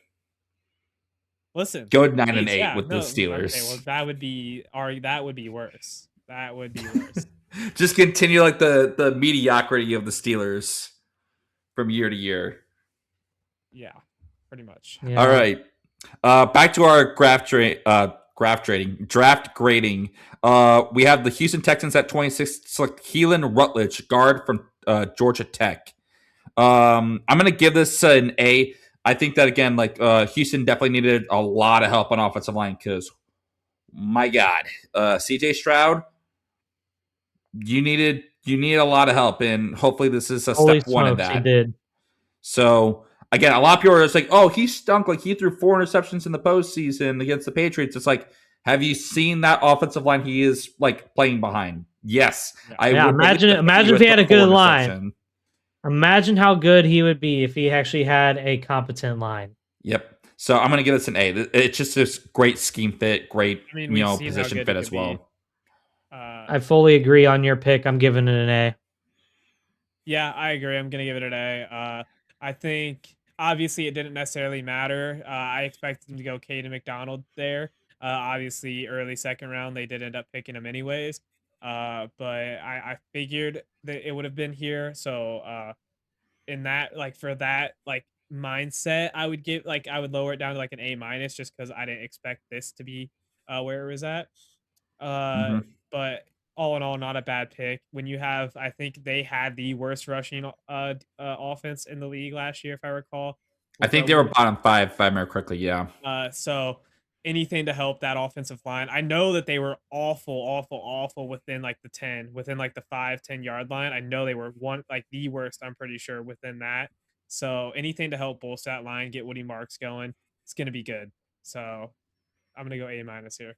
Listen,
Go 9-8
yeah,
with the
no,
Steelers.
okay, well that would be worse. That would be worse.
Just continue like the mediocrity of the Steelers from year to year.
Yeah, pretty much.
Yeah.
All right. Back to our draft grading. We have the Houston Texans at 26, select Keelan Rutledge, guard from Georgia Tech. I'm gonna give this an A. I think that again, like Houston definitely needed a lot of help on offensive line because, my God, CJ Stroud, you needed a lot of help, and hopefully this is a
Holy
step one in
smokes, he
that.
did.
So again, a lot of people are just like, "Oh, he stunk! Like he threw 4 interceptions in the postseason against the Patriots." It's like, have you seen that offensive line he is like playing behind? Yes,
Yeah.
I
Yeah,
would believe the
imagine if
with
he had
the
a good
4
line.
interception.
Imagine how good he would be if he actually had a competent line.
Yep. So I'm gonna give this an A. It's just this great scheme fit, great
I mean, we've seen how
position
good
fit
he
as
could
well.
be.
I fully agree on your pick. I'm giving it an A.
Yeah, I agree. I'm gonna give it an A. I think obviously it didn't necessarily matter. I expected him to go Caden McDonald there. Obviously, early second round, they did end up picking him anyways. But I figured that it would have been here. So in that, like for that like mindset, I would give like I would lower it down to like an A minus just because I didn't expect this to be where it was at. Uh,
Mm-hmm.
but all in all, not a bad pick. When you have, I think they had the worst rushing offense in the league last year, if I recall.
I think they were bottom 5, if I remember correctly. Yeah.
So anything to help that offensive line. I know that they were awful within like the 10, within like the 5-10 yard line. I know they were one like the worst, I'm pretty sure, within that. So anything to help bolster that line, get Woody Marks going, it's gonna be good. So I'm gonna go A minus here.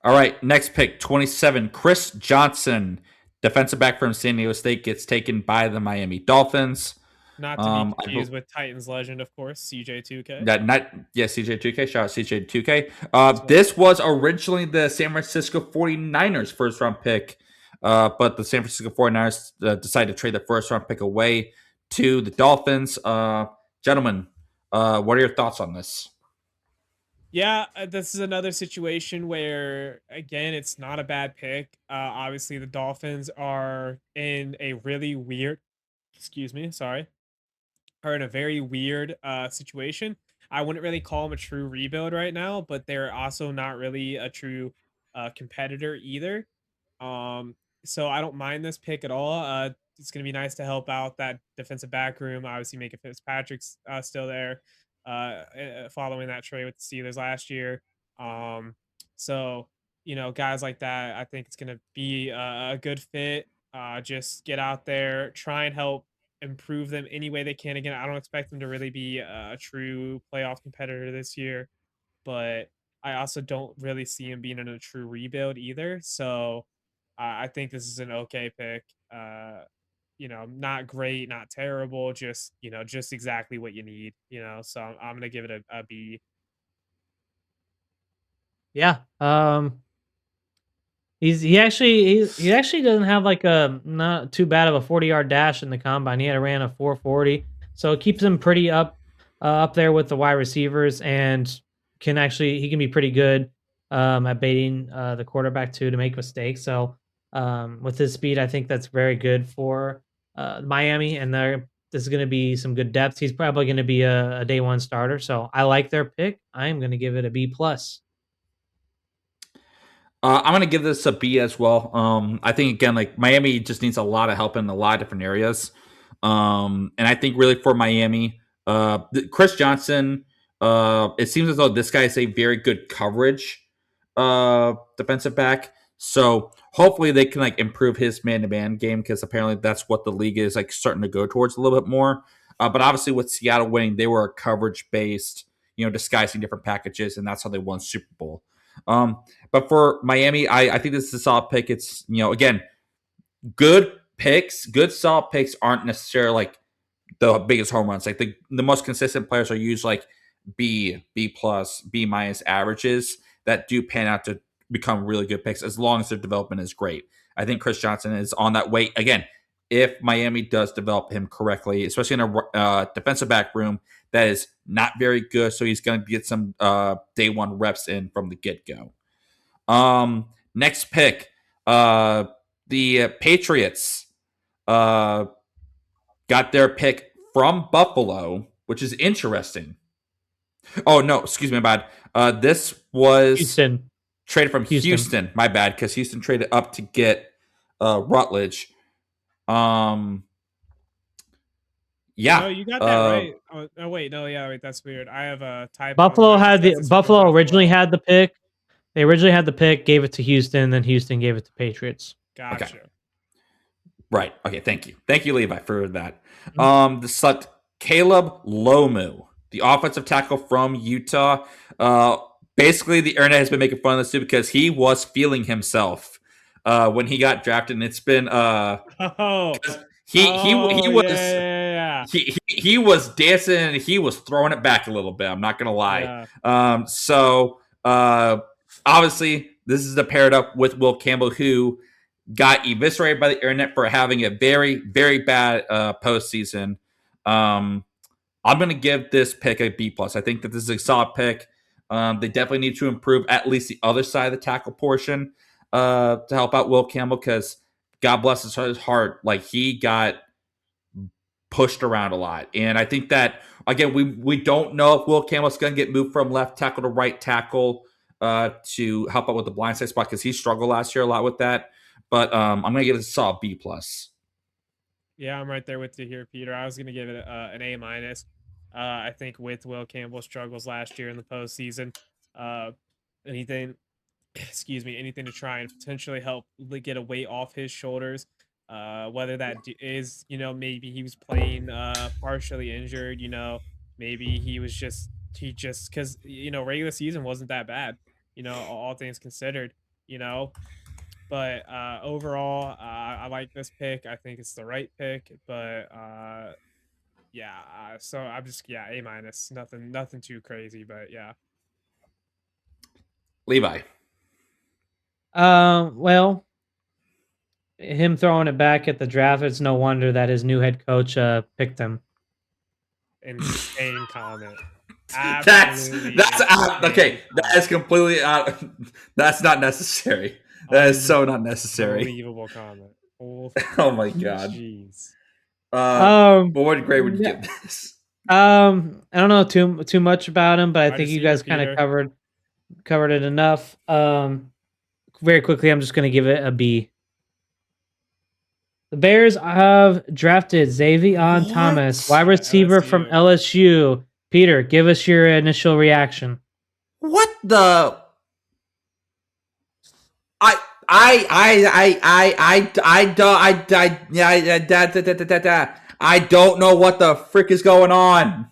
All right, next pick, 27, Chris Johnson, defensive back from San Diego State, gets taken by the Miami Dolphins.
Not to be confused with Titans legend, of course, CJ2K.
CJ2K. Shout out CJ2K. This was originally the San Francisco 49ers first round pick, but the San Francisco 49ers decided to trade the first round pick away to the Dolphins. Gentlemen, what are your thoughts on this?
Yeah, this is another situation where, again, it's not a bad pick. Obviously, the Dolphins are in a really weird, are in a very weird situation. I wouldn't really call them a true rebuild right now, but they're also not really a true competitor either. Um, so I don't mind this pick at all. It's going to be nice to help out that defensive back room. Obviously, Minka Fitzpatrick's still there, following that trade with the Steelers last year. So guys like that, I think it's going to be a good fit. Just get out there, try and help improve them any way they can. Again, I don't expect them to really be a true playoff competitor this year, but I also don't really see him being in a true rebuild either. So I think this is an okay pick. Not great, not terrible, just exactly what you need. So I'm gonna give it a B.
Yeah. He actually doesn't have like a not too bad of a 40-yard dash in the combine. He had a ran a 4.40, so it keeps him pretty up there with the wide receivers, and he can be pretty good at baiting the quarterback too to make mistakes. So with his speed, I think that's very good for Miami, and this is going to be some good depth. He's probably going to be a day one starter. So I like their pick. I am going to give it a B plus.
I'm going to give this a B as well. I think, again, like Miami just needs a lot of help in a lot of different areas. And I think really for Miami, Chris Johnson, it seems as though this guy is a very good coverage defensive back. So hopefully they can like improve his man-to-man game because apparently that's what the league is like starting to go towards a little bit more. But obviously, with Seattle winning, they were a coverage based, disguising different packages, and that's how they won Super Bowl. But for Miami, I think this is a solid pick. It's again, good picks, good solid picks aren't necessarily like the biggest home runs. Like the most consistent players are usually like B plus, B minus averages that do pan out to become really good picks as long as their development is great. I think Chris Johnson is on that way again. If Miami does develop him correctly, especially in a defensive back room that is not very good, so he's going to get some day one reps in from the get go. Next pick, the Patriots got their pick from Buffalo, which is interesting. Oh no, excuse me, my bad. This was
Houston.
Traded from Houston. My bad, because Houston traded up to get Rutledge. Yeah.
No, you got that right. Oh wait, no, yeah, wait, that's weird. I have a typo.
Buffalo originally had the pick. They originally had the pick, gave it to Houston, then Houston gave it to Patriots.
Gotcha.
Okay. Right. Okay. Thank you, Levi, for that. The select Caleb Lomu, the offensive tackle from Utah. Basically, the internet has been making fun of this too because he was feeling himself when he got drafted, and it's been he was dancing and he was throwing it back a little bit. I'm not gonna lie. Yeah. Obviously, this is paired up with Will Campbell, who got eviscerated by the internet for having a very, very bad postseason. I'm going to give this pick a B+. I think that this is a solid pick. They definitely need to improve at least the other side of the tackle portion to help out Will Campbell, because God bless his heart, like he got pushed around a lot. And I think that, again, we don't know if Will Campbell's going to get moved from left tackle to right tackle to help out with the blindside spot, because he struggled last year a lot with that. But I'm going to give it a solid B+.
Yeah, I'm right there with you here, Peter. I was going to give it an A-. I think with Will Campbell's struggles last year in the postseason, anything to try and potentially help get a weight off his shoulders, whether that is, maybe he was playing partially injured, maybe he just because, regular season wasn't that bad, all things considered, But overall, I like this pick. I think it's the right pick. But so I'm just A-. Nothing too crazy. But yeah.
Levi.
Well, him throwing it back at the draft, it's no wonder that his new head coach picked him.
Insane comment.
That's okay. That is completely out. That's not necessary. That is so not necessary.
Unbelievable comment.
Oh my god.
Jeez.
What grade would you give this?
I don't know too much about him, but I think you guys kind of covered it enough. Very quickly, I'm just going to give it a B. The Bears have drafted Xavier Thomas, wide receiver from LSU. Peter, give us your initial reaction.
What the? I don't know what the frick is going on.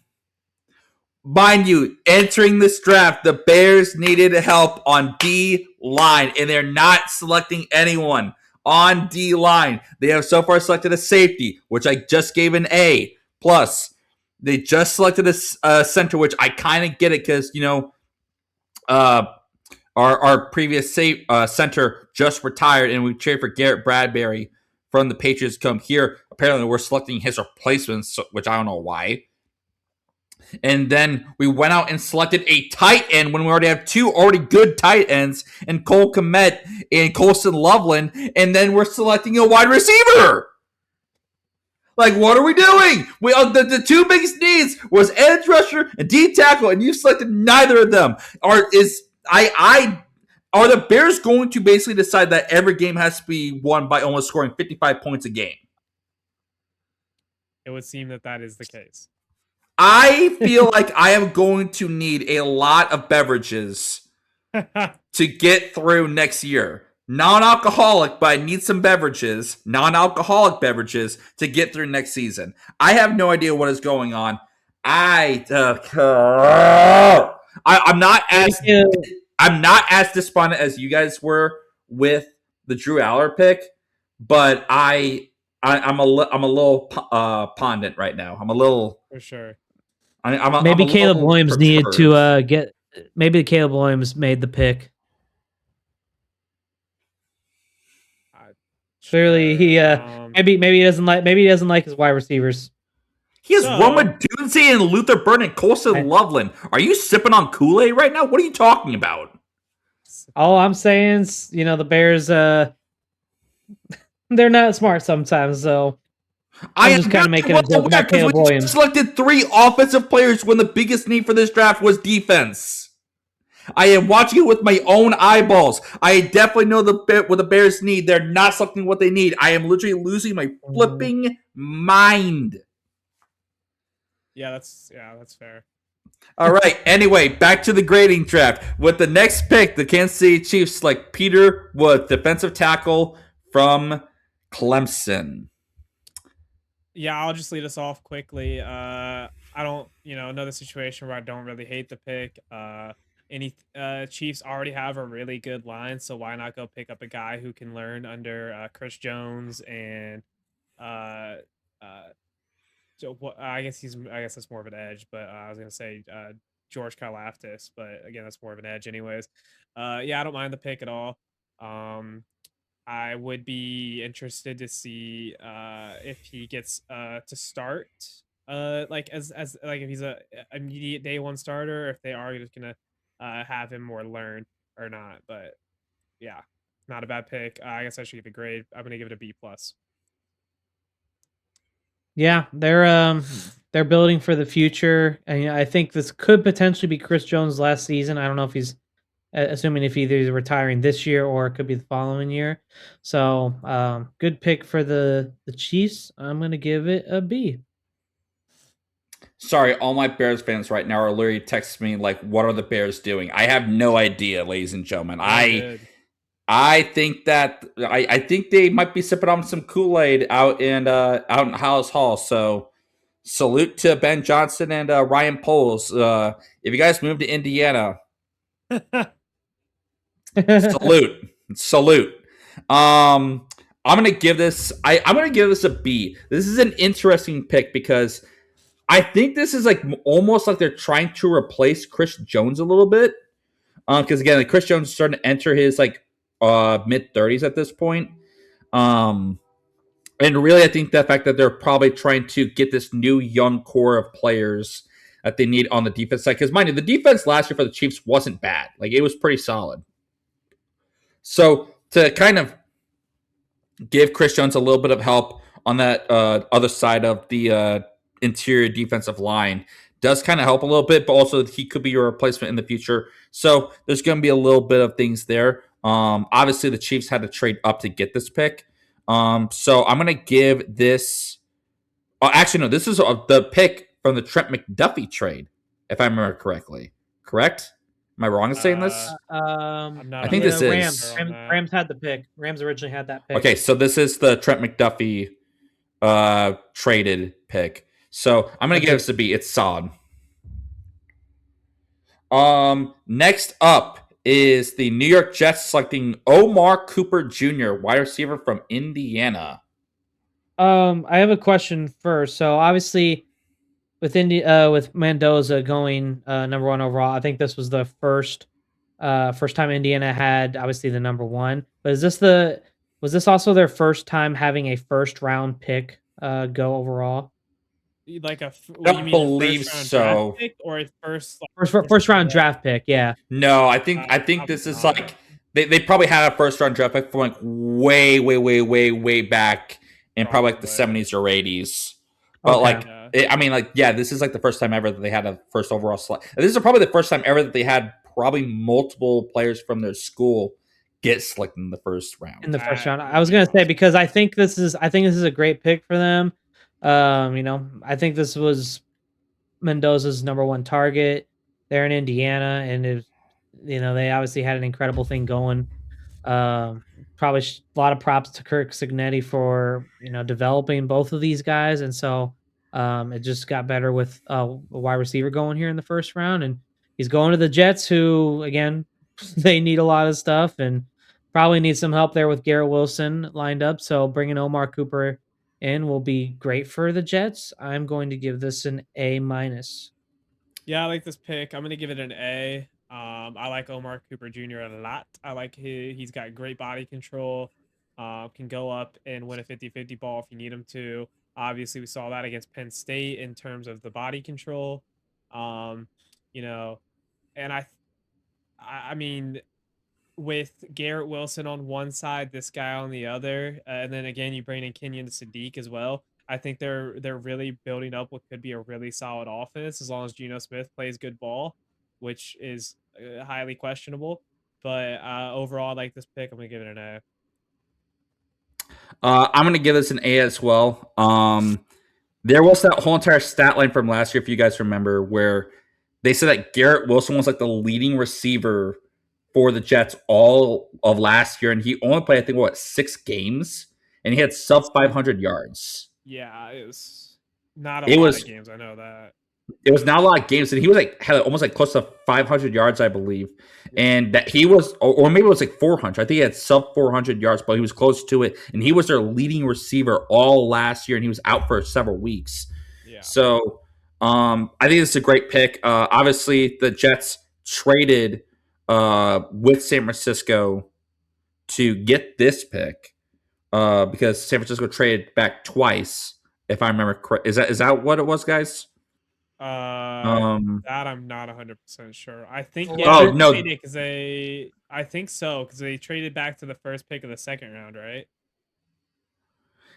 Mind you, entering this draft, the Bears needed help on D line, and they're not selecting anyone on D line. They have so far selected a safety, which I just gave an A+. They just selected a center, which I kind of get it because, our previous center just retired, and we traded for Garrett Bradbury from the Patriots come here. Apparently, we're selecting his replacements, which I don't know why. And then we went out and selected a tight end when we already have two already good tight ends, and Cole Kmet and Colson Loveland, and then we're selecting a wide receiver. Like, what are we doing? The two biggest needs was edge rusher and D tackle, and you selected neither of them. Are the Bears going to basically decide that every game has to be won by almost scoring 55 points a game?
It would seem that is the case.
I feel like I am going to need a lot of beverages to get through next year. non-alcoholic, but I need some beverages, non-alcoholic beverages to get through next season. I have no idea what is going on. I'm not as I'm not as despondent as you guys were with the Drew Aller pick, but I'm a little pondent right now. I'm a little.
For sure.
Maybe
I'm a
Caleb
little
Williams needed
perturbed.
to get. Maybe Caleb Williams made the pick. Clearly, he maybe he doesn't like his wide receivers.
He has
So-
Roma Dunze and Luther Burden and Colson Loveland. Are you sipping on Kool-Aid right now? What are you talking about?
All I'm saying is, the Bears, they're not smart sometimes. So I'm just kind of making a joke about Caleb Williams.
Selected 3 offensive players when the biggest need for this draft was defense. I am watching it with my own eyeballs. I definitely know what the Bears need. They're not selecting what they need. I am literally losing my flipping mind.
Yeah, that's fair.
All right. Anyway, back to the grading draft. With the next pick, the Kansas City Chiefs select Peter Wood, defensive tackle from Clemson.
Yeah, I'll just lead us off quickly. I don't, another situation where I don't really hate the pick. Chiefs already have a really good line, so why not go pick up a guy who can learn under Chris Jones and so what? I guess that's more of an edge, but I was gonna say George Karlaftis, but again, that's more of an edge, anyways. Yeah, I don't mind the pick at all. I would be interested to see if he gets to start like as like if he's a immediate day one starter, or if they are just gonna have him more learn or not. But yeah, not a bad pick. I guess I should give a grade. I'm gonna give it a B plus.
Yeah, they're building for the future, and I think this could potentially be Chris Jones' last season. I don't know if he's assuming if either he's retiring this year or it could be the following year. So, good pick for the Chiefs. I'm gonna give it a B.
Sorry, all my Bears fans right now are literally texting me like, "What are the Bears doing?" I have no idea, ladies and gentlemen. I think that I think they might be sipping on some Kool-Aid out in Hollis Hall. So salute to Ben Johnson and Ryan Poles. If you guys move to Indiana, salute. I'm gonna give this. I'm gonna give this a B. This is an interesting pick because I think this is like almost like they're trying to replace Chris Jones a little bit. Because again, like Chris Jones is starting to enter his like mid 30s at this point. And really, I think the fact that they're probably trying to get this new young core of players that they need on the defense side. Because mind you, the defense last year for the Chiefs wasn't bad. Like it was pretty solid. So to kind of give Chris Jones a little bit of help on that other side of the interior defensive line does kind of help a little bit, but also he could be your replacement in the future. So there's going to be a little bit of things there. Obviously, the Chiefs had to trade up to get this pick. So I'm going to give this. Actually, no, this is the pick from the Trent McDuffie trade, if I remember correctly. Correct? Am I wrong in saying this?
I
think this
Rams.
is.
Rams had the pick. Rams originally had that pick.
Okay, so this is the Trent McDuffie traded pick. So I'm going to give this a B. It's solid. Next up is the New York Jets selecting Omar Cooper Jr., wide receiver from Indiana.
I have a question first. So obviously, with Mendoza going number 1 overall, I think this was the first time Indiana had obviously the number 1. But was this also their first time having a first round pick go overall?
Like
I don't believe so.
Pick or a first
round draft pick, yeah.
No, I think this is like they probably had a first round draft pick from like way back in probably like the 70s or 80s. But this is like the first time ever that they had a first overall select. This is probably the first time ever that they had probably multiple players from their school get selected in the first round.
I was gonna say, because I think this is a great pick for them. I think this was Mendoza's number 1 target. They're in Indiana, and they obviously had an incredible thing going Um, Probably a lot of props to Kirk Signetti for developing both of these guys, and so it just got better with a wide receiver going here in the first round, and he's going to the Jets, who again they need a lot of stuff and probably need some help there with Garrett Wilson lined up. So bringing Omar Cooper in will be great for the Jets. I'm going to give this an A minus.
Yeah, I like this pick. I'm gonna give it an A. I like Omar Cooper Jr. a lot. I like he's got great body control. Can go up and win a 50-50 ball if you need him to. Obviously, we saw that against Penn State in terms of the body control. Um, you know, and I mean, with Garrett Wilson on one side, this guy on the other, and then again you bring in Kenyon Sadiq as well. I think they're really building up what could be a really solid offense as long as Geno Smith plays good ball, which is highly questionable. But overall, I like this pick. I'm gonna give it an A.
I'm gonna give this an A as well. There was that whole entire stat line from last year, if you guys remember, where they said that Garrett Wilson was like the leading receiver for the Jets all of last year, and he only played, I think, 6 games, and he had sub 500 yards.
Yeah, it was not a
It
lot
was
of games. I know that.
it was not a lot of games, and he was had almost close to 500 yards, I believe, and that he was, or maybe it was 400. I think he had sub 400 yards, but he was close to it, and he was their leading receiver all last year, and he was out for several weeks.
Yeah.
So, I think this is a great pick. Obviously, the Jets traded with San Francisco to get this pick because San Francisco traded back twice, if I remember correct. Is that what it was, guys?
That I'm not 100% sure. I think
Oh,
yeah,
no.
they did because I think so because they traded back to the first pick of the second round, right?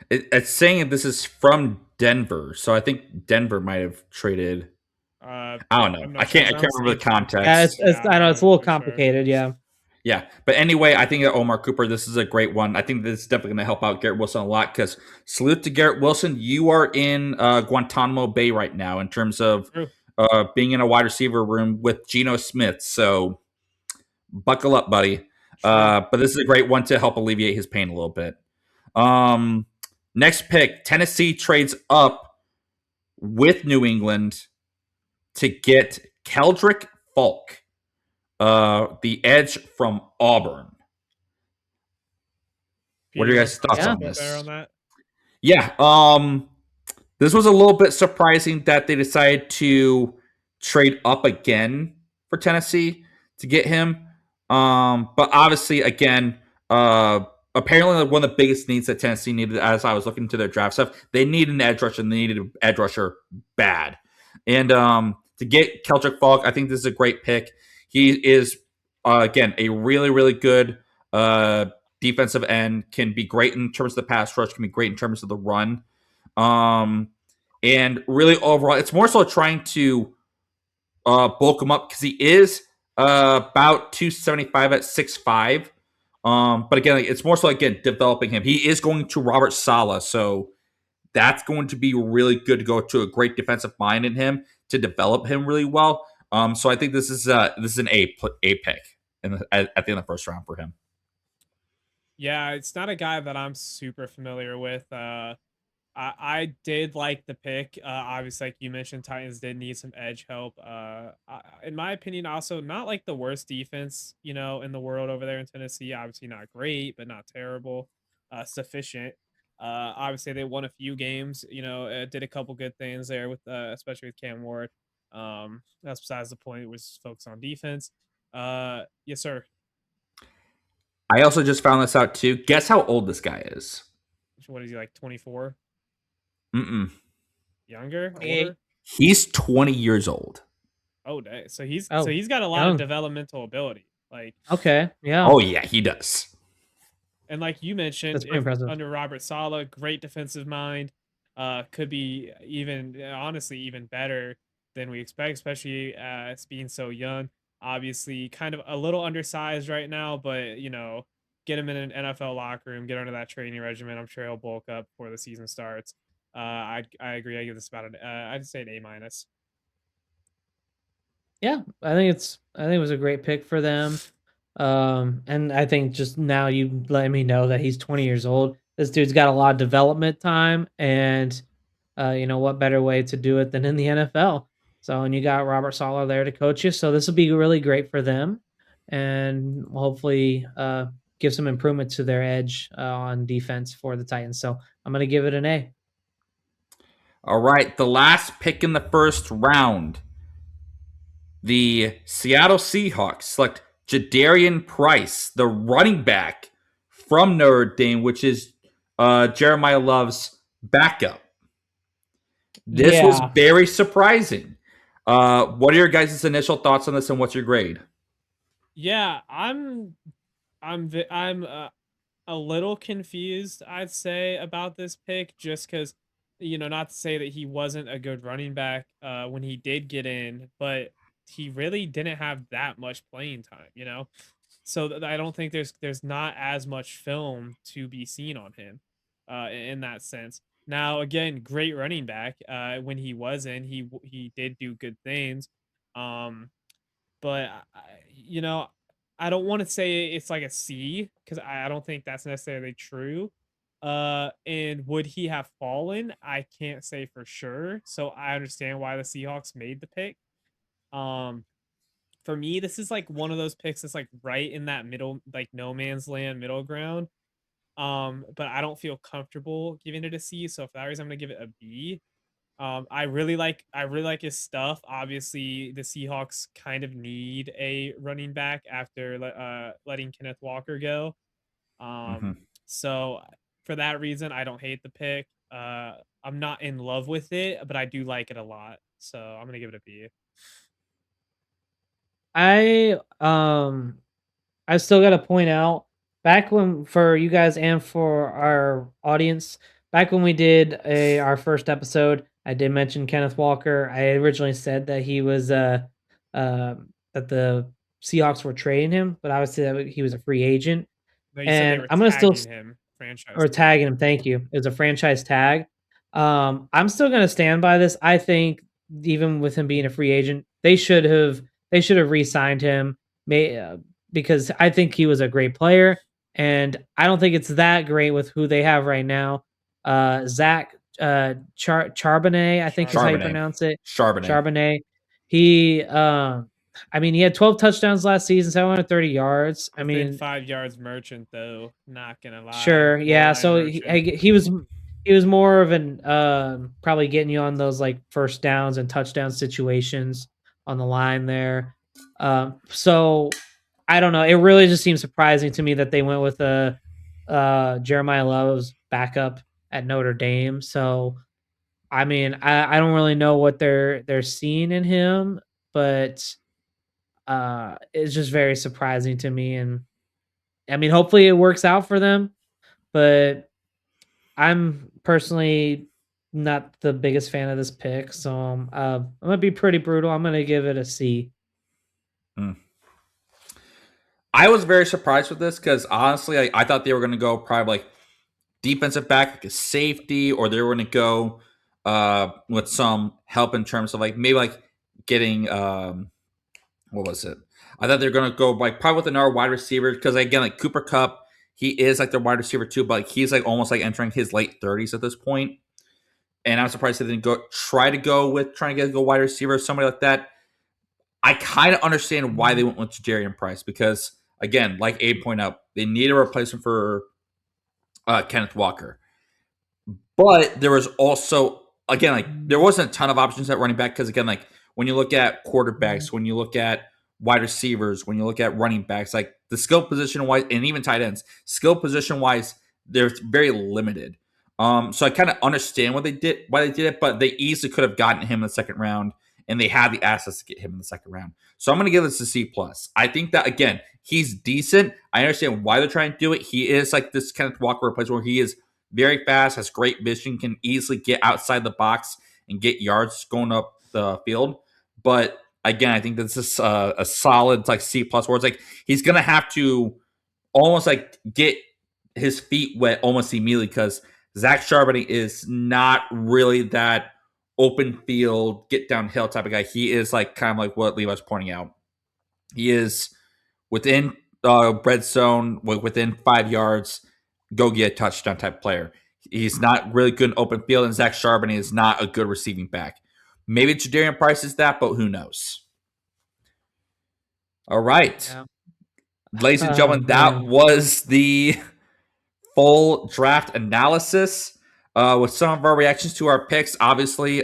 It's saying that this is from Denver, so I think Denver might have traded. I don't know.
I'm
I
not sure.
can't. I can't remember the context.
Yeah, I know it's a little
100% sure.
complicated. Yeah.
Yeah, but anyway, I think that Omar Cooper, this is a great one. I think this is definitely going to help out Garrett Wilson a lot because salute to Garrett Wilson. You are in Guantanamo Bay right now in terms of
True.
being in a wide receiver room with Geno Smith. So buckle up, buddy. But this is a great one to help alleviate his pain a little bit. Next pick, Tennessee trades up with New England to get Keldrick Falk, the edge from Auburn. What are your guys' thoughts on this?
On that?
Yeah, this was a little bit surprising that they decided to trade up again for Tennessee to get him. But obviously, again, apparently one of the biggest needs that Tennessee needed, as I was looking into their draft stuff, they needed an edge rusher, and they needed an edge rusher bad. And to get Keldrick Falk, I think this is a great pick. He is, again, a really, really good defensive end, can be great in terms of the pass rush, can be great in terms of the run. And really overall, it's more so trying to bulk him up because he is about 275 at 6'5". But again, it's more so, again, developing him. He is going to Robert Saleh, so that's going to be really good to go to a great defensive mind in him to develop him really well. So I think this is an A pick at the end of the first round for him.
Yeah, it's not a guy that I'm super familiar with. I did like the pick. Obviously, like you mentioned, Titans did need some edge help. In my opinion, also not like the worst defense, in the world over there in Tennessee. Obviously, not great, but not terrible. Sufficient. Obviously, they won a few games. Did a couple good things there with, especially with Cam Ward. That's besides the point. It was focused on defense. Yes, sir.
I also just found this out too. Guess how old this guy is?
What is he, like 24?
Mm-mm.
Younger? Older?
He's 20 years old.
Oh, dang. So he's
Oh,
got a lot of
young.
developmental ability. Like,
Okay. Yeah.
Oh yeah, he does.
and like you mentioned,
That's pretty impressive.
under Robert Saleh, great defensive mind. Could be even, honestly, even better than we expect, especially as being so young. Obviously, kind of a little undersized right now, but get him in an NFL locker room, get under that training regimen. I'm sure he'll bulk up before the season starts. I agree. I give this about I'd say an A minus.
Yeah, I think it was a great pick for them. And I think just now you let me know that he's 20 years old. This dude's got a lot of development time, and what better way to do it than in the NFL? So, and you got Robert Sala there to coach you, so this will be really great for them, and hopefully give some improvement to their edge on defense for the Titans. So, I'm going to give it an A.
All right, the last pick in the first round, the Seattle Seahawks select Jadarian Price, the running back from Notre Dame, which is Jeremiah Love's backup. This was
Yeah.
very surprising. What are your guys' initial thoughts on this, and what's your grade?
Yeah, I'm a little confused, I'd say, about this pick, just because, not to say that he wasn't a good running back when he did get in, but he really didn't have that much playing time. So I don't think there's not as much film to be seen on him in that sense. Now, again, great running back. When he was in, he did do good things. Um, but I don't want to say it's like a C because I don't think that's necessarily true. And would he have fallen? I can't say for sure. So I understand why the Seahawks made the pick. Um, for me, this is like one of those picks that's like right in that middle, like no man's land, middle ground. But I don't feel comfortable giving it a C. So for that reason, I'm gonna give it a B. I really like his stuff. Obviously, the Seahawks kind of need a running back after letting Kenneth Walker go.
Mm-hmm.
So for that reason, I don't hate the pick. I'm not in love with it, but I do like it a lot. So I'm gonna give it a B.
I still got to point out, back when, for you guys and for our audience, back when we did our first episode, I did mention Kenneth Walker. I originally said that he was that the Seahawks were trading him, but obviously that he was a free agent.
No, you said they
And
were
I'm gonna still
tagging him, franchise
or
tag.
tagging him. Thank you. It was a franchise tag. I'm still gonna stand by this. I think even with him being a free agent, they should have re-signed him. Because I think he was a great player, and I don't think it's that great with who they have right now. Zach Charbonnet, I think is how you
Charbonnet.
pronounce it.
Charbonnet.
Charbonnet. He, I mean, he had 12 touchdowns last season, 730 yards. I
Within
mean,
5 yards merchant though, not gonna lie.
sure, yeah.
Borderline
So
merchant.
he was more of an probably getting you on those like first downs and touchdown situations on the line there. So I don't know. It really just seems surprising to me that they went with a Jeremiah Love's backup at Notre Dame. So I mean, I don't really know what they're seeing in him, but it's just very surprising to me. And I mean, hopefully it works out for them, but I'm personally not the biggest fan of this pick, so I'm gonna be pretty brutal. I'm gonna give it a C.
I was very surprised with this because honestly, I thought they were going to go probably like defensive back, like a safety, or they were going to go with some help in terms of like maybe like getting what was it? I thought they were going to go like probably with another wide receiver because again, like Cooper Cup, he is like their wide receiver too, but like he's like almost like entering his late 30s at this point. And I'm surprised they didn't trying to go wide receiver or somebody like that. I kind of understand why they went with Jadarian Price because again, like Abe pointed out, they need a replacement for Kenneth Walker. But there was also again like there wasn't a ton of options at running back because again like when you look at quarterbacks, when you look at wide receivers, when you look at running backs, like the skill position wise, and even tight ends, skill position wise, they're very limited. So I kind of understand why they did it, but they easily could have gotten him in the second round, and they had the assets to get him in the second round. So I'm going to give this a C plus. I think that again, he's decent. I understand why they're trying to do it. He is like this Kenneth Walker replacement where he is very fast, has great vision, can easily get outside the box and get yards going up the field. But again, I think this is a solid like C plus, where it's like he's gonna have to almost like get his feet wet almost immediately because Zach Charbonnet is not really that open field, get downhill type of guy. He is like kind of like what Levi's pointing out. He is within red zone within 5 yards, go get a touchdown type player. He's not really good in open field, and Zach Charbonnet is not a good receiving back. Maybe Jadarian Price is that, but who knows? All right.
Yeah.
Ladies and gentlemen, that was the full draft analysis with some of our reactions to our picks. Obviously,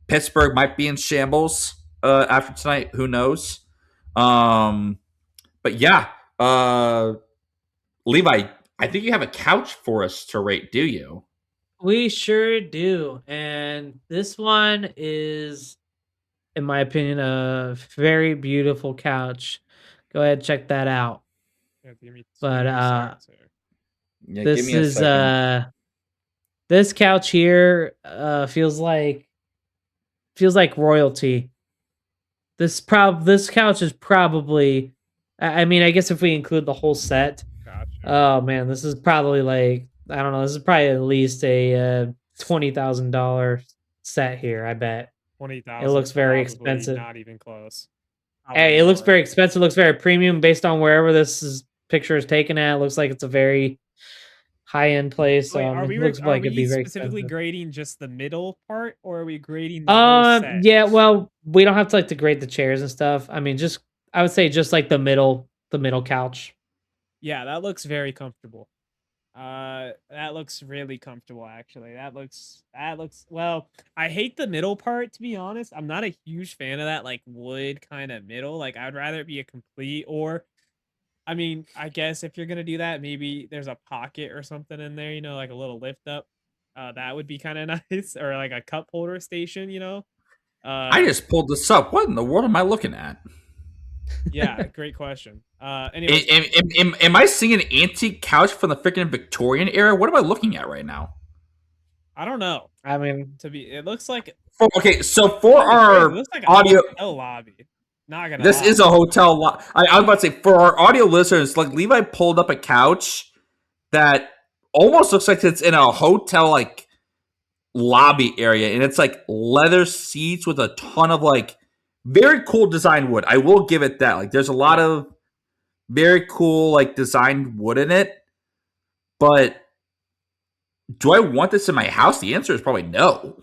Pittsburgh might be in shambles after tonight. Who knows? But yeah, Levi, I think you have a couch for us to rate, do you?
We sure do. And this one is, in my opinion, a very beautiful couch. Go ahead, check that out.
Yeah, give me
But,
2 seconds here.
Yeah,
This is this couch here feels like royalty. This couch is probably, I mean, I guess if we include the whole set,
Gotcha.
oh man, this is probably like, I don't know, this is probably at least a $20,000 set here, I bet.
20,000.
It looks very
probably
expensive.
Not even close.
Hey, it looks very expensive, looks very premium based on wherever picture is taken at. It looks like it's a very high-end place.
Wait, are
it
we,
looks
are
like
we
it'd be very
specifically
expensive.
grading just the middle part, or are we grading the whole set?
Yeah, well, we don't have to like to grade the chairs and stuff. I mean, I would say just like the middle couch.
Yeah, that looks very comfortable. That looks really comfortable, actually. That looks well. I hate the middle part, to be honest. I'm not a huge fan of that like wood kind of middle. Like, I'd rather it be a complete, or I mean, I guess if you're gonna do that, maybe there's a pocket or something in there, like a little lift up. That would be kind of nice, or like a cup holder station.
I just pulled this up. What in the world am I looking at?
Yeah, great question. Anyway,
Am I seeing an antique couch from the freaking Victorian era? What am I looking at right now?
I don't know.
I mean,
It looks like
Okay, so for our
it looks like
audio,
a hotel lobby. Not gonna.
this
lie.
is a hotel. I was about to say, for our audio listeners, like Levi pulled up a couch that almost looks like it's in a hotel like lobby area, and it's like leather seats with a ton of like very cool design wood. I will give it that. Like, there's a lot of very cool like designed wood in it, but do I want this in my house? The answer is probably no.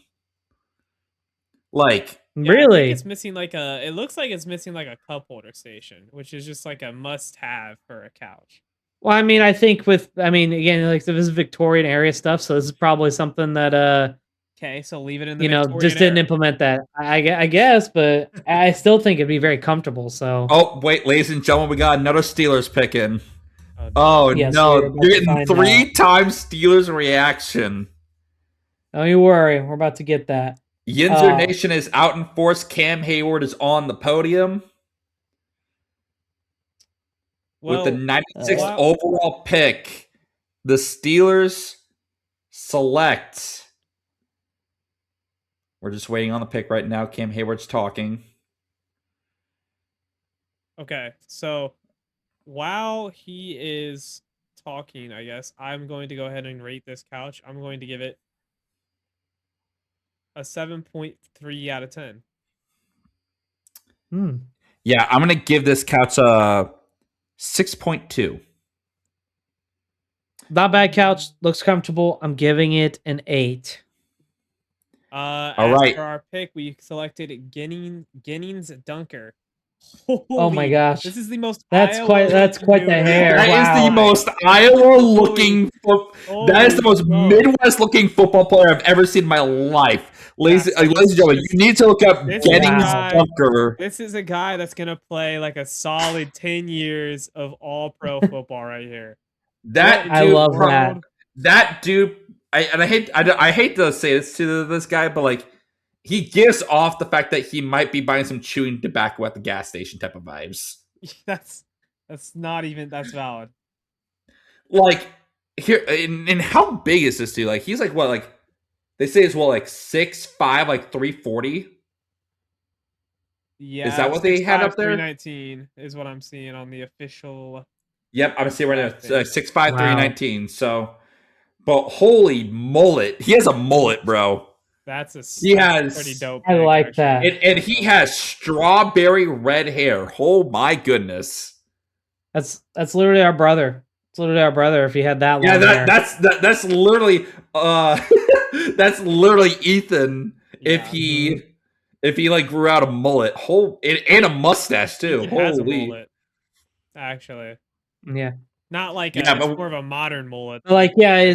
Like,
Yeah, I
really,
think it's missing like a. It looks like it's missing like a cup holder station, which is just like a must-have for a couch.
well, I mean, again, like this is Victorian area stuff, so this is probably something that
Okay, so leave it in the.
just didn't implement that. I guess, but I still think it'd be very comfortable. So,
oh wait, ladies and gentlemen, we got another Steelers pick in.
Oh,
Oh
Yes,
no,
we're about
you're
to
getting
find
3 times Steelers reaction.
don't you worry, we're about to get that.
Yinzer Nation is out in force. Cam Hayward is on the podium with the 96th overall pick. The Steelers select. We're just waiting on the pick right now. Cam Hayward's talking.
Okay, so while he is talking, I guess I'm going to go ahead and rate this couch. I'm going to give it a 7.3 out of 10.
Yeah, I'm gonna give this couch a 6.2.
Not bad couch, looks comfortable. I'm giving it an 8.
All
right.
For our pick, we selected Gennings Dunker.
Oh my gosh,
This is the most.
that's quite the hair.
That is
Wow.
the most Iowa looking. That is the most Midwest looking football player I've ever seen in my life. Ladies and gentlemen, you need to look up
This
Gennings
guy-
Dunker.
This is a guy that's gonna play like a solid 10 years of all pro football right here.
That
I
dude,
love
bro,
that.
That dude. I hate to say this to this guy, but like, he gives off the fact that he might be buying some chewing tobacco at the gas station type of vibes.
That's not even that's valid.
Like, here, and how big is this dude? Like, he's like what? Like, they say it's like 6'5", like 340.
Yeah,
Is that what they had up there?
319 is what I'm seeing on the official.
Yep, I'm seeing right now. 6'5",
Wow.
319. So, but holy mullet, he has a mullet, bro.
That's
He has-
pretty dope.
I
pick,
like
actually.
that.
And he has strawberry red hair. Oh my goodness.
That's literally our brother. It's literally our brother. If he had that
Yeah,
long hair.
that's literally that's literally Ethan
Yeah.
if he like grew out a mullet, and a mustache too.
He has a
Holy.
mullet, actually.
Yeah.
Not like
Yeah,
it's
but
more of a modern mullet.
Like yeah.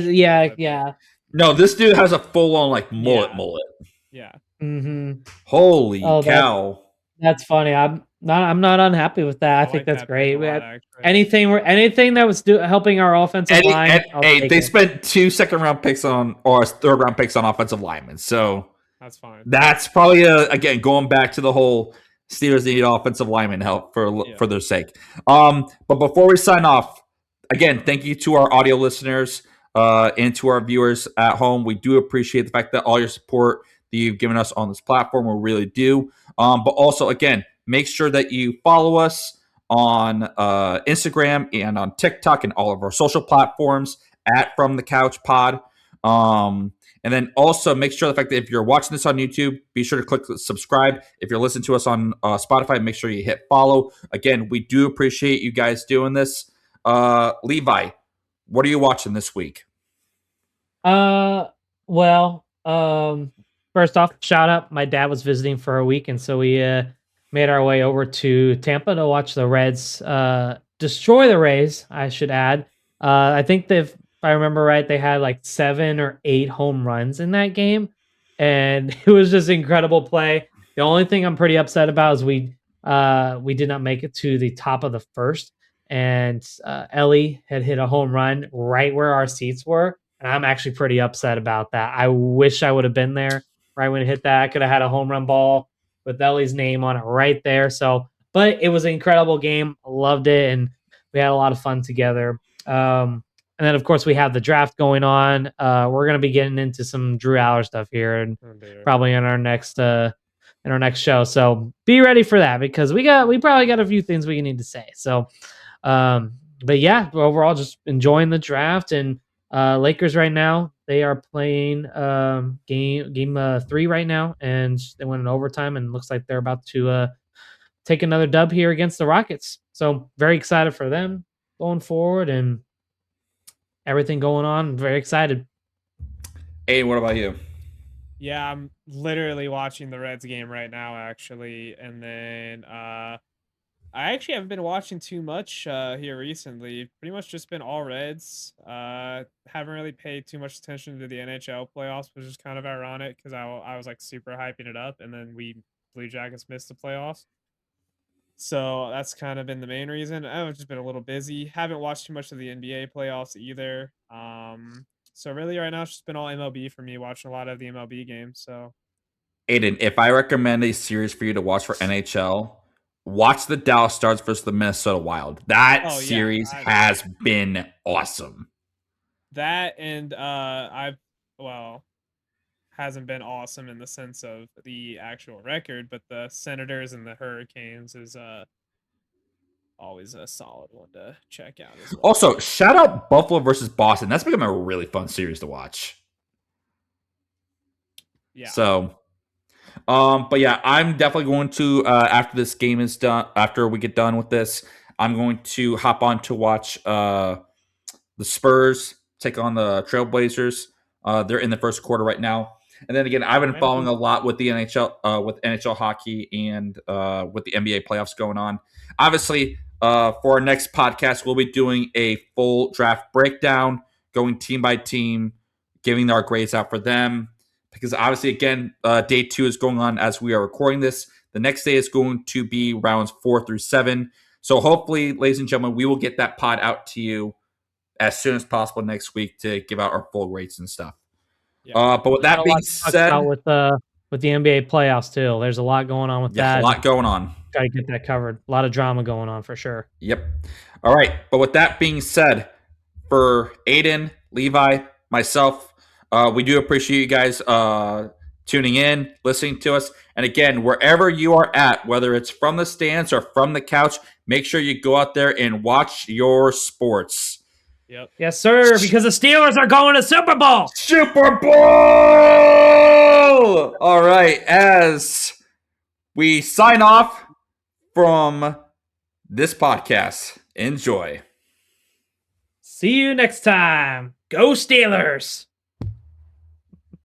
Mullet.
no, this dude has a full on like mullet
Yeah.
mullet.
Yeah.
Mm-hmm.
Holy
Oh,
cow.
that's funny. I'm not unhappy with that. I think
like
that's
that pick
great.
a
We
lot,
had
actually.
anything that was helping our offensive line. I'll take
They
it.
spent 2 second-round picks or 3rd-round picks on offensive linemen. So
That's fine.
that's probably again going back to the whole Steelers need offensive lineman help for their sake. But before we sign off, again, thank you to our audio listeners and to our viewers at home. We do appreciate the fact that all your support that you've given us on this platform. We really do. But also, again, make sure that you follow us on Instagram and on TikTok and all of our social platforms at From the Couch Pod. And then also make sure the fact that if you're watching this on YouTube, be sure to click subscribe. If you're listening to us on Spotify, make sure you hit follow. Again, we do appreciate you guys doing this. Levi, what are you watching this week?
Well, first off, shout out. My dad was visiting for a week, and so we made our way over to Tampa to watch the Reds destroy the Rays, I should add. I think if I remember right, they had like 7 or 8 home runs in that game, and it was just incredible play. The only thing I'm pretty upset about is we did not make it to the top of the first, and Ellie had hit a home run right where our seats were, and I'm actually pretty upset about that. I wish I would have been there right when it hit that. I could have had a home run ball with Ellie's name on it right there. So, but it was an incredible game. I loved it, and we had a lot of fun together. And then, of course, we have the draft going on. We're going to be getting into some Drew Aller stuff here, and probably in our next show. So be ready for that because we probably got a few things we need to say. So, but yeah, overall, just enjoying the draft. And Lakers right now, they are playing game 3 right now, and they went in overtime, and looks like they're about to take another dub here against the Rockets. So very excited for them going forward and everything going on. Very excited.
Hey, what about you?
Yeah, I'm literally watching the Reds game right now, actually. And then I actually haven't been watching too much here recently. Pretty much just been all Reds. Haven't really paid too much attention to the NHL playoffs, which is kind of ironic because I was like super hyping it up, and then Blue Jackets missed the playoffs. So that's kind of been the main reason. I've just been a little busy. Haven't watched too much of the NBA playoffs either. So really right now it's just been all MLB for me, watching a lot of the MLB games. So
Aiden, if I recommend a series for you to watch for NHL, watch the Dallas Stars versus the Minnesota Wild. That series has been awesome.
That and hasn't been awesome in the sense of the actual record, but the Senators and the Hurricanes is always a solid one to check out as well.
Also, shout out Buffalo versus Boston. That's become a really fun series to watch.
Yeah.
So, but yeah, I'm definitely going to after this game is done, after we get done with this, I'm going to hop on to watch the Spurs take on the Trailblazers. They're in the first quarter right now. And then again, I've been following a lot with the NHL, with NHL hockey and with the NBA playoffs going on. Obviously, for our next podcast, we'll be doing a full draft breakdown, going team by team, giving our grades out for them. Because obviously, again, day 2 is going on as we are recording this. The next day is going to be rounds 4 through 7. So hopefully, ladies and gentlemen, we will get that pod out to you as soon as possible next week to give out our full rates and stuff. Yeah. But with that being said,
with the NBA playoffs too, there's a lot going on with that.
A lot going on.
Got to get that covered. A lot of drama going on for sure.
Yep. All right. But with that being said, for Aiden, Levi, myself, we do appreciate you guys tuning in, listening to us. And again, wherever you are at, whether it's from the stands or from the couch, make sure you go out there and watch your sports.
Yep.
Yes, sir, because the Steelers are going to Super Bowl.
Super Bowl! All right, as we sign off from this podcast, Enjoy.
See you next time. Go Steelers!